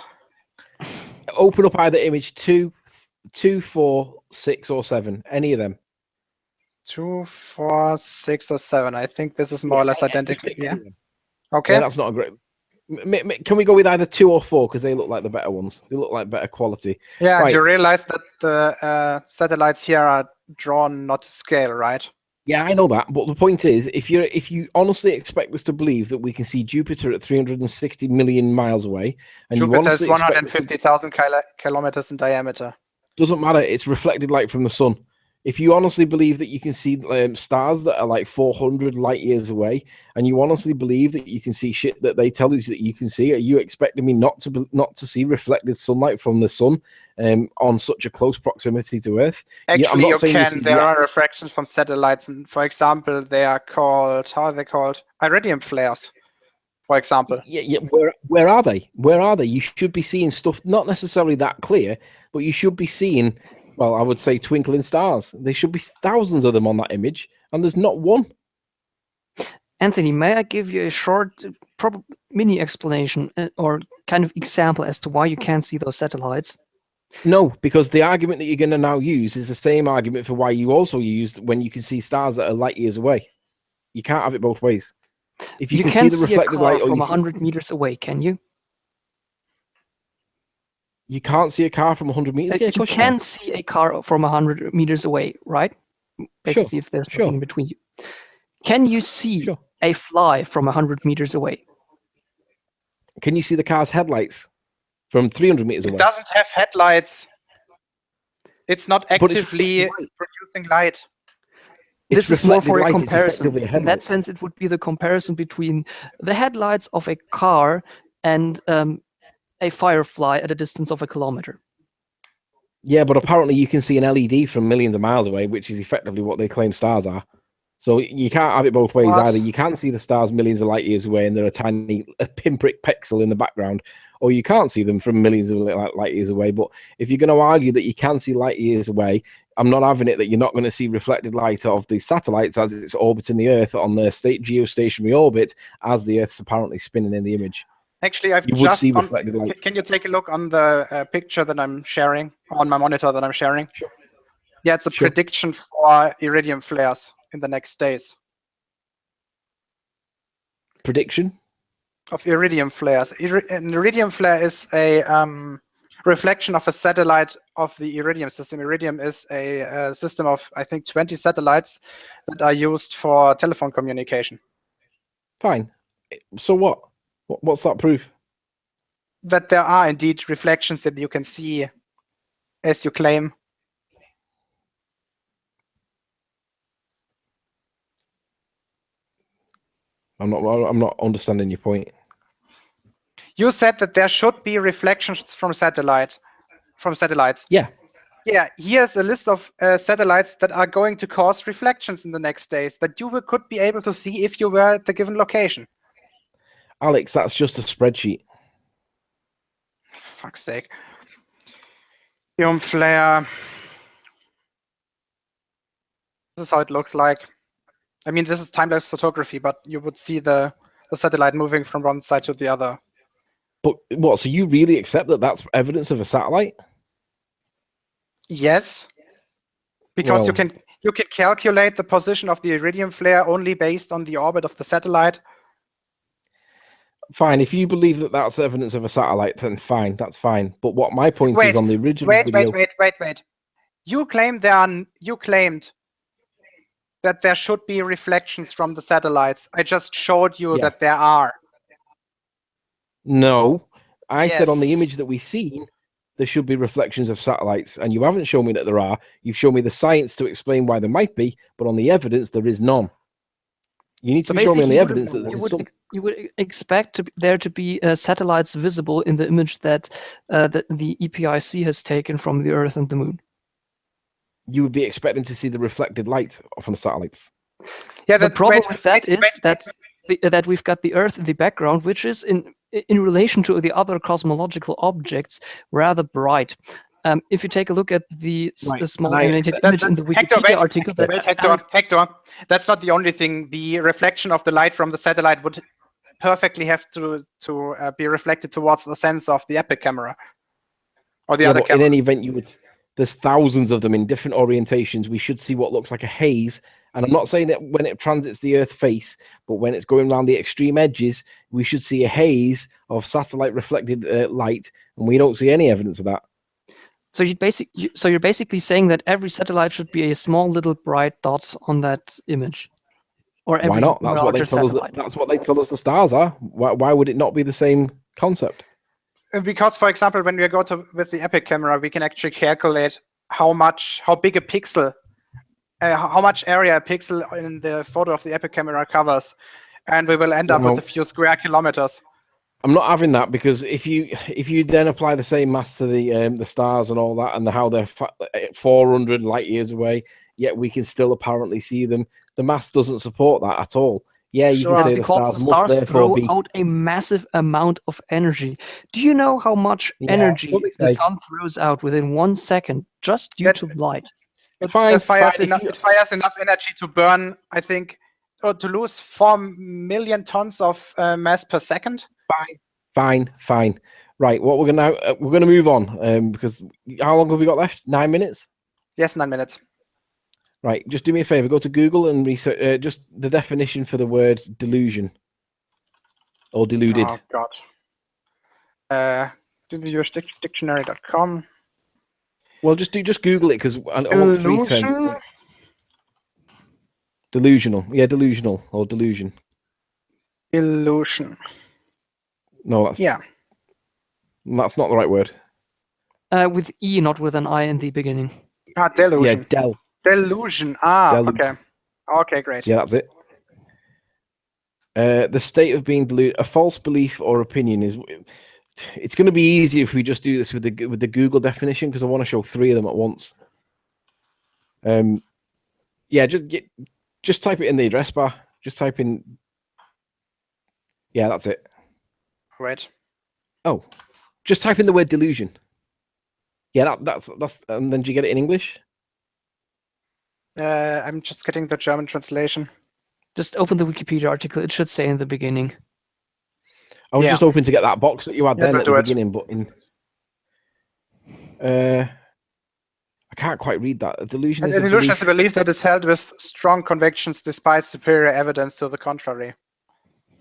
Open up either image 2, 4, 6, or 7. Any of them. 2, 4, 6, or 7. I think this is more or less identical. Yeah. Okay. Yeah, that's not a great. Can we go with either 2 or 4 because they look like the better ones? They look like better quality. Yeah, Right. you realize that the satellites here are drawn not to scale, right? Yeah, I know that, but the point is, if you honestly expect us to believe that we can see Jupiter at 360 million miles away, and Jupiter you is honestly expect us to, 150,000 kilometers in diameter. doesn't matter, it's reflected light from the sun. If you honestly believe that you can see stars that are like 400 light years away, and you honestly believe that you can see shit that they tell you that you can see, are you expecting me not to see reflected sunlight from the sun on such a close proximity to Earth? Actually, you can. There are refractions from satellites, and for example, they are called, how are they called? Iridium flares, for example. Yeah. Where are they? Where are they? You should be seeing stuff not necessarily that clear, but you should be seeing, well, I would say twinkling stars. There should be thousands of them on that image, and there's not one. Anthony, may I give you a short, mini explanation or kind of example as to why you can't see those satellites? No, because the argument that you're going to now use is the same argument for why you also used when you can see stars that are light years away. You can't have it both ways. If you can see the reflected light from 100 meters away, can you? You can't see a car from 100 meters? Yeah, you can see a car from 100 meters away, right? Basically, if there's nothing in between you. Can you see a fly from 100 meters away? Can you see the car's headlights from 300 meters away? It doesn't have headlights. It's not actively producing light. This is more for a comparison. In that sense, it would be the comparison between the headlights of a car and a firefly at a distance of 1 kilometer. Yeah, but apparently you can see an LED from millions of miles away, which is effectively what they claim stars are. So you can't have it both ways either. You can see the stars millions of light years away and they're a pinprick pixel in the background, or you can't see them from millions of light years away. But if you're going to argue that you can see light years away, I'm not having it that you're not going to see reflected light of the satellites as it's orbiting the Earth on their geostationary orbit as the Earth's apparently spinning in the image. Actually, I've just see reflected light. Can you take a look on the picture that I'm sharing, on my monitor that I'm sharing? Sure. Yeah, it's a prediction for iridium flares in the next days. Prediction? Of iridium flares. An iridium flare is a reflection of a satellite of the Iridium system. Iridium is a system of, I think, 20 satellites that are used for telephone communication. Fine. So what? What's that proof? That there are indeed reflections that you can see, as you claim. I'm not understanding your point. You said that there should be reflections from satellites. Yeah. Yeah, here's a list of satellites that are going to cause reflections in the next days that you could be able to see if you were at the given location. Alex, that's just a spreadsheet. For fuck's sake. Iridium flare. This is how it looks like. I mean, this is time-lapse photography, but you would see the satellite moving from one side to the other. But what, so you really accept that that's evidence of a satellite? Yes. Because you can calculate the position of the iridium flare only based on the orbit of the satellite. Fine, if you believe that that's evidence of a satellite, then fine, that's fine. But what my point is on the original video... Wait. You claimed that there should be reflections from the satellites. I just showed you that there are. No, I said on the image that we see, there should be reflections of satellites, and you haven't shown me that there are. You've shown me the science to explain why there might be, but on the evidence, there is none. You need to show me on the evidence that there is some. You would expect there to be satellites visible in the image that the EPIC has taken from the Earth and the Moon. You would be expecting to see the reflected light from the satellites. Yeah, the problem with that is that we've got the Earth in the background, which is in relation to the other cosmological objects rather bright. If you take a look at the small animated image in the Wikipedia article, Hector, that's not the only thing. The reflection of the light from the satellite would perfectly have to be reflected towards the sensor of the Epic camera or the other camera. In any event, there's thousands of them in different orientations. We should see what looks like a haze And I'm not saying that when it transits the Earth face, but when it's going around the extreme edges, we should see a haze of satellite reflected light, and we don't see any evidence of that. So you're basically saying that every satellite should be a small little bright dot on that image, or every Why not? That's what they larger tell us. satellite. That's what they tell us the stars are. Why would it not be the same concept? Because, for example, when we go with the Epic camera, we can actually calculate how big a pixel, how much area a pixel in the photo of the Epic camera covers, and we will end up with a few square kilometers. I'm not having that, because if you then apply the same mass to the stars and all that, and how they're 400 light years away, yet we can still apparently see them. The maths doesn't support that at all. Yeah, you can say the stars must therefore be out a massive amount of energy. Do you know how much energy the sun throws out within 1 second just due to light? It fires enough energy to burn, I think, or to lose 4 million tons of mass per second. Fine. Right, what we're gonna move on, because how long have we got left? 9 minutes? Yes, 9 minutes. Right, just do me a favor. Go to Google and research just the definition for the word delusion or deluded. Oh God. Dictionary.com. Well, just Google it, because I want 3 terms. Delusional. Yeah, delusional or delusion. Illusion. No, that's not the right word. With E, not with an I in the beginning. Delusion. Yeah, Delusion. Okay. Okay, great. Yeah, that's it. The state of being deluded, a false belief or opinion is. It's going to be easier if we just do this with the Google definition, because I want to show 3 of them at once. Yeah, just type it in the address bar. Just type in. Yeah, that's it. Wait. Oh, just type in the word delusion. Yeah, that's and then do you get it in English? I'm just getting the German translation. Just open the Wikipedia article. It should say in the beginning. I was just hoping to get that box that you had then at the beginning, but in I can't quite read that. A delusion is a belief that is held with strong convictions despite superior evidence to the contrary.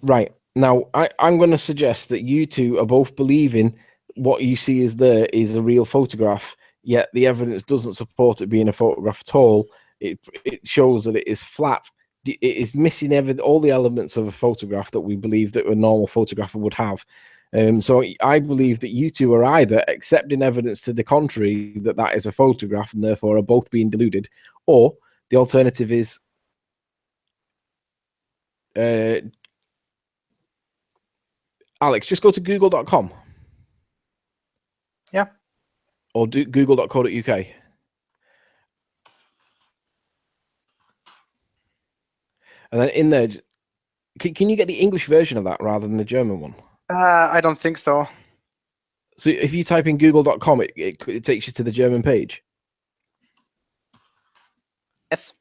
Right. Now, I'm going to suggest that you two are both believing what you see is there is a real photograph, yet the evidence doesn't support it being a photograph at all. It shows that it is flat. It is missing all the elements of a photograph that we believe that a normal photographer would have. So I believe that you two are either accepting evidence to the contrary that is a photograph and therefore are both being deluded, or the alternative is Alex, just go to google.com. Yeah. Or do google.co.uk. And then in there, can you get the English version of that rather than the German one? I don't think so. So if you type in google.com, it takes you to the German page? Yes.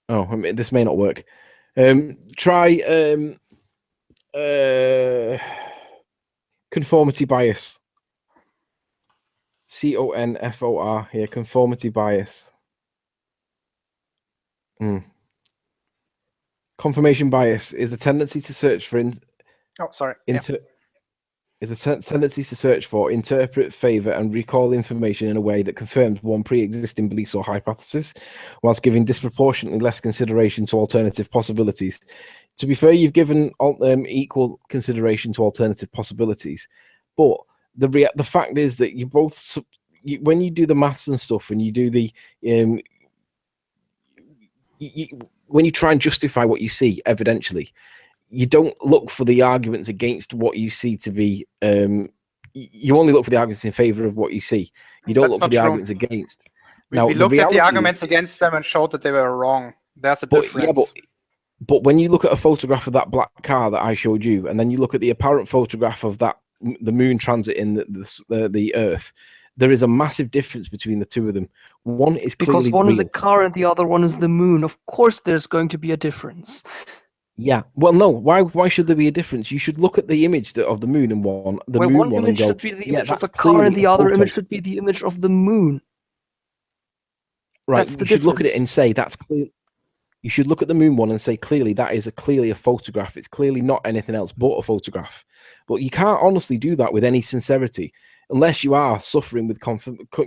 Oh, I mean, this may not work. Try conformity bias. CONFOR here, conformity bias. Confirmation bias is the tendency to search for tendency to search for, interpret, favor, and recall information in a way that confirms one pre-existing beliefs or hypothesis, whilst giving disproportionately less consideration to alternative possibilities. To be fair, you've given equal consideration to alternative possibilities, but the fact is that you both, when you do the maths and stuff, and you do the when you try and justify what you see evidentially, you don't look for the arguments against what you see to be. You only look for the arguments in favor of what you see. You don't look for the arguments against. Now, we looked at the arguments against them and showed that they were wrong. There's a difference. Yeah, but when you look at a photograph of that black car that I showed you, and then you look at the apparent photograph of the moon transit in the Earth, there is a massive difference between the two of them. One is because one is a car and the other one is the moon. Of course, there's going to be a difference. Yeah. Well, no. Why should there be a difference? You should look at the image of the moon and one image should be the image of a car, and the other image should be the image of the moon. Right. You should look at it and say that's clear. You should look at the moon one and say, clearly, that is clearly a photograph. It's clearly not anything else but a photograph. But you can't honestly do that with any sincerity unless you are suffering with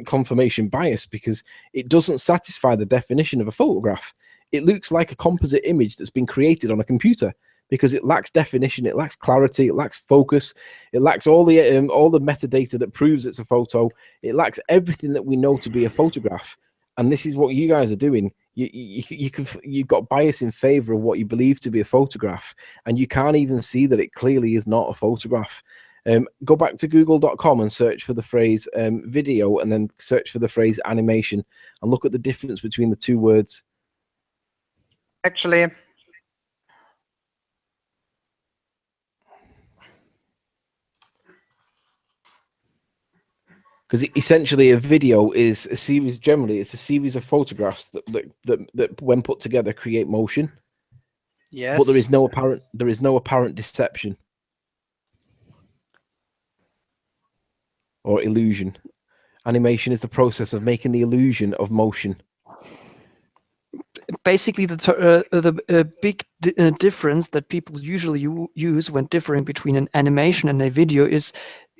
confirmation bias, because it doesn't satisfy the definition of a photograph. It looks like a composite image that's been created on a computer because it lacks definition, it lacks clarity, it lacks focus, it lacks all the metadata that proves it's a photo. It lacks everything that we know to be a photograph. And this is what you guys are doing. You've got bias in favor of what you believe to be a photograph, and you can't even see that it clearly is not a photograph. Go back to google.com and search for the phrase video, and then search for the phrase animation, and look at the difference between the two words. Actually, because essentially a video is a series. Generally, it's a series of photographs that when put together create motion. yes. But there is no apparent deception or illusion. Animation is the process of making the illusion of motion. Basically, the big difference that people usually use when differing between an animation and a video is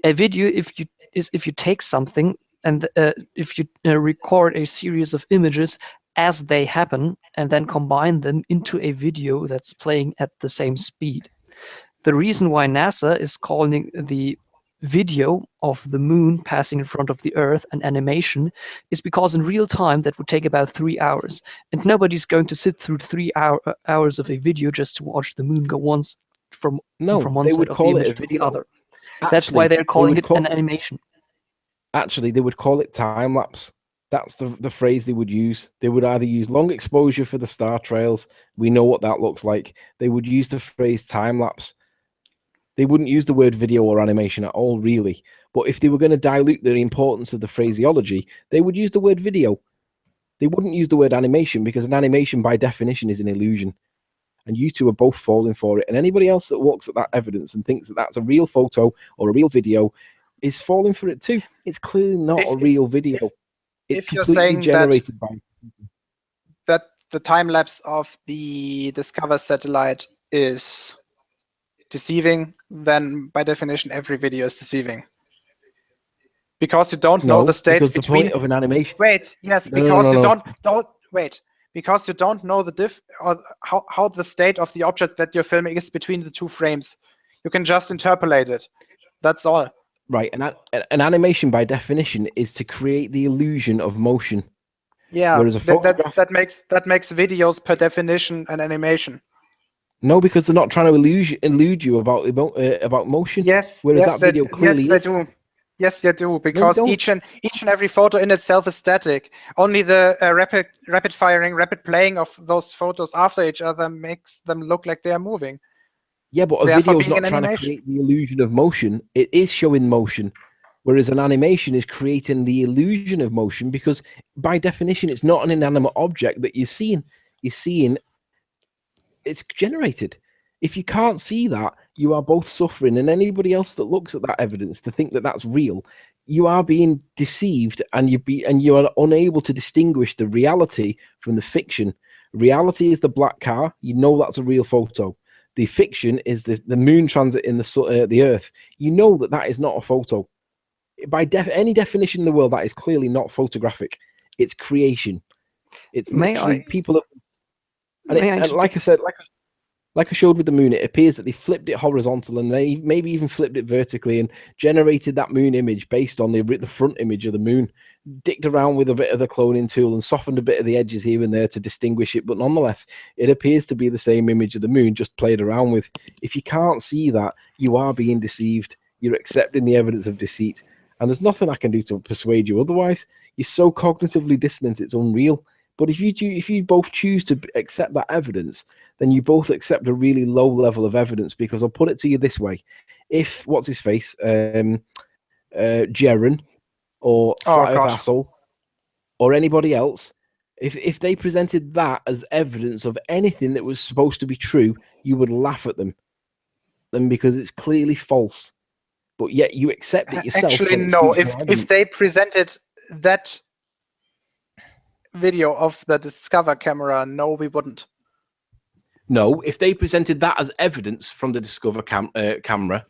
a video. If you take something and if you record a series of images as they happen and then combine them into a video that's playing at the same speed. The reason why NASA is calling the video of the moon passing in front of the Earth an animation is because in real time that would take about 3 hours, and nobody's going to sit through 3 hours of a video just to watch the moon go once from one side of the image to the other. That's why they're calling it an animation. Actually, they would call it time lapse. That's the phrase they would use. They would either use long exposure for the star trails. We know what that looks like. They would use the phrase time lapse. They wouldn't use the word video or animation at all, really. But if they were going to dilute the importance of the phraseology, they would use the word video. They wouldn't use the word animation, because an animation by definition is an illusion. And you two are both falling for it. And anybody else that looks at that evidence and thinks that that's a real photo or a real video is falling for it too. It's clearly not a real video. It's completely generated by that the time lapse of the DSCOVR satellite is deceiving, then by definition every video is deceiving. Because you don't know the states between. The point of an animation. Wait, yes, because you don't wait. Because you don't know the or how the state of the object that you're filming is between the two frames. You can just interpolate it. That's all. Right, an animation by definition is to create the illusion of motion. Yeah, whereas a photograph, that makes videos per definition an animation. No, because they're not trying to elude you about motion. Yes, whereas that video clearly yes, they do. Yes, they do, because each and every photo in itself is static. Only the rapid playing of those photos after each other makes them look like they are moving. Yeah, but a video is not trying to create the illusion of motion. It is showing motion, whereas an animation is creating the illusion of motion, because by definition, it's not an inanimate object that you're seeing. You're seeing it's generated. If you can't see that, you are both suffering, and anybody else that looks at that evidence to think that that's real, you are being deceived, and you are unable to distinguish the reality from the fiction. Reality is the black car. You know that's a real photo. The fiction is the moon transit in the Earth. You know that is not a photo. By any definition in the world, that is clearly not photographic. It's creation. It's literally people have. And like I said, like I showed with the moon, it appears that they flipped it horizontal, and they maybe even flipped it vertically and generated that moon image based on the front image of the moon, dicked around with a bit of the cloning tool and softened a bit of the edges here and there to distinguish it. But nonetheless, it appears to be the same image of the moon, just played around with. If you can't see that, you are being deceived. You're accepting the evidence of deceit. And there's nothing I can do to persuade you otherwise. You're so cognitively dissonant, it's unreal. But if you both choose to accept that evidence, then you both accept a really low level of evidence, because I'll put it to you this way. If, what's his face, Jaren or Flat Earth Asshole or anybody else, if they presented that as evidence of anything that was supposed to be true, you would laugh at them because it's clearly false. But yet you accept it yourself. Actually, no. If they presented that video of the DSCOVR camera, no, we wouldn't. No, if they presented that as evidence from the DSCOVR camera,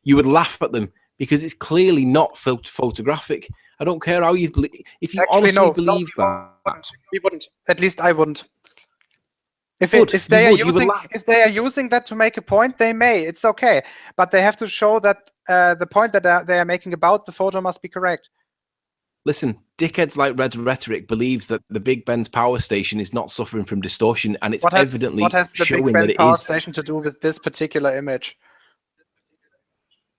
you would laugh at them because it's clearly not photographic. I don't care how you believe. If you Actually, honestly no, believe that, we wouldn't. At least I wouldn't. If they are using that to make a point, they may. It's okay, but they have to show that the point that they are making about the photo must be correct. Listen, dickheads like Red Rhetoric believes that the Big Ben's power station is not suffering from distortion, and it's evidently what has the showing Big Ben that it power is. station to do with this particular image?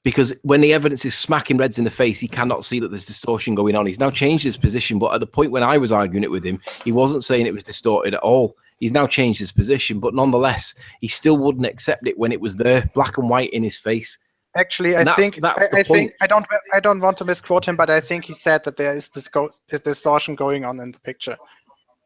Because when the evidence is smacking Reds in the face, he cannot see that there's distortion going on. He's now changed his position, but at the point when I was arguing it with him, he wasn't saying it was distorted at all. He's now changed his position, but nonetheless, he still wouldn't accept it when it was there, black and white in his face. Actually, I think I don't want to misquote him, but I think he said that there is distortion going on in the picture.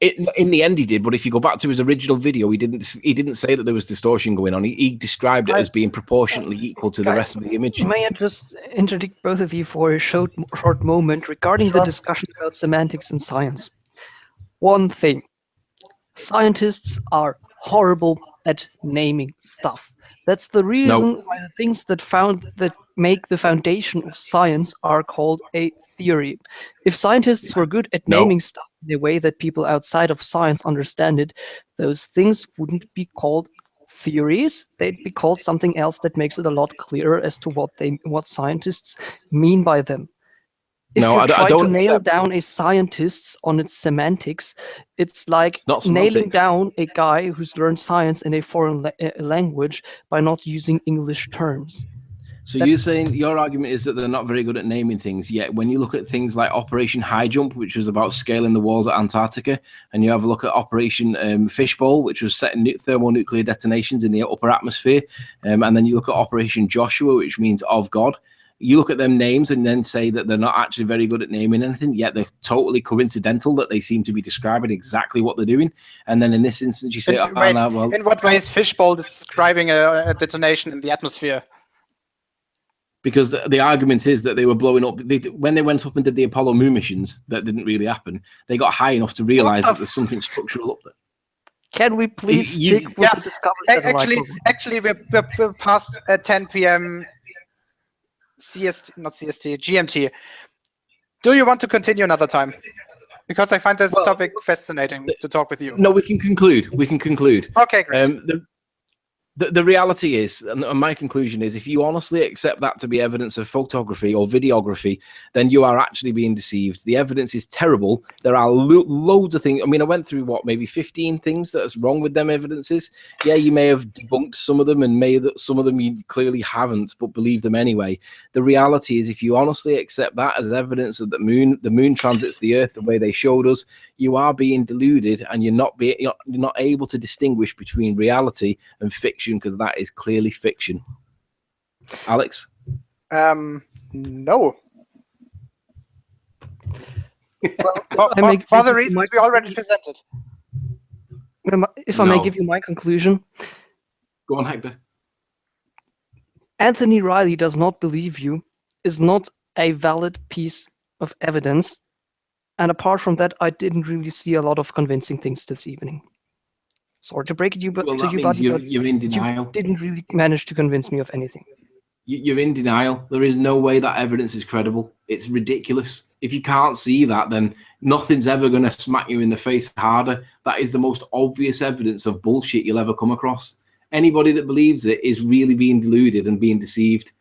In the end, he did. But if you go back to his original video, he didn't say that there was distortion going on. He described it as being proportionately equal to the rest of the image. May I just interdict both of you for a short moment regarding the discussion about semantics and science? One thing: scientists are horrible at naming stuff. That's the reason why the things that make the foundation of science are called a theory. If scientists were good at naming stuff in the way that people outside of science understand it, those things wouldn't be called theories. They'd be called something else that makes it a lot clearer as to what scientists mean by them. If you try to nail down a scientist on its semantics, it's like nailing down a guy who's learned science in a foreign language by not using English terms. So you're saying your argument is that they're not very good at naming things, yet when you look at things like Operation High Jump, which was about scaling the walls at Antarctica, and you have a look at Operation Fishbowl, which was setting thermonuclear detonations in the upper atmosphere, and then you look at Operation Joshua, which means of God. You look at them names and then say that they're not actually very good at naming anything, yet they're totally coincidental that they seem to be describing exactly what they're doing. And then in this instance, you say, in what way is Fishbowl describing a detonation in the atmosphere? Because the argument is that they were blowing up. When they went up and did the Apollo moon missions, that didn't really happen. They got high enough to realize that there's something structural up there. Can we please stick with the discovery? Actually, we're past 10 p.m. CST, not CST, GMT. Do you want to continue another time? Because I find this topic fascinating to talk with you. No, we can conclude. Okay, great. The reality is, and my conclusion is, if you honestly accept that to be evidence of photography or videography, then you are actually being deceived. The evidence is terrible. There are loads of things. I mean, I went through, what, maybe 15 things that's wrong with them evidences. Yeah, you may have debunked some of them, and some of them you clearly haven't, but believe them anyway. The reality is, if you honestly accept that as evidence of the moon transits the Earth the way they showed us, you are being deluded, and you're not able to distinguish between reality and fiction, because that is clearly fiction. Alex? No. For the reasons we already presented. If I may give you my conclusion. Go on, Hector. Anthony Riley does not believe you is not a valid piece of evidence. And apart from that, I didn't really see a lot of convincing things this evening. Sorry to break it to you, buddy, but you're in denial. You didn't really manage to convince me of anything. You're in denial. There is no way that evidence is credible. It's ridiculous. If you can't see that, then nothing's ever going to smack you in the face harder. That is the most obvious evidence of bullshit you'll ever come across. Anybody that believes it is really being deluded and being deceived.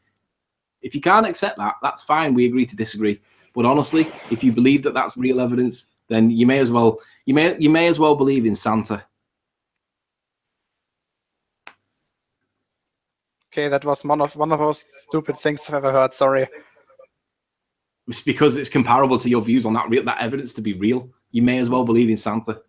If you can't accept that, that's fine. We agree to disagree. But honestly, if you believe that that's real evidence, then you may as well believe in Santa. Okay, that was one of those stupid things I've ever heard. Sorry. It's because it's comparable to your views on that evidence to be real. You may as well believe in Santa.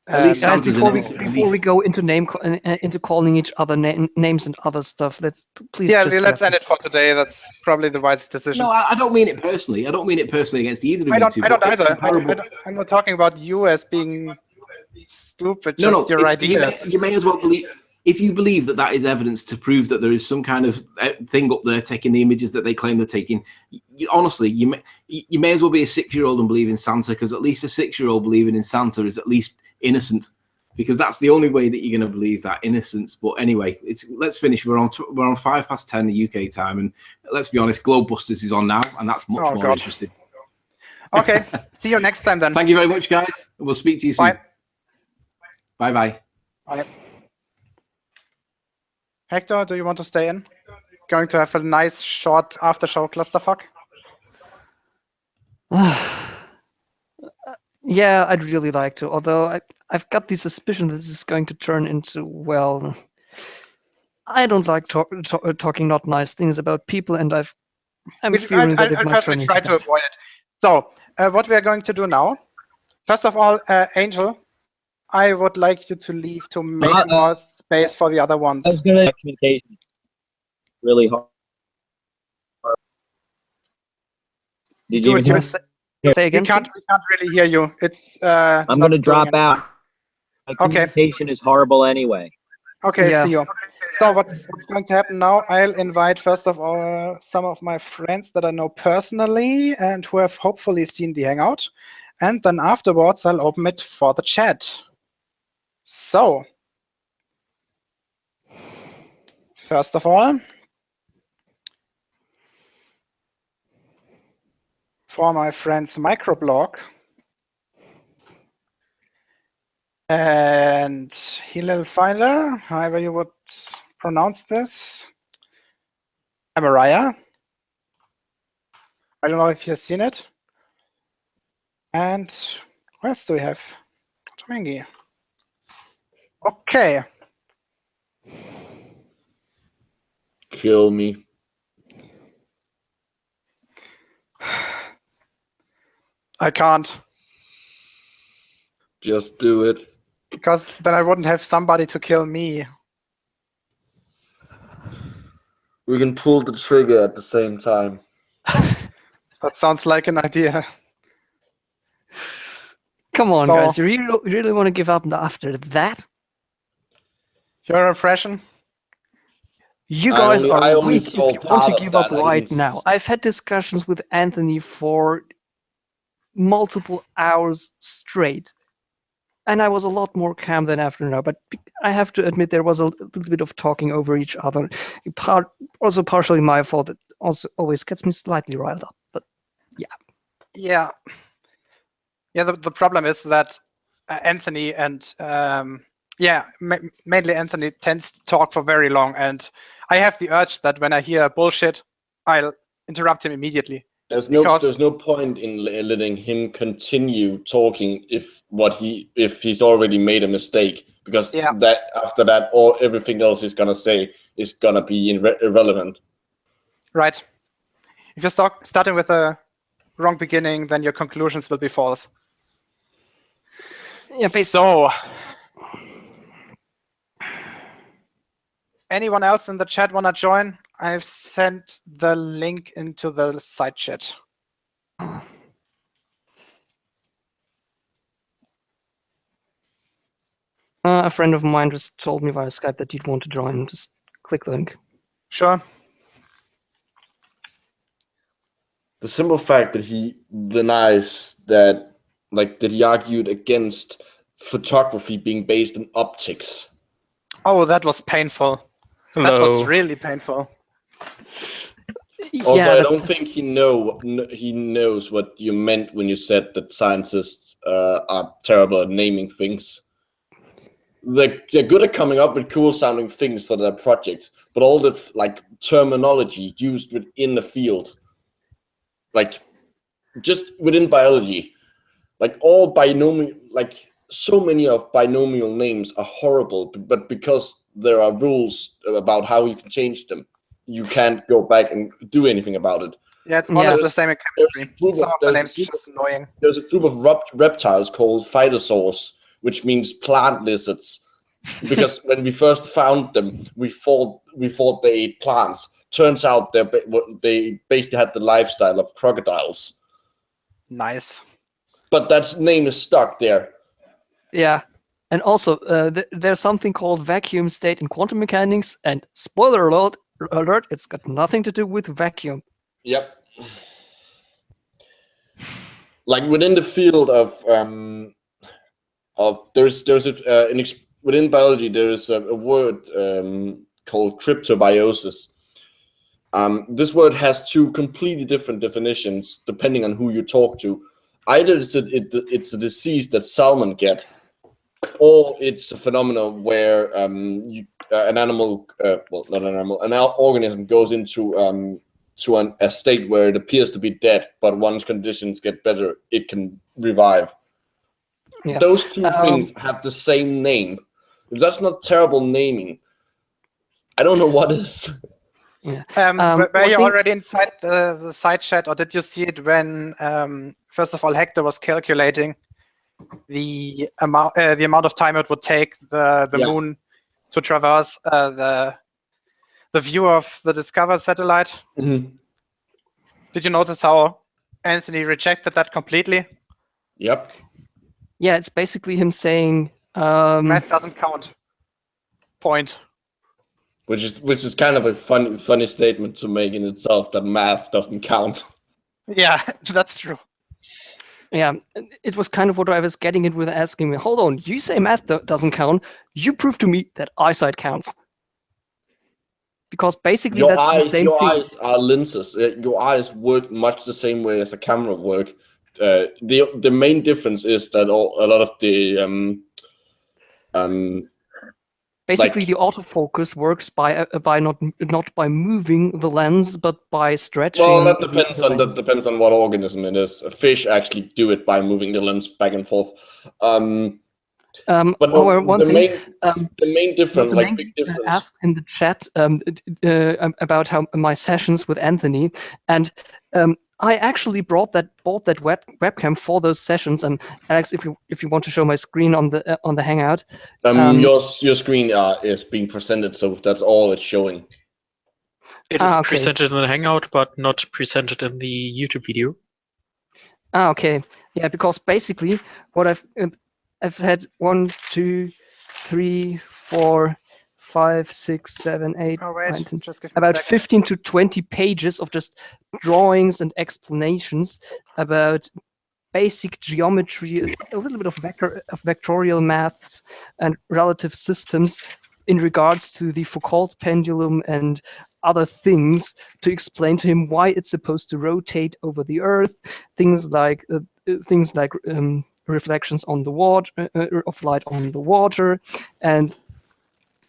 At least Santa's before we go into calling each other names and other stuff, let's end it for today. That's probably the wisest decision. No, I don't mean it personally. I don't mean it personally against either of you two. I don't either. I'm not talking about you as being stupid. Just your ideas. You may as well believe. If you believe that is evidence to prove that there is some kind of thing up there taking the images that they claim they're taking, honestly, you may as well be a 6-year-old and believe in Santa, because at least a 6-year-old believing in Santa is at least innocent. because that's the only way that you're going to believe that innocence. But anyway, let's finish. We're on 10:05 UK time, and let's be honest, Globebusters is on now, and that's much more interesting. Okay, see you next time then. Thank you very much, guys. We'll speak to you soon. Bye. Bye. Bye. Hector, do you want to stay in? Going to have a nice short after-show clusterfuck? Yeah, I'd really like to, although I've got the suspicion that this is going to turn into, well, I don't like talking not nice things about people, and I'm fearing that it might turn into try to avoid it. So, what we are going to do now, first of all, Angel, I would like you to leave to make more space for the other ones. I was going to communication really hard. Did you even say again? We can't really hear you. It's I'm going to drop out. My communication is horrible anyway. Okay, see you. So what's going to happen now? I'll invite first of all some of my friends that I know personally and who have hopefully seen the Hangout, and then afterwards I'll open it for the chat. So first of all, for my friend's microblog and Hillel Finder, however you would pronounce this, Mariah. I don't know if you've seen it. And what else do we have? Domingi. Okay. Kill me. I can't. Just do it. Because then I wouldn't have somebody to kill me. We can pull the trigger at the same time. That sounds like an idea. Come on, guys. You really want to give up after that? Your impression? You guys are weak if you want to give up right now. I've had discussions with Anthony for multiple hours straight, and I was a lot more calm than after now. But I have to admit there was a little bit of talking over each other. Also partially my fault. That also always gets me slightly riled up. But yeah. The problem is that Anthony and mainly Anthony tends to talk for very long, and I have the urge that when I hear bullshit, I'll interrupt him immediafter There's no point in letting him continue talking if he's already made a mistake, because that after that everything else he's gonna say is gonna be irrelevant. Right. If you're starting with a wrong beginning, then your conclusions will be false. Yeah, so anyone else in the chat wanna join? I've sent the link into the side chat. A friend of mine just told me via Skype that he'd want to join. Just click the link. Sure. The simple fact that he denies that, that he argued against photography being based on optics. Oh, that was painful. Hello. That was really painful. Also, I don't think he knows what you meant when you said that scientists are terrible at naming things. They're good at coming up with cool sounding things for their projects, but all the terminology used within the field, just within biology, all binomial, so many of binomial names are horrible, but because there are rules about how you can change them, you can't go back and do anything about it. Yeah, it's more or less the same in chemistry. Some of the names are just annoying. There's a group of reptiles called phytosaurs, which means plant lizards, because when we first found them, we thought they ate plants. Turns out they basically had the lifestyle of crocodiles. Nice. But that name is stuck there. Yeah. And also, there's something called vacuum state in quantum mechanics, and spoiler alert, it's got nothing to do with vacuum. Yep. Within the field of within biology there is a word called cryptobiosis. This word has two completely different definitions depending on who you talk to. Either it's a disease that salmon get, or it's a phenomenon where an organism goes into a state where it appears to be dead, but once conditions get better, it can revive. Yeah. Those two things have the same name. If that's not terrible naming, I don't know what is. Yeah. Were you already inside the side chat, or did you see it when, first of all, Hector was calculating the amount of time it would take the moon to traverse the view of the DSCOVR satellite? Mm-hmm. Did you notice how Anthony rejected that completely? Yep. Yeah, it's basically him saying math doesn't count. Point. Which is kind of a funny statement to make in itself, that math doesn't count. Yeah, that's true. Yeah, it was kind of what I was getting at with asking me, hold on, you say math doesn't count, you prove to me that eyesight counts. Because basically that's the same thing. Your eyes are lenses. Your eyes work much the same way as a camera work. The main difference is that a lot of the basically, the autofocus works by not by moving the lens, but by stretching. Well, that depends on what organism it is. A fish actually do it by moving the lens back and forth. But the main difference, big difference. Asked in the chat about how my sessions with Anthony, and I actually bought that webcam for those sessions. And Alex, if you want to show my screen on the Hangout, your screen is being presented, so that's all it's showing. It is presented in the Hangout, but not presented in the YouTube video. Okay. Yeah, because basically what I've had 1, 2, 3, 4, 5, 6, 7, 8, 9, 10, about 15 to 20 pages of just drawings and explanations about basic geometry, a little bit of vectorial maths and relative systems in regards to the Foucault pendulum and other things, to explain to him why it's supposed to rotate over the Earth, things like reflections on the water, of light on the water, and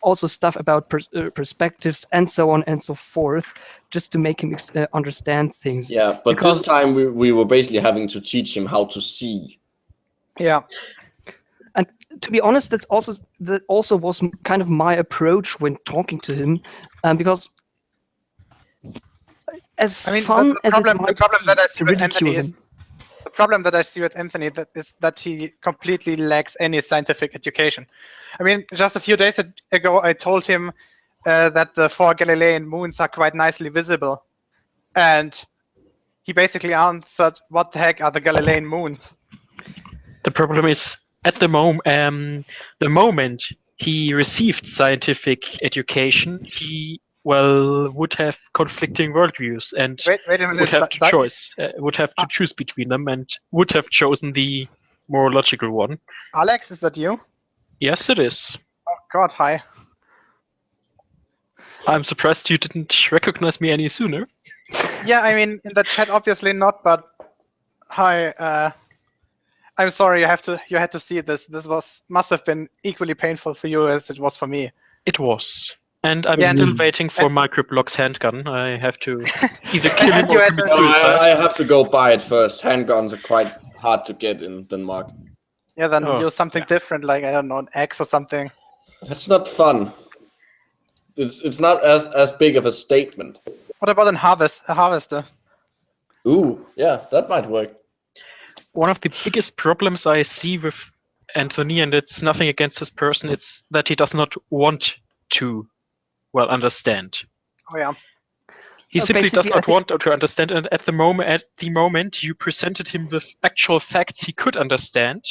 also stuff about perspectives and so on and so forth, just to make him understand things. Yeah, but this time we were basically having to teach him how to see. Yeah. And to be honest, that also was kind of my approach when talking to him, because the problem that I see with Anthony is that he completely lacks any scientific education. I mean, just a few days ago, I told him that the 4 Galilean moons are quite nicely visible. And he basically answered, what the heck are the Galilean moons? The problem is, at the moment he received scientific education, he would have conflicting worldviews and would have to choose between them, and would have chosen the more logical one. Alex, is that you? Yes, it is. Oh God, hi. I'm surprised you didn't recognize me any sooner. Yeah, I mean, in the chat, obviously not, but hi. I'm sorry you had to see this. This must have been equally painful for you as it was for me. It was. And I'm still waiting for Microblock's handgun. I have to either kill him or commit suicide. I have to go buy it first. Handguns are quite hard to get in Denmark. Yeah, then use something different, like, I don't know, an axe or something. That's not fun. It's not as big of a statement. What about a harvester? Ooh, yeah, that might work. One of the biggest problems I see with Anthony, and it's nothing against this person, it's that he does not want to understand. Oh yeah. He simply does not want to understand, and at the moment you presented him with actual facts he could understand.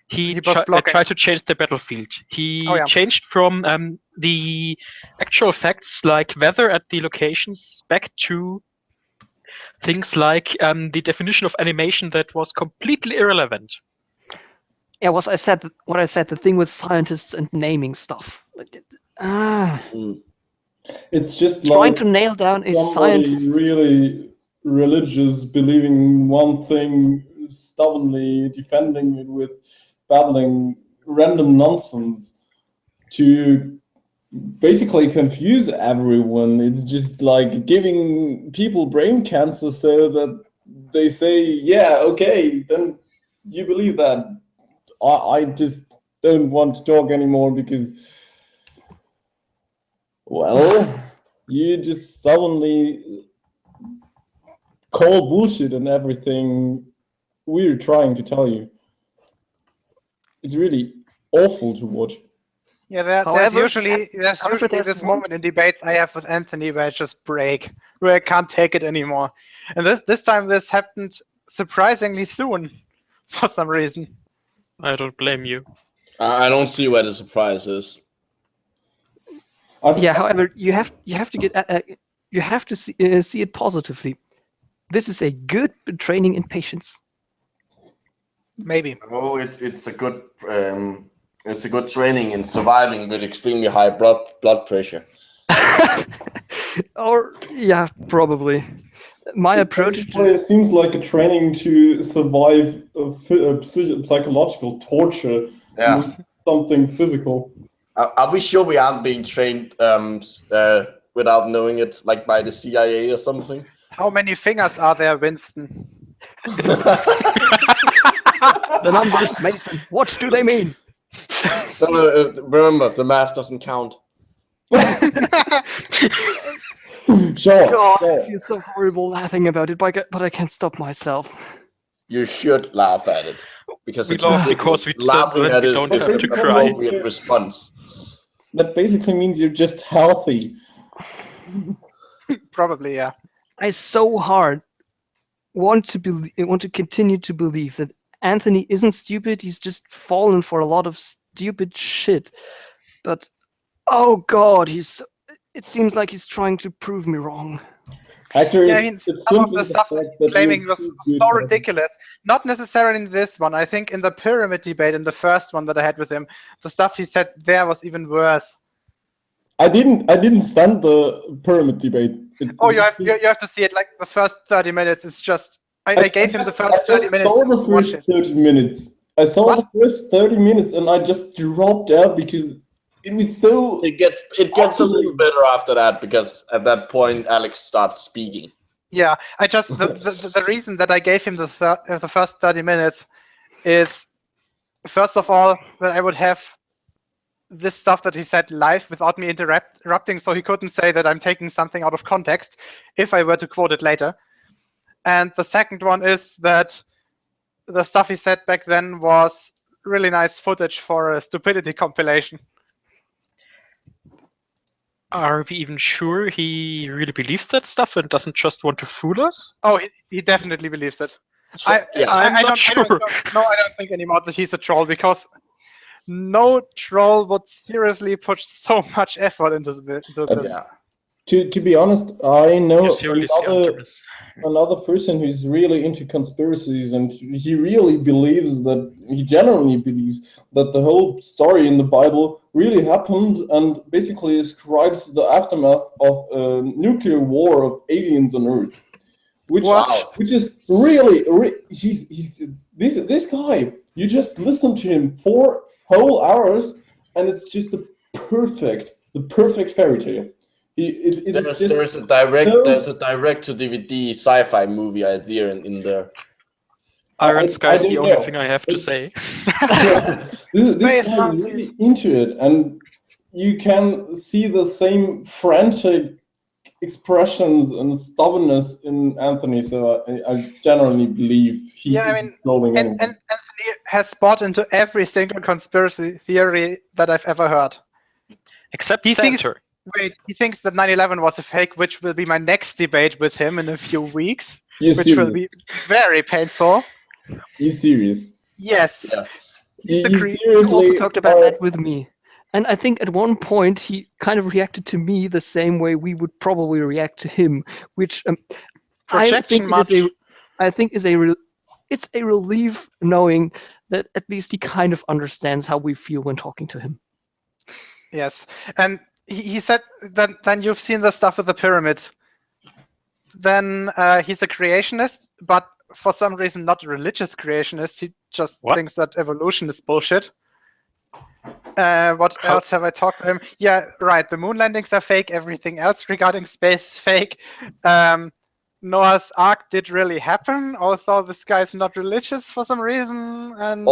He tried to change the battlefield. He changed from the actual facts like weather at the locations back to things like the definition of animation that was completely irrelevant. Yeah, what I said, the thing with scientists and naming stuff. It's just trying to nail down a scientist. Really religious, believing one thing, stubbornly defending it with babbling random nonsense to basically confuse everyone. It's just like giving people brain cancer so that they say, yeah, okay, then you believe that. I just don't want to talk anymore because, well, you just stubbornly call bullshit and everything we're trying to tell you. It's really awful to watch. Yeah, there's usually this moment in debates I have with Anthony where I just break, where I can't take it anymore. And this time this happened surprisingly soon for some reason. I don't blame you. I don't see where the surprise is. Yeah, however, you have to get you have to see it positively. This is a good training in patience. Maybe. Oh, it's a good training in surviving with extremely high blood pressure. Or yeah, probably. My approach it seems like a training to survive psychological torture. Yeah. Something physical. Are we sure we aren't being trained without knowing it, like by the CIA or something? How many fingers are there, Winston? The numbers, Mason. What do they mean? Remember, the math doesn't count. Sure. God, I feel so horrible laughing about it, but I can't stop myself. You should laugh at it because we laugh because we laughing at it don't is have to an cry. appropriate response. That basically means you're just healthy. Probably, yeah. I so hard want to continue to believe that Anthony isn't stupid. He's just fallen for a lot of stupid shit. But oh God, it seems like he's trying to prove me wrong. Actually, yeah, I mean, some of the stuff he's claiming was so ridiculous. Not necessarily in this one. I think in the pyramid debate, in the first one that I had with him, the stuff he said there was even worse. I didn't stand the pyramid debate. You have to see it. Like the first 30 minutes is just. I gave him the first 30 minutes. I saw the first 30 minutes. I saw the first 30 minutes, and I just dropped out because it was so. It gets a little better after that because at that point Alex starts speaking. Yeah, I just the reason that I gave him the first 30 minutes is, first of all, that I would have this stuff that he said live without me interrupting, so he couldn't say that I'm taking something out of context if I were to quote it later. And the second one is that the stuff he said back then was really nice footage for a stupidity compilation. Are we even sure he really believes that stuff and doesn't just want to fool us? Oh, he definitely believes it. I'm not sure. I don't think anymore that he's a troll, because no troll would seriously put so much effort into this. Yeah. To be honest, I know another person who's really into conspiracies, and he really believes that, he genuinely believes that the whole story in the Bible really happened, and basically describes the aftermath of a nuclear war of aliens on Earth. Which is really this guy. You just listen to him 4 whole hours, and it's just the perfect fairy tale. There's a direct to DVD sci-fi movie idea in there. Iron Sky is the only thing I have to say. this guy is really into it, and you can see the same frantic expressions and stubbornness in Anthony. So I generally believe he's trolling anyone. And Anthony has bought into every single conspiracy theory that I've ever heard. Except Center. He thinks that 9/11 was a fake, which will be my next debate with him in a few weeks, will be very painful. You serious? Yes. He also talked about that with me. And I think at one point he kind of reacted to me the same way we would probably react to him, which I think is it's a relief knowing that at least he kind of understands how we feel when talking to him. Yes, and he said that then you've seen the stuff with the pyramids. Then he's a creationist, but for some reason not a religious creationist. He just thinks that evolution is bullshit. What else have I talked to him? Yeah, right. The moon landings are fake. Everything else regarding space is fake. Noah's Ark did really happen, although this guy's not religious for some reason. And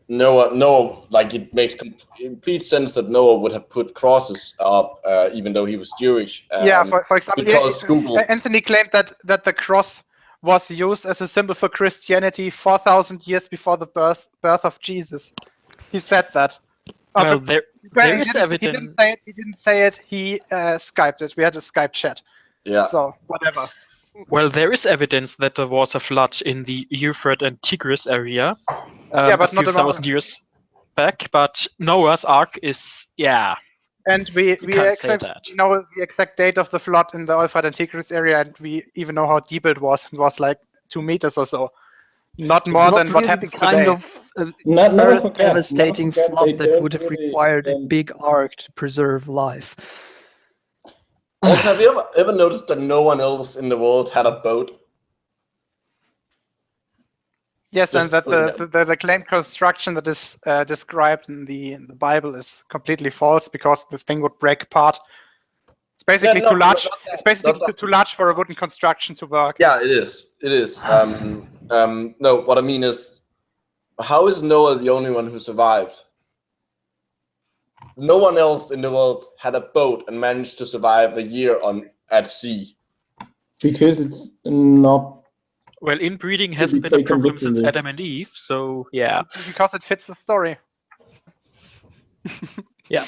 Noah, like it makes complete sense that Noah would have put crosses up, even though he was Jewish. Yeah, for example, Google... Anthony claimed that the cross was used as a symbol for Christianity 4,000 years before the birth of Jesus. He said that. Well, there is evidence. He didn't say it. He Skyped it. We had a Skype chat. Yeah. So whatever. Well, there is evidence that there was a flood in the Euphrates and Tigris area. But a few thousand years back. But Noah's Ark is And we know the exact date of the flood in the Euphrates and Tigris area, and we even know how deep it was. It was like 2 meters or so. Not more than what happens today. Not devastating flood that would have required a big ark to preserve life. Also, have you ever noticed that no one else in the world had a boat? Yes, and that the claimed construction that is described in the Bible is completely false because the thing would break apart. It's basically too large. It's basically too large for a wooden construction to work. Yeah, it is. It is. No, what I mean is, how is Noah the only one who survived? No one else in the world had a boat and managed to survive a year at sea. Because it's not. Well, inbreeding hasn't been a problem since Adam and Eve, so yeah. Because it fits the story. Yeah.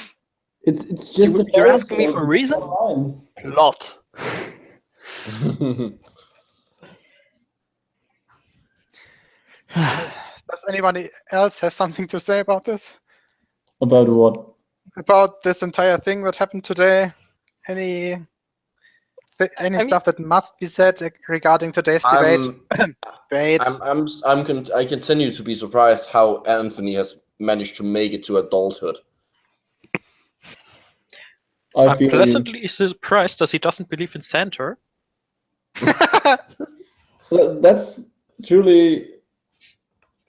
It's just. You're asking me for a reason? A lot. Does anybody else have something to say about this? About what? About this entire thing that happened today? Any stuff that must be said regarding today's debate? I continue to be surprised how Anthony has managed to make it to adulthood. I'm pleasantly surprised that he doesn't believe in Santa. That's truly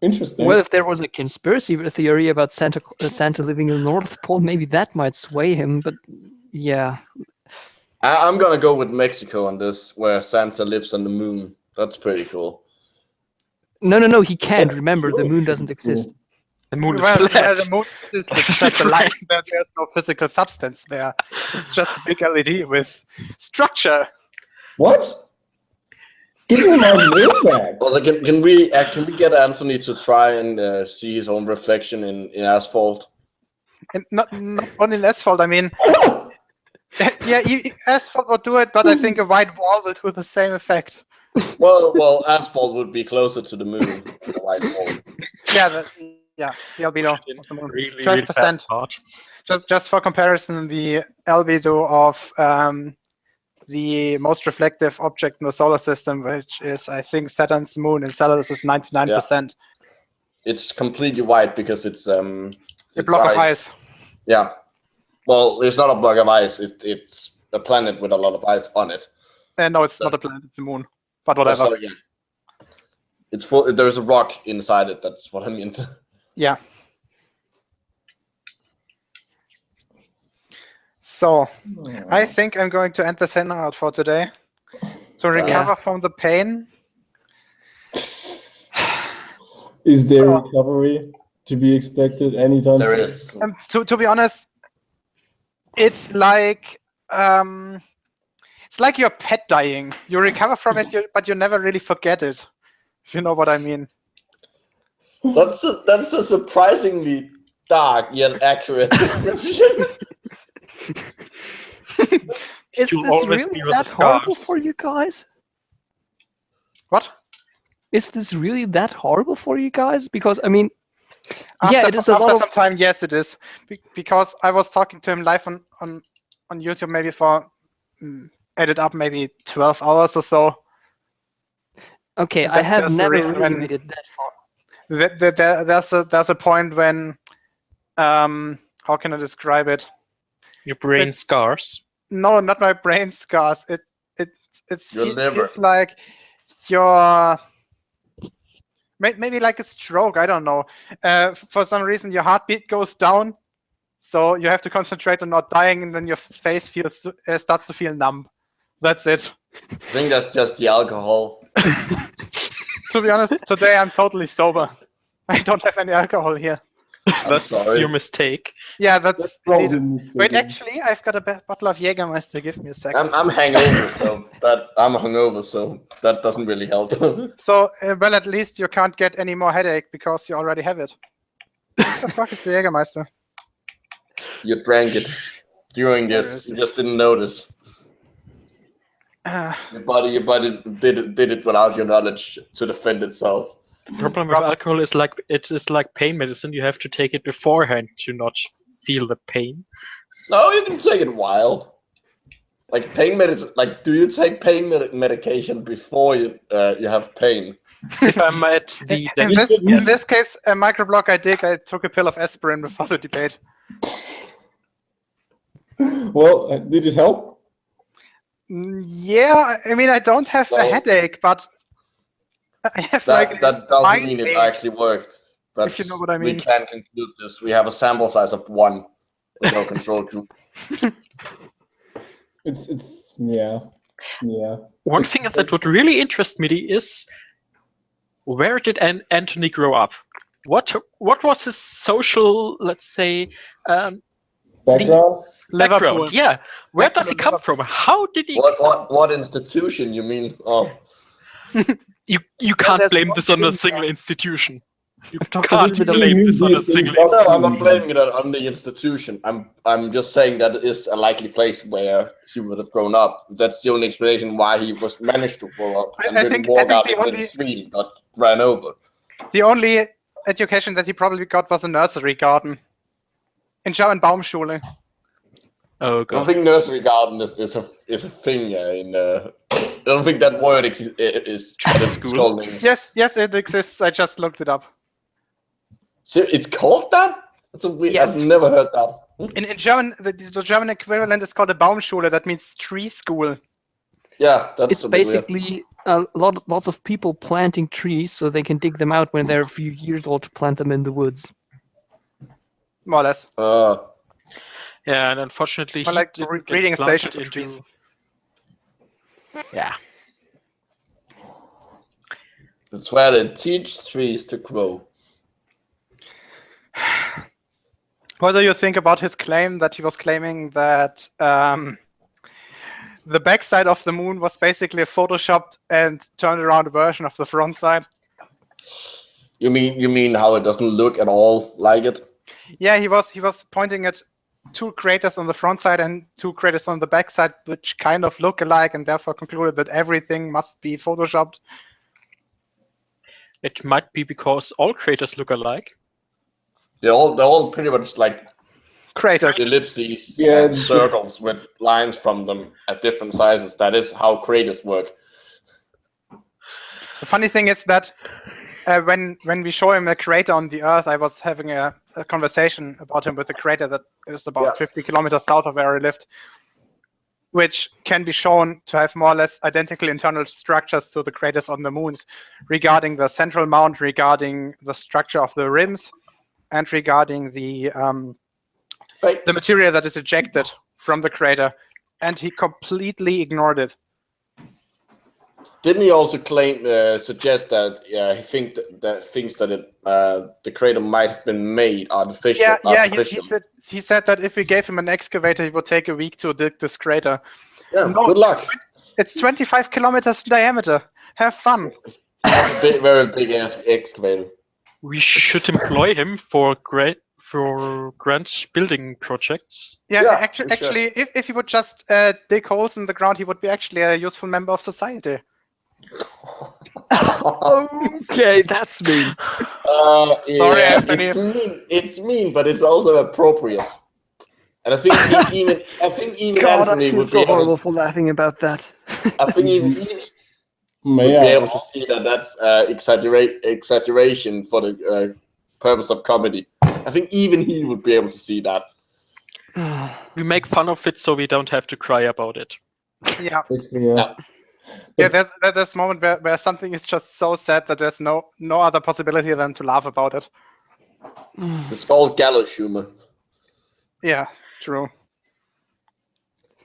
interesting. Well, if there was a conspiracy theory about Santa living in the North Pole, maybe that might sway him, but yeah. I'm gonna go with Mexico on this, where Santa lives on the moon. That's pretty cool. No, he can't. Remember, the moon doesn't exist. The moon is flat. The moon is just a light. There's no physical substance there. It's just a big LED with structure. What? Give me my moon back. Well, can we get Anthony to try and see his own reflection in asphalt? And not only in asphalt. I mean, yeah, asphalt would do it, but I think a white wall will do the same effect. Well, asphalt would be closer to the moon than a white wall. Yeah, the albedo of the moon, really 12%. Just for comparison, the albedo of the most reflective object in the solar system, which is, I think, Saturn's moon in Celadus, is 99%. It's completely white because it's a block of ice. Yeah. Well, it's not a block of ice. It's a planet with a lot of ice on it. No, it's not a planet. It's a moon. But whatever. So, yeah. It's full. There's a rock inside it. That's what I meant. Yeah. So, I think I'm going to end this hangout for today to recover from the pain. Is there recovery to be expected anytime soon? There is. To be honest, it's like your pet dying. You recover from it, but you never really forget it. If you know what I mean. That's a surprisingly dark yet accurate description. Is this really that horrible for you guys? What? Is this really that horrible for you guys? Because, I mean, it is a lot of... some time, yes, it is. Because I was talking to him live on YouTube maybe for, added up maybe 12 hours or so. Okay, I have never really made it that far. There's a point when, how can I describe it? Your brain scars. No, not my brain scars. It feels like your maybe like a stroke. I don't know. For some reason, your heartbeat goes down, so you have to concentrate on not dying, and then your face starts to feel numb. That's it. I think that's just the alcohol. To be honest, today I'm totally sober. I don't have any alcohol here. That's your mistake. Yeah, that's wait, actually, I've got a bottle of Jägermeister. Give me a second. I'm hungover, so that doesn't really help. So, well, at least you can't get any more headache because you already have it. What the fuck is the Jägermeister? You drank it during this. You just didn't notice. Your body did it without your knowledge to defend itself. The problem with alcohol is it is like pain medicine. You have to take it beforehand to not feel the pain. No, you can take it while. Like pain medicine. Like, do you take pain medication before you have pain? If I'm at the in this case, a microblock I took a pill of aspirin before the debate. Well, did it help? Yeah, I mean, I don't have a headache, but I have that doesn't mean it actually worked. If you know what I mean. We can conclude this. We have a sample size of 1 with no control group. It's yeah. One thing that would really interest me is, where did Anthony grow up? What was his social, let's say, background? Liverpool. Yeah. Where does he come from? How did he? What institution you mean? Oh. You can't blame this on a single institution. You can't blame this on a single institution. No, I'm not blaming it on the institution. I'm just saying that it is a likely place where he would have grown up. That's the only explanation why he was managed to grow up and didn't walk out into the street and got ran over. The only education that he probably got was a nursery garden in German Baumschule. Oh god! I don't think nursery garden is a thing in. I don't think that word is school. Yes, it exists. I just looked it up. So it's called that? That's a weird. Yes. I've never heard that. In German, the German equivalent is called a Baumschule. That means tree school. Yeah, it's basically lots of people planting trees so they can dig them out when they're a few years old to plant them in the woods. More or less. Yeah, and unfortunately, he like reading stations into trees. Yeah. That's where they teach trees to grow. What do you think about his claim that he was claiming that the backside of the moon was basically a photoshopped and turned around version of the front side? You mean how it doesn't look at all like it? Yeah, he was pointing at 2 craters on the front side and 2 craters on the back side, which kind of look alike, and therefore concluded that everything must be photoshopped. It might be because all craters look alike. They're all pretty much like craters, ellipses, and circles with lines from them at different sizes. That is how craters work. The funny thing is that when we show him a crater on the Earth, I was having a conversation about him with a crater that is about 50 kilometers south of where I lived, which can be shown to have more or less identical internal structures to the craters on the moons, regarding the central mount, regarding the structure of the rims, and regarding the material that is ejected from the crater, and he completely ignored it. Didn't he also suggest that he thinks that the crater might have been made artificially? He said that if we gave him an excavator, he would take a week to dig this crater. Yeah, good luck. It's 25 kilometers in diameter. Have fun. That's a very big excavator. We should employ him for grant building projects. Yeah, actually, if he would just dig holes in the ground, he would be actually a useful member of society. Okay, that's mean. Sorry, Anthony. It's mean, but it's also appropriate. And I think even God, Anthony I feel would so be horrible for laughing about that. I think even would be able to see that that's exaggeration for the purpose of comedy. I think even he would be able to see that. We make fun of it so we don't have to cry about it. Yeah. Basically, yeah. Yeah, there's this moment where something is just so sad that there's no other possibility than to laugh about it. It's called gallows humor. Yeah, true.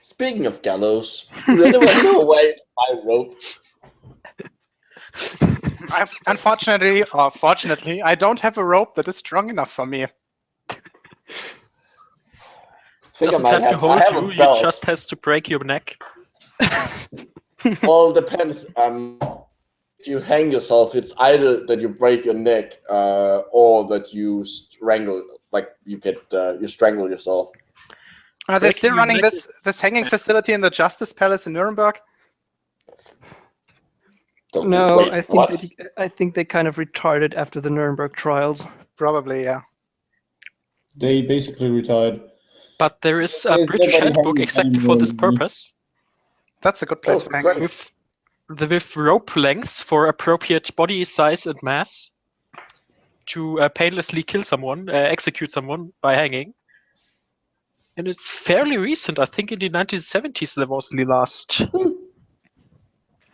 Speaking of gallows, does anyone know where I rope? Unfortunately, or fortunately, I don't have a rope that is strong enough for me. Doesn't have to hold you, you just has to break your neck. Well, it depends. If you hang yourself, it's either that you break your neck or that you strangle, like you strangle yourself. Are they still running this hanging facility in the Justice Palace in Nuremberg? No, Wait, I think they kind of retired after the Nuremberg trials. Probably, yeah. They basically retired. But there is a British handbook exactly for this purpose. That's a good place for hanging. With rope lengths for appropriate body size and mass to painlessly kill someone, execute someone by hanging. And it's fairly recent. I think in the 1970s there was the last.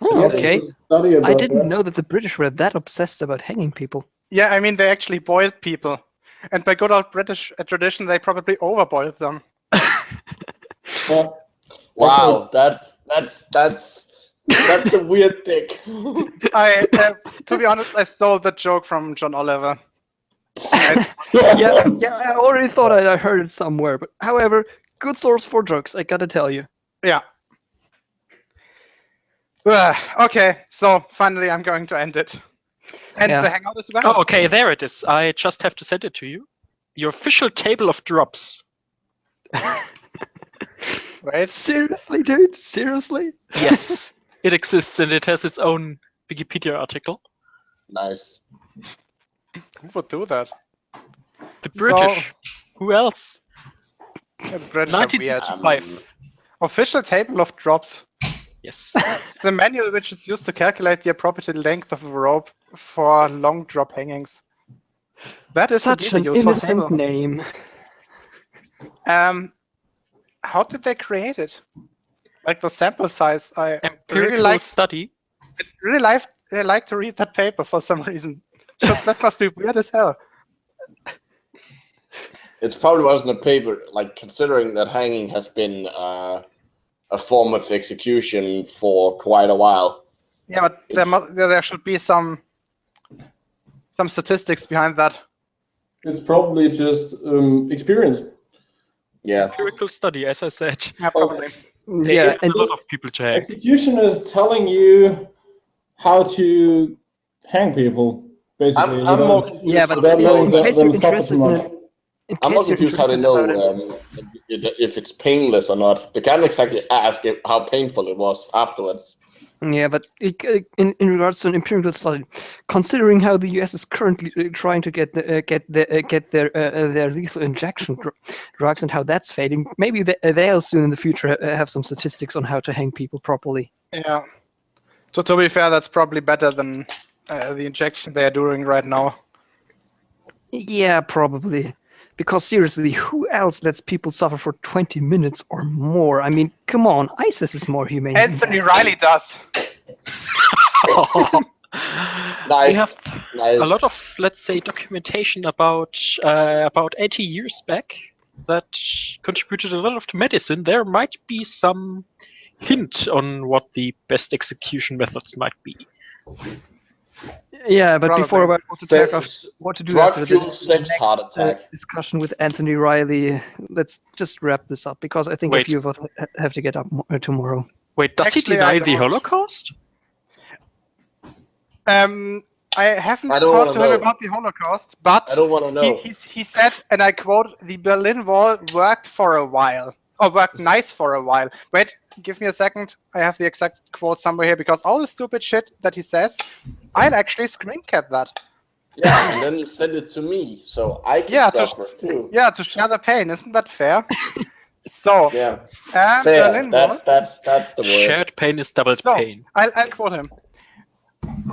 Okay. I didn't know that the British were that obsessed about hanging people. Yeah, I mean, they actually boiled people. And by good old British tradition, they probably overboiled them. Wow, that's a weird thing. To be honest, I stole that joke from John Oliver. Yeah, I already thought I heard it somewhere. But however, good source for jokes, I gotta tell you. Yeah. Okay, so finally I'm going to end it. And the hangout is back. Oh, okay, there it is. I just have to send it to you. The official table of drops. Wait. Seriously, dude? Seriously? Yes, it exists and it has its own Wikipedia article. Nice. Who would do that? The British. Who else? Yeah, the British are weird. 1965. Official table of drops. Yes. It's a manual which is used to calculate the appropriate length of a rope for long drop hangings. That is such an innocent name. How did they create it? Like the sample size, I Empirical really like study. I really like to read that paper for some reason. That must be weird as hell. It probably wasn't a paper, like considering that hanging has been a form of execution for quite a while. Yeah, but there should be some statistics behind that. It's probably just experience. Yeah. Empirical study, as I said. Yeah, probably. Yeah, and a lot of people to hang. Execution is telling you how to hang people, basically. I'm more but in case you're interested in it. I'm more confused how they know if it's painless or not. They can't exactly ask how painful it was afterwards. Yeah, but in regards to an empirical study, considering how the US is currently trying to get their lethal injection drugs and how that's fading, maybe they'll soon in the future have some statistics on how to hang people properly. Yeah. So to be fair, that's probably better than the injection they are doing right now. Yeah, probably. Because seriously, who else lets people suffer for 20 minutes or more? I mean, come on, ISIS is more humane. Anthony Riley does. Nice. We have a lot of, let's say, documentation about 80 years back that contributed a lot of to medicine. There might be some hint on what the best execution methods might be. Yeah, but Probably. before about what to do after the heart attack discussion with Anthony Riley, let's just wrap this up because I think a few of us have to get up tomorrow. Wait, does he deny the Holocaust? I haven't talked to him about the Holocaust, but I don't want to know. He said, and I quote, "The Berlin Wall worked for a while, or worked nice for a while." Wait, give me a second. I have the exact quote somewhere here because all the stupid shit that he says, I'd actually screen cap that. Yeah, and then send it to me so I can suffer too. Yeah, to share the pain. Isn't that fair? So yeah, fair. That's the word. Shared pain is doubled pain. I'll quote him.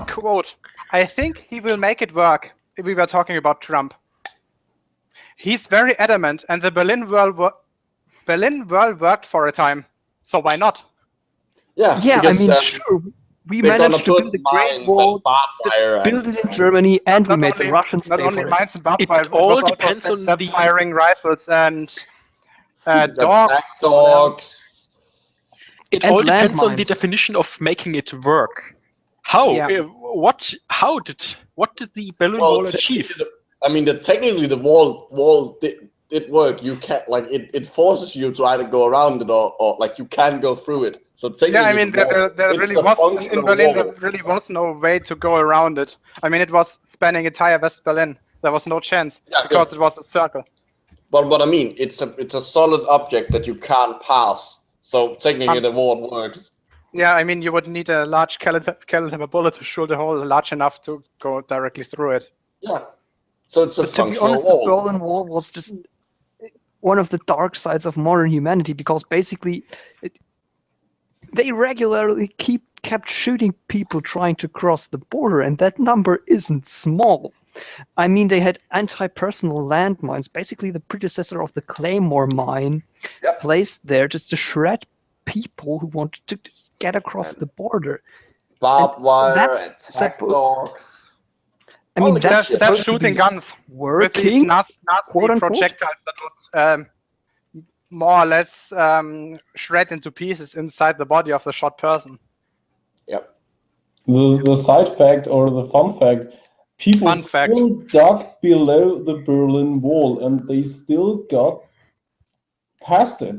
quote, I think he will make it work. We were talking about Trump. He's very adamant, and the Berlin Wall worked for a time. So why not? Yeah, yeah. because, I mean, sure. We managed to build the Great Wall, just build it in Germany, and we made the Russians pay for it. Not only mines and barbed wire, it all depends on the firing rifles and dogs. It all depends on the definition of making it work. How? Yeah. What did the Berlin Wall achieve? I mean, technically the wall did work. You can't, like, it forces you to either go around it or like you can go through it. So yeah, I mean, there really was in Berlin. There really was no way to go around it. I mean, it was spanning entire West Berlin. There was no chance because it was a circle. But I mean, it's a solid object that you can't pass. So technically, the wall works. Yeah, I mean, you would need a large caliber bullet to shoot a hole large enough to go directly through it. Yeah. So it's a functional wall. To be honest, wall. the Berlin Wall was just one of the dark sides of modern humanity, because basically they regularly kept shooting people trying to cross the border, and that number isn't small. I mean, they had anti-personnel landmines, basically the predecessor of the Claymore mine, placed there just to shred people who wanted to get across the border. Barbed wire, attack dogs. I mean, that's shooting guns with these nasty projectiles that would more or less shred into pieces inside the body of the shot person. Yep. The side fact or the fun fact, people still dug below the Berlin Wall and they still got past it.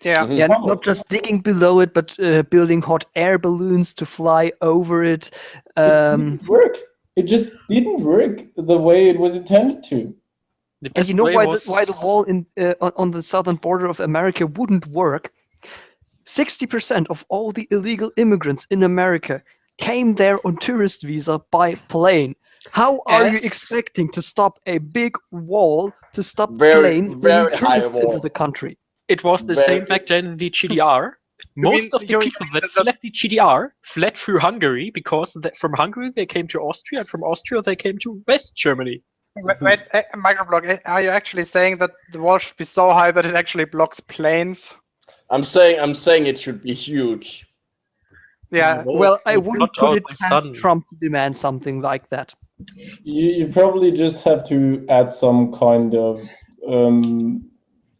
Yeah, not just digging below it, but building hot air balloons to fly over it. It didn't work. It just didn't work the way it was intended to. And you know why the wall on the southern border of America wouldn't work? 60% of all the illegal immigrants in America came there on tourist visa by plane. How are you expecting to stop a big wall to stop planes bringing tourists into the country? It was the same back then in the GDR. Most of the people that fled the GDR fled through Hungary, because from Hungary they came to Austria, and from Austria they came to West Germany. Wait, Microblog, are you actually saying that the wall should be so high that it actually blocks planes? I'm saying it should be huge. Yeah. Well, I wouldn't put it past Trump to demand something like that. You probably just have to add some kind of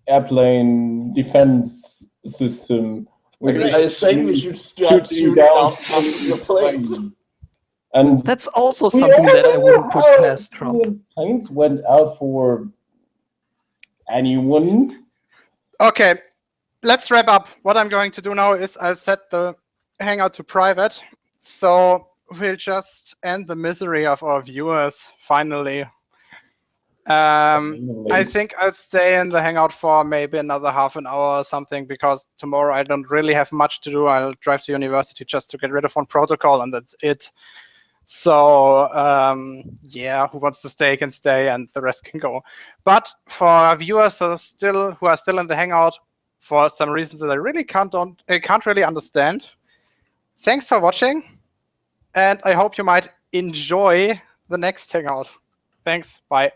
airplane defense system. I think we should start shooting down your planes. And that's also something that I wouldn't put past Trump. Planes went out for anyone. Okay, let's wrap up. What I'm going to do now is I'll set the Hangout to private, so we'll just end the misery of our viewers finally. I think I'll stay in the Hangout for maybe another half an hour or something, because tomorrow I don't really have much to do. I'll drive to university just to get rid of one protocol, and that's it. So yeah, who wants to stay can stay, and the rest can go. But for our viewers who are still in the Hangout for some reasons that I really can't really understand, thanks for watching, and I hope you might enjoy the next Hangout. Thanks. Bye.